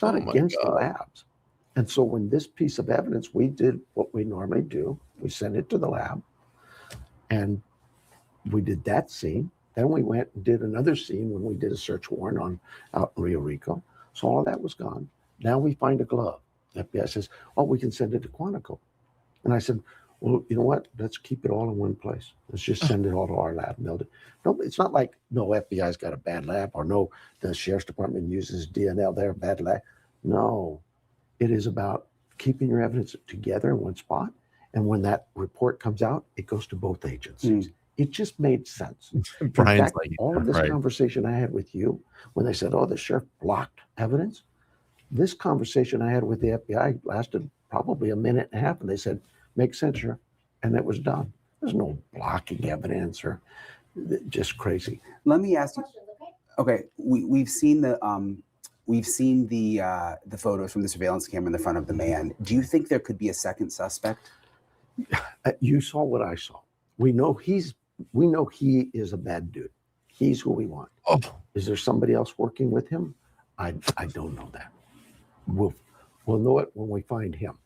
not against the labs. And so when this piece of evidence, we did what we normally do, we sent it to the lab and we did that scene. Then we went and did another scene when we did a search warrant out in Rio Rico. So all of that was gone. Now we find a glove. The FBI says, oh, we can send it to Quantico. And I said, well, you know what? Let's keep it all in one place. Let's just send it all to our lab. No, it's not like FBI's got a bad lab or no, the sheriff's department uses DNL, they're a bad lab. No, it is about keeping your evidence together in one spot. And when that report comes out, it goes to both agencies. It just made sense. In fact, all of this conversation I had with you, when they said, oh, the sheriff blocked evidence, this conversation I had with the FBI lasted probably a minute and a half, and they said, makes sense, Sheriff, and it was done. There's no blocking evidence or just crazy. Let me ask you. Okay, we've seen the photos from the surveillance camera in the front of the man. Do you think there could be a second suspect? You saw what I saw. We know he is a bad dude. He's who we want. Is there somebody else working with him? I don't know that. We'll know it when we find him.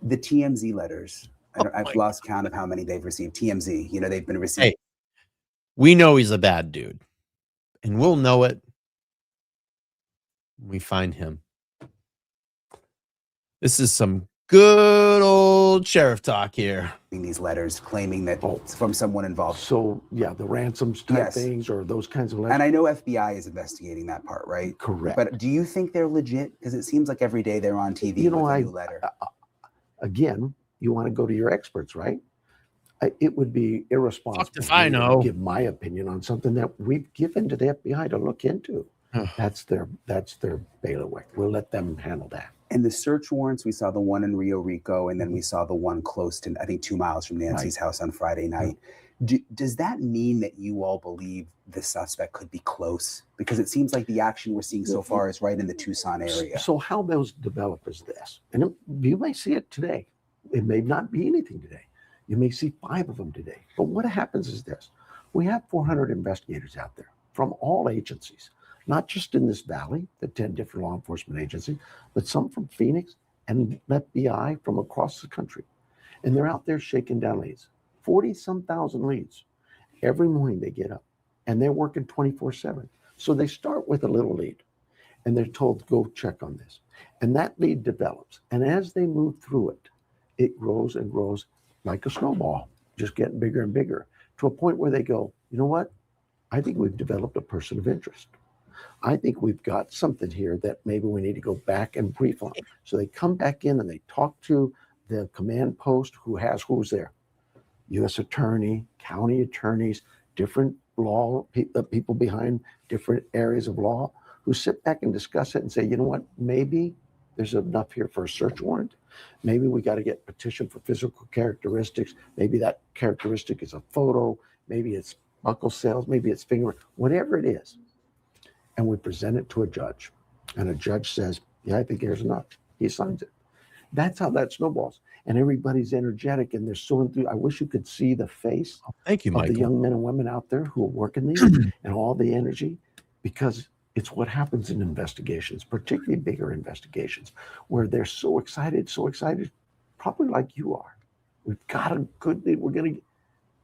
The TMZ letters. I've lost count of how many they've received. TMZ, they've been received. Hey, we know he's a bad dude, and we'll know it when we find him. This is some good old sheriff talk here. These letters claiming that it's from someone involved. So yeah, the ransoms type things or those kinds of letters. And I know FBI is investigating that part, right? Correct. But do you think they're legit? Because it seems like every day they're on TV with a new letter. Again, you want to go to your experts, right? It would be irresponsible if I know. to give my opinion on something that we've given to the FBI to look into. That's their bailiwick. We'll let them handle that. And the search warrants, we saw the one in Rio Rico, and then we saw the one close to, I think, 2 miles from Nancy's house on Friday night. Does that mean that you all believe the suspect could be close? Because it seems like the action we're seeing so far is right in the Tucson area. So how those develop is this, and you may see it today. It may not be anything today. You may see 5 of them today. But what happens is this. We have 400 investigators out there from all agencies, not just in this valley, the 10 different law enforcement agencies, but some from Phoenix and FBI from across the country. And they're out there shaking down leads, 40-some thousand leads. Every morning they get up and they're working 24/7. So they start with a little lead and they're told, go check on this. And that lead develops. And as they move through it, it grows and grows like a snowball, just getting bigger and bigger to a point where they go, you know what? I think we've developed a person of interest. I think we've got something here that maybe we need to go back and brief on. So they come back in and they talk to the command post who's there. U.S. attorney, county attorneys, different law people behind different areas of law who sit back and discuss it and say, you know what, maybe there's enough here for a search warrant. Maybe we got to get petition for physical characteristics. Maybe that characteristic is a photo. Maybe it's buckle sales. Maybe it's finger, whatever it is. And we present it to a judge. And a judge says, yeah, I think there's enough. He signs it. That's how that snowballs. And everybody's energetic and they're so enthused. I wish you could see the face Thank you, of Michael. the young men and women out there who are working these and all the energy, because it's what happens in investigations, particularly bigger investigations, where they're so excited, probably like you are. We've got a good lead, we're going to,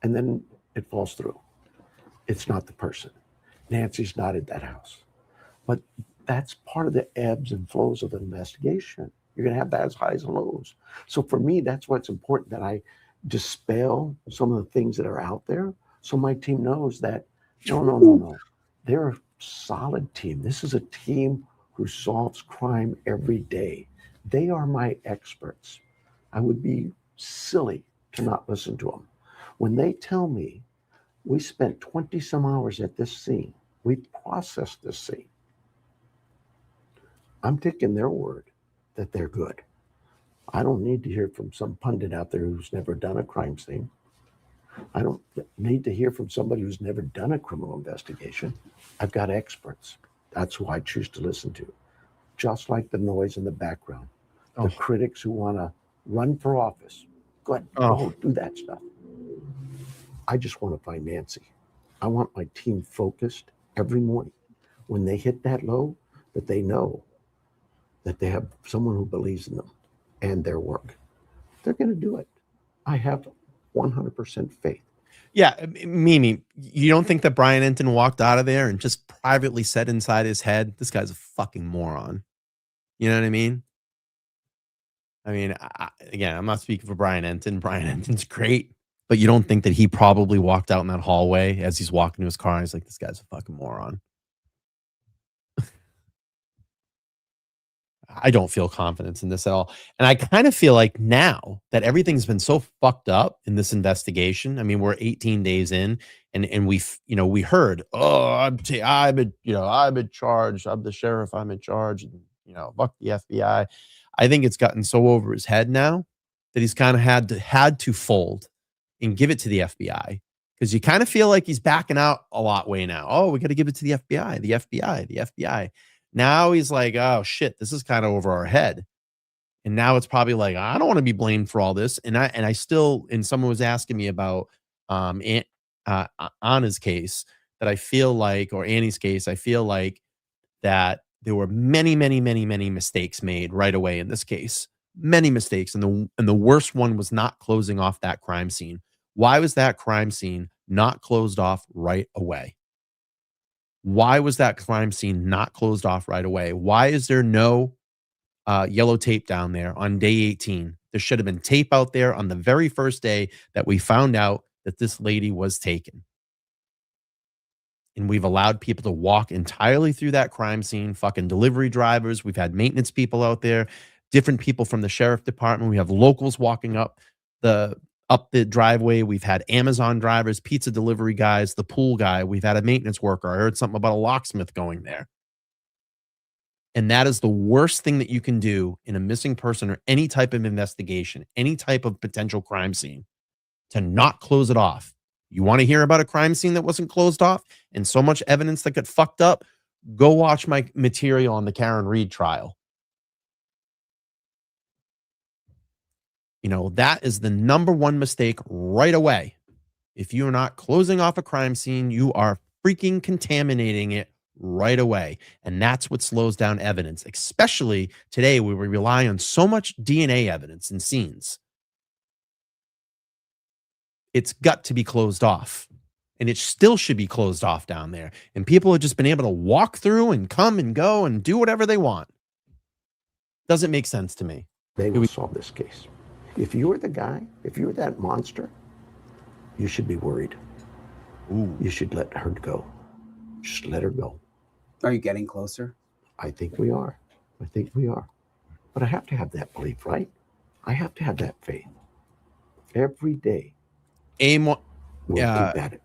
and then it falls through. It's not the person. Nancy's not at that house. But that's part of the ebbs and flows of an investigation. You're going to have that as highs and lows. So for me, that's why it's important that I dispel some of the things that are out there so my team knows that, no. They're a solid team. This is a team who solves crime every day. They are my experts. I would be silly to not listen to them. When they tell me we spent 20 some hours at this scene, we processed this scene, I'm taking their word that they're good. I don't need to hear from some pundit out there who's never done a crime scene. I don't need to hear from somebody who's never done a criminal investigation. I've got experts. That's who I choose to listen to. Just like the noise in the background. The critics who want to run for office. Go do that stuff. I just want to find Nancy. I want my team focused every morning. When they hit that low, that they know that they have someone who believes in them and their work. They're going to do it. I have 100% faith. Yeah, Mimi, you don't think that Brian Enton walked out of there and just privately said inside his head, this guy's a fucking moron? You know what I mean? Again, I'm not speaking for Brian Enton. Brian Enton's great. But you don't think that he probably walked out in that hallway as he's walking to his car and he's like, this guy's a fucking moron? I don't feel confidence in this at all. And I kind of feel like now that everything's been so fucked up in this investigation. I mean, we're 18 days in and we heard, I'm in charge. I'm the sheriff. I'm in charge. And, fuck the FBI. I think it's gotten so over his head now that he's kind of had to fold and give it to the FBI, because you kind of feel like he's backing out a lot way now. Oh, we got to give it to the FBI, the FBI. Now he's like, oh shit, this is kind of over our head. And now it's probably like, I don't want to be blamed for all this. And I still, and someone was asking me about Anna's case, that I feel like, or Annie's case, I feel like that there were many, many, many, many mistakes made right away in this case. Many mistakes. And the worst one was not closing off that crime scene. Why was that crime scene not closed off right away? Why was that crime scene not closed off right away? Why is there no yellow tape down there on day 18? There should have been tape out there on the very first day that we found out that this lady was taken. And we've allowed people to walk entirely through that crime scene, fucking delivery drivers. We've had maintenance people out there, different people from the sheriff department. We have locals walking up the driveway. We've had Amazon drivers, pizza delivery guys, the pool guy. We've had a maintenance worker. I heard something about a locksmith going there. And that is the worst thing that you can do in a missing person or any type of investigation, any type of potential crime scene, to not close it off. You want to hear about a crime scene that wasn't closed off and so much evidence that got fucked up? Go watch my material on the Karen Reed trial. You know, that is the number one mistake right away. If you're not closing off a crime scene, you are freaking contaminating it right away. And that's what slows down evidence, especially today where we rely on so much DNA evidence in scenes. It's got to be closed off. And it still should be closed off down there. And people have just been able to walk through and come and go and do whatever they want. Doesn't make sense to me. They will solve this case. If you're the guy, if you're that monster, you should be worried. Ooh. You should let her go. Just let her go. Are you getting closer? I think we are. I think we are. But I have to have that belief, right? I have to have that faith. Every day. We'll keep at it.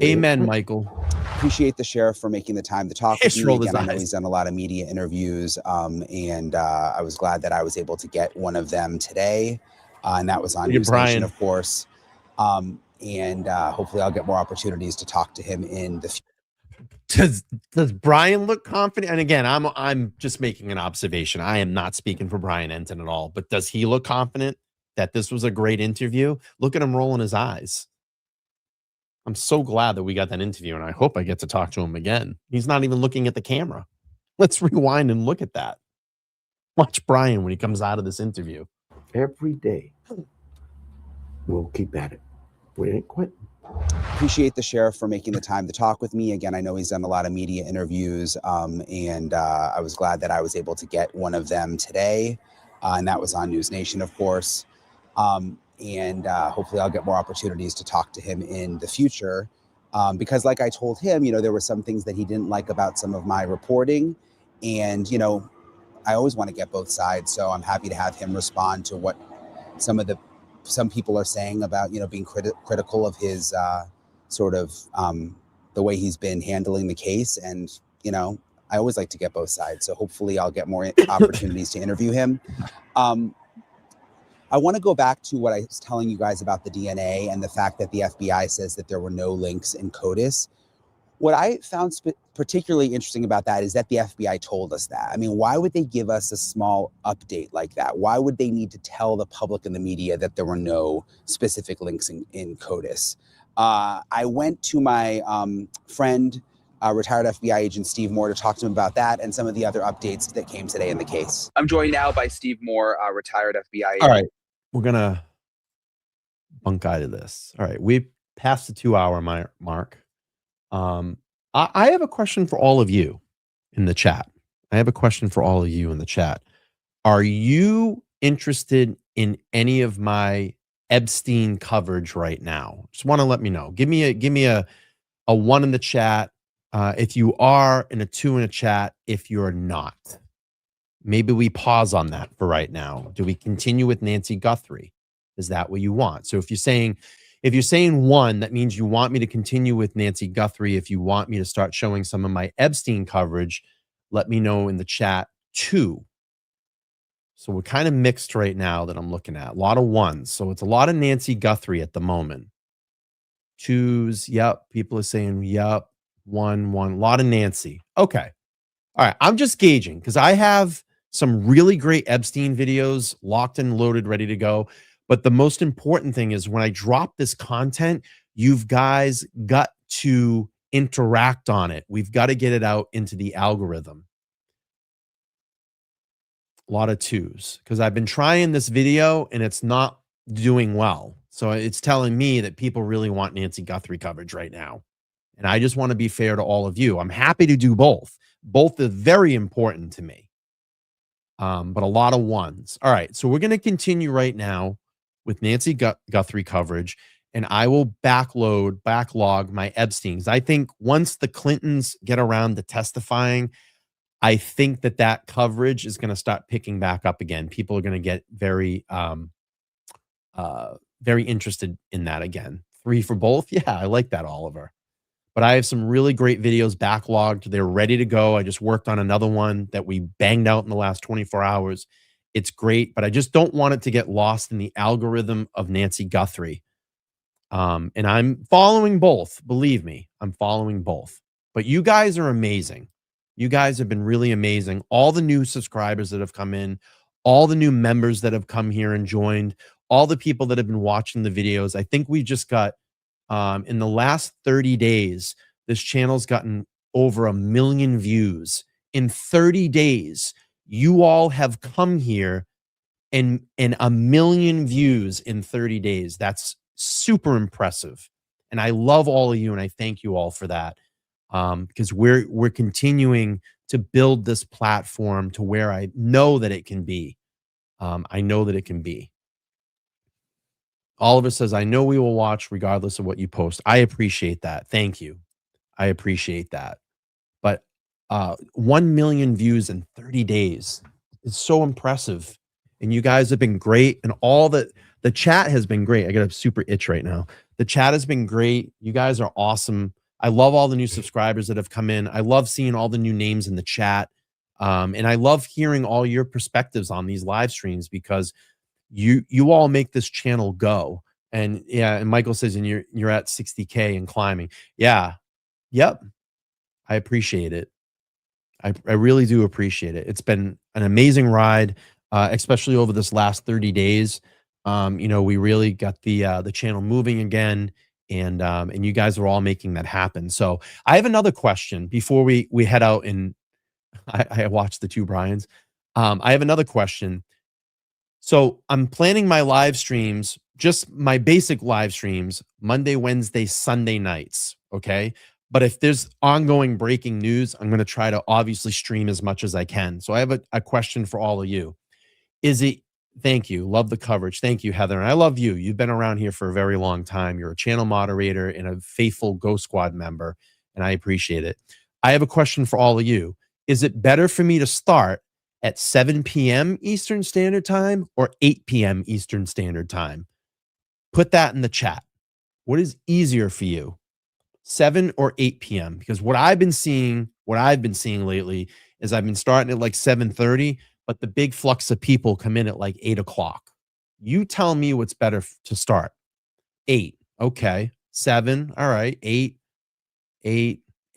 Amen, Michael. Appreciate the sheriff for making the time to talk with me. Rolled his Again, I know eyes. he's done a lot of media interviews, and I was glad that I was able to get one of them today, and that was on Look at News Brian. Nation, of course. And hopefully I'll get more opportunities to talk to him in the future. Does Brian look confident? And again, I'm just making an observation. I am not speaking for Brian Enton at all, but does he look confident that this was a great interview? Look at him rolling his eyes. I'm so glad that we got that interview, and I hope I get to talk to him again. He's not even looking at the camera. Let's rewind and look at that. Watch Brian when he comes out of this interview. Every day, we'll keep at it. We ain't quitting. Appreciate the sheriff for making the time to talk with me. Again, I know he's done a lot of media interviews, and I was glad that I was able to get one of them today, and that was on News Nation, of course. And hopefully I'll get more opportunities to talk to him in the future, because like I told him, you know, there were some things that he didn't like about some of my reporting, and, you know, I always want to get both sides. So I'm happy to have him respond to what some people are saying about, you know, being critical of his sort of the way he's been handling the case. And, you know, I always like to get both sides. So hopefully I'll get more opportunities to interview him. I want to go back to what I was telling you guys about the DNA and the fact that the FBI says that there were no links in CODIS. What I found particularly interesting about that is that the FBI told us that. I mean, why would they give us a small update like that? Why would they need to tell the public and the media that there were no specific links in CODIS? I went to my friend, retired FBI agent Steve Moore, to talk to him about that and some of the other updates that came today in the case. I'm joined now by Steve Moore, retired FBI agent. All right. We're going to bunk out of this. All right. We passed the 2-hour mark. I have a question for all of you in the chat. Are you interested in any of my Epstein coverage right now? Just want to let me know. Give me a 1 in the chat if you are, and a 2 in the chat if you're not. Maybe we pause on that for right now. Do we continue with Nancy Guthrie? Is that what you want? So if you're saying 1, that means you want me to continue with Nancy Guthrie. If you want me to start showing some of my Epstein coverage, let me know in the chat. 2. So we're kind of mixed right now that I'm looking at. A lot of 1s. So it's a lot of Nancy Guthrie at the moment. 2s. Yep. People are saying, yep. 1. A lot of Nancy. Okay. All right. I'm just gauging because I have some really great Epstein videos locked and loaded, ready to go. But the most important thing is when I drop this content, you guys got to interact on it. We've got to get it out into the algorithm. A lot of twos, because I've been trying this video and it's not doing well. So it's telling me that people really want Nancy Guthrie coverage right now. And I just want to be fair to all of you. I'm happy to do both. Both are very important to me. But a lot of ones. All right. So we're going to continue right now with Nancy Guthrie coverage. And I will backlog my Epstein's. I think once the Clintons get around to testifying, I think that coverage is going to start picking back up again. People are going to get very interested in that again. 3 for both. Yeah, I like that, Oliver. But I have some really great videos backlogged. They're ready to go. I just worked on another one that we banged out in the last 24 hours. It's great, but I just don't want it to get lost in the algorithm of Nancy Guthrie. And I'm following both. Believe me, I'm following both. But you guys are amazing. You guys have been really amazing. All the new subscribers that have come in, all the new members that have come here and joined, all the people that have been watching the videos. I think we just got, in the last 30 days, this channel's gotten over 1 million views. In 30 days, you all have come here and 1 million views in 30 days. That's super impressive. And I love all of you, and I thank you all for that. Because we're continuing to build this platform to where I know that it can be. I know that it can be. Oliver says, I know we will watch regardless of what you post. I appreciate that. Thank you. I appreciate that. But 1 million views in 30 days is so impressive. And you guys have been great. And all the chat has been great. I got a super itch right now. The chat has been great. You guys are awesome. I love all the new subscribers that have come in. I love seeing all the new names in the chat. And I love hearing all your perspectives on these live streams, because you all make this channel go. And yeah, and Michael says, and you're at 60K and climbing. Yeah. Yep. I appreciate it. I really do appreciate it. It's been an amazing ride, especially over this last 30 days. We really got the channel moving again. And you guys are all making that happen. So I have another question before we head out, and I watched the 2 Bryans. I have another question. So I'm planning my live streams, just my basic live streams, Monday, Wednesday, Sunday nights. Okay. But if there's ongoing breaking news, I'm going to try to obviously stream as much as I can. So I have a question for all of you. Thank you. Love the coverage. Thank you, Heather. And I love you. You've been around here for a very long time. You're a channel moderator and a faithful Ghost Squad member, and I appreciate it. I have a question for all of you. Is it better for me to start at 7 p.m. Eastern Standard Time or 8 p.m. Eastern Standard Time? Put that in the chat. What is easier for you, 7 or 8 p.m.? Because what I've been seeing lately is I've been starting at like 7:30, but the big flux of people come in at like 8 o'clock. You tell me what's better to start. 8. Okay. 7. All right. 8.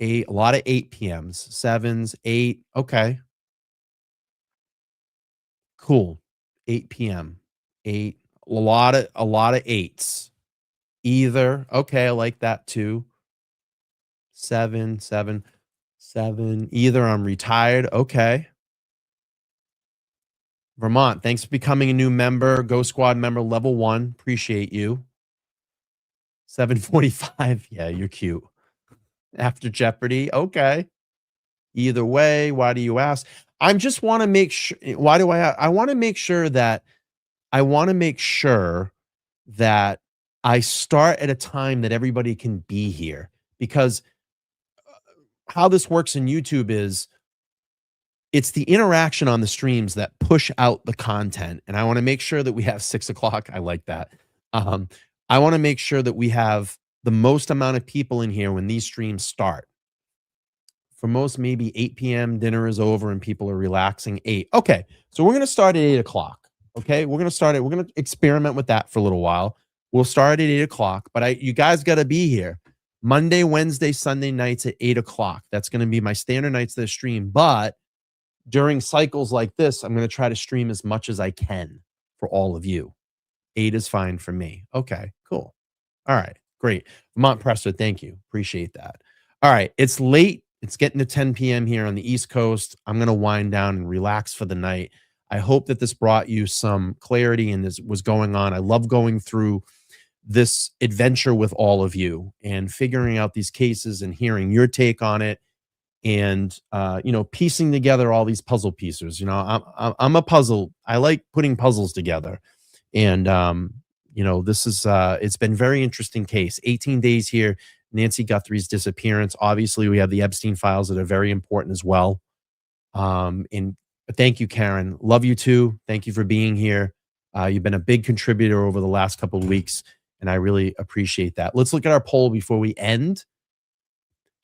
A lot of 8 p.m.s, 7s, 8. Okay. Cool. 8 p.m. 8. A lot of 8s. Either. Okay. I like that too. 7. Either I'm retired. Okay. Vermont, thanks for becoming a new member. Ghost Squad member level 1. Appreciate you. 7:45. Yeah, you're cute. After Jeopardy. Okay. Either way, why do you ask? I just want to make sure. Why do I want to make sure that I start at a time that everybody can be here, because how this works in YouTube is it's the interaction on the streams that push out the content. And I want to make sure that we have 6 o'clock. I like that. I want to make sure that we have the most amount of people in here when these streams start. For most, maybe 8 p.m. dinner is over and people are relaxing. 8. Okay. So we're going to start at 8 o'clock. Okay. We're going to experiment with that for a little while. We'll start at 8 o'clock, but you guys got to be here Monday, Wednesday, Sunday nights at 8 o'clock. That's going to be my standard nights of the stream. But during cycles like this, I'm going to try to stream as much as I can for all of you. 8 is fine for me. Okay, cool. All right, great. Vermont Presser, thank you. Appreciate that. All right, it's late. It's getting to 10 p.m. here on the East Coast. I'm going to wind down and relax for the night. I hope that this brought you some clarity and this was going on. I love going through this adventure with all of you and figuring out these cases and hearing your take on it, and you know, piecing together all these puzzle pieces. You know, I'm a puzzle. I like putting puzzles together, and you know, this is it's been very interesting case. 18 days here. Nancy Guthrie's disappearance. Obviously, we have the Epstein files that are very important as well. And thank you, Karen. Love you too. Thank you for being here. You've been a big contributor over the last couple of weeks, and I really appreciate that. Let's look at our poll before we end.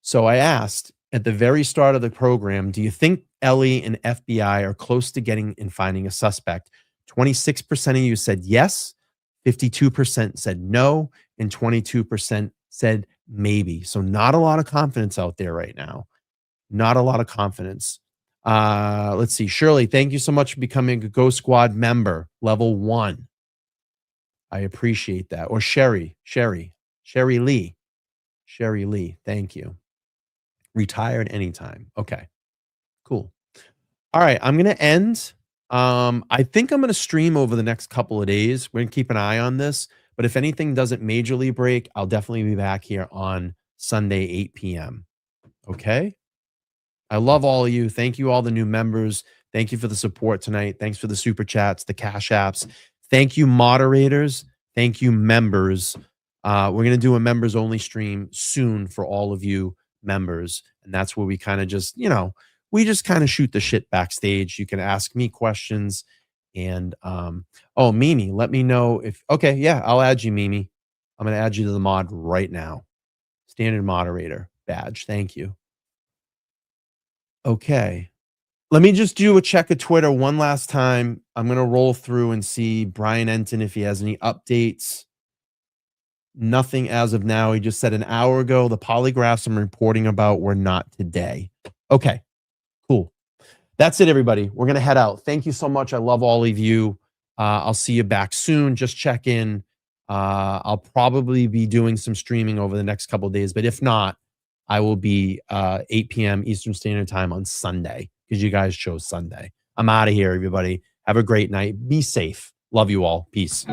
So I asked at the very start of the program, do you think Ellie and FBI are close to getting and finding a suspect? 26% of you said yes, 52% said no, and 22% said maybe. So not a lot of confidence out there right now. Not a lot of confidence. Let's see. Shirley, thank you so much for becoming a Ghost Squad member, level 1. I appreciate that. Or Sherry Lee, thank you. Retired anytime. Okay, cool. All right, I'm going to end. I think I'm going to stream over the next couple of days. We're going to keep an eye on this, but if anything doesn't majorly break, I'll definitely be back here on Sunday, 8 p.m. Okay? I love all of you. Thank you, all the new members. Thank you for the support tonight. Thanks for the super chats, the cash apps. Thank you, moderators. Thank you, members. We're going to do a members only stream soon for all of you members. And that's where we kind of just, you know, we just kind of shoot the shit backstage. You can ask me questions. And, oh, Mimi, let me know if, okay, yeah, I'll add you, Mimi. I'm going to add you to the mod right now. Standard moderator badge. Thank you. Okay. Let me just do a check of Twitter one last time. I'm going to roll through and see Brian Enton if he has any updates. Nothing as of now. He just said an hour ago, the polygraphs I'm reporting about were not today. Okay, cool. That's it, everybody. We're going to head out. Thank you so much. I love all of you. I'll see you back soon. Just check in. I'll probably be doing some streaming over the next couple of days, but if not, I will be 8 p.m. Eastern Standard Time on Sunday because you guys chose Sunday. I'm out of here, everybody. Have a great night. Be safe. Love you all. Peace.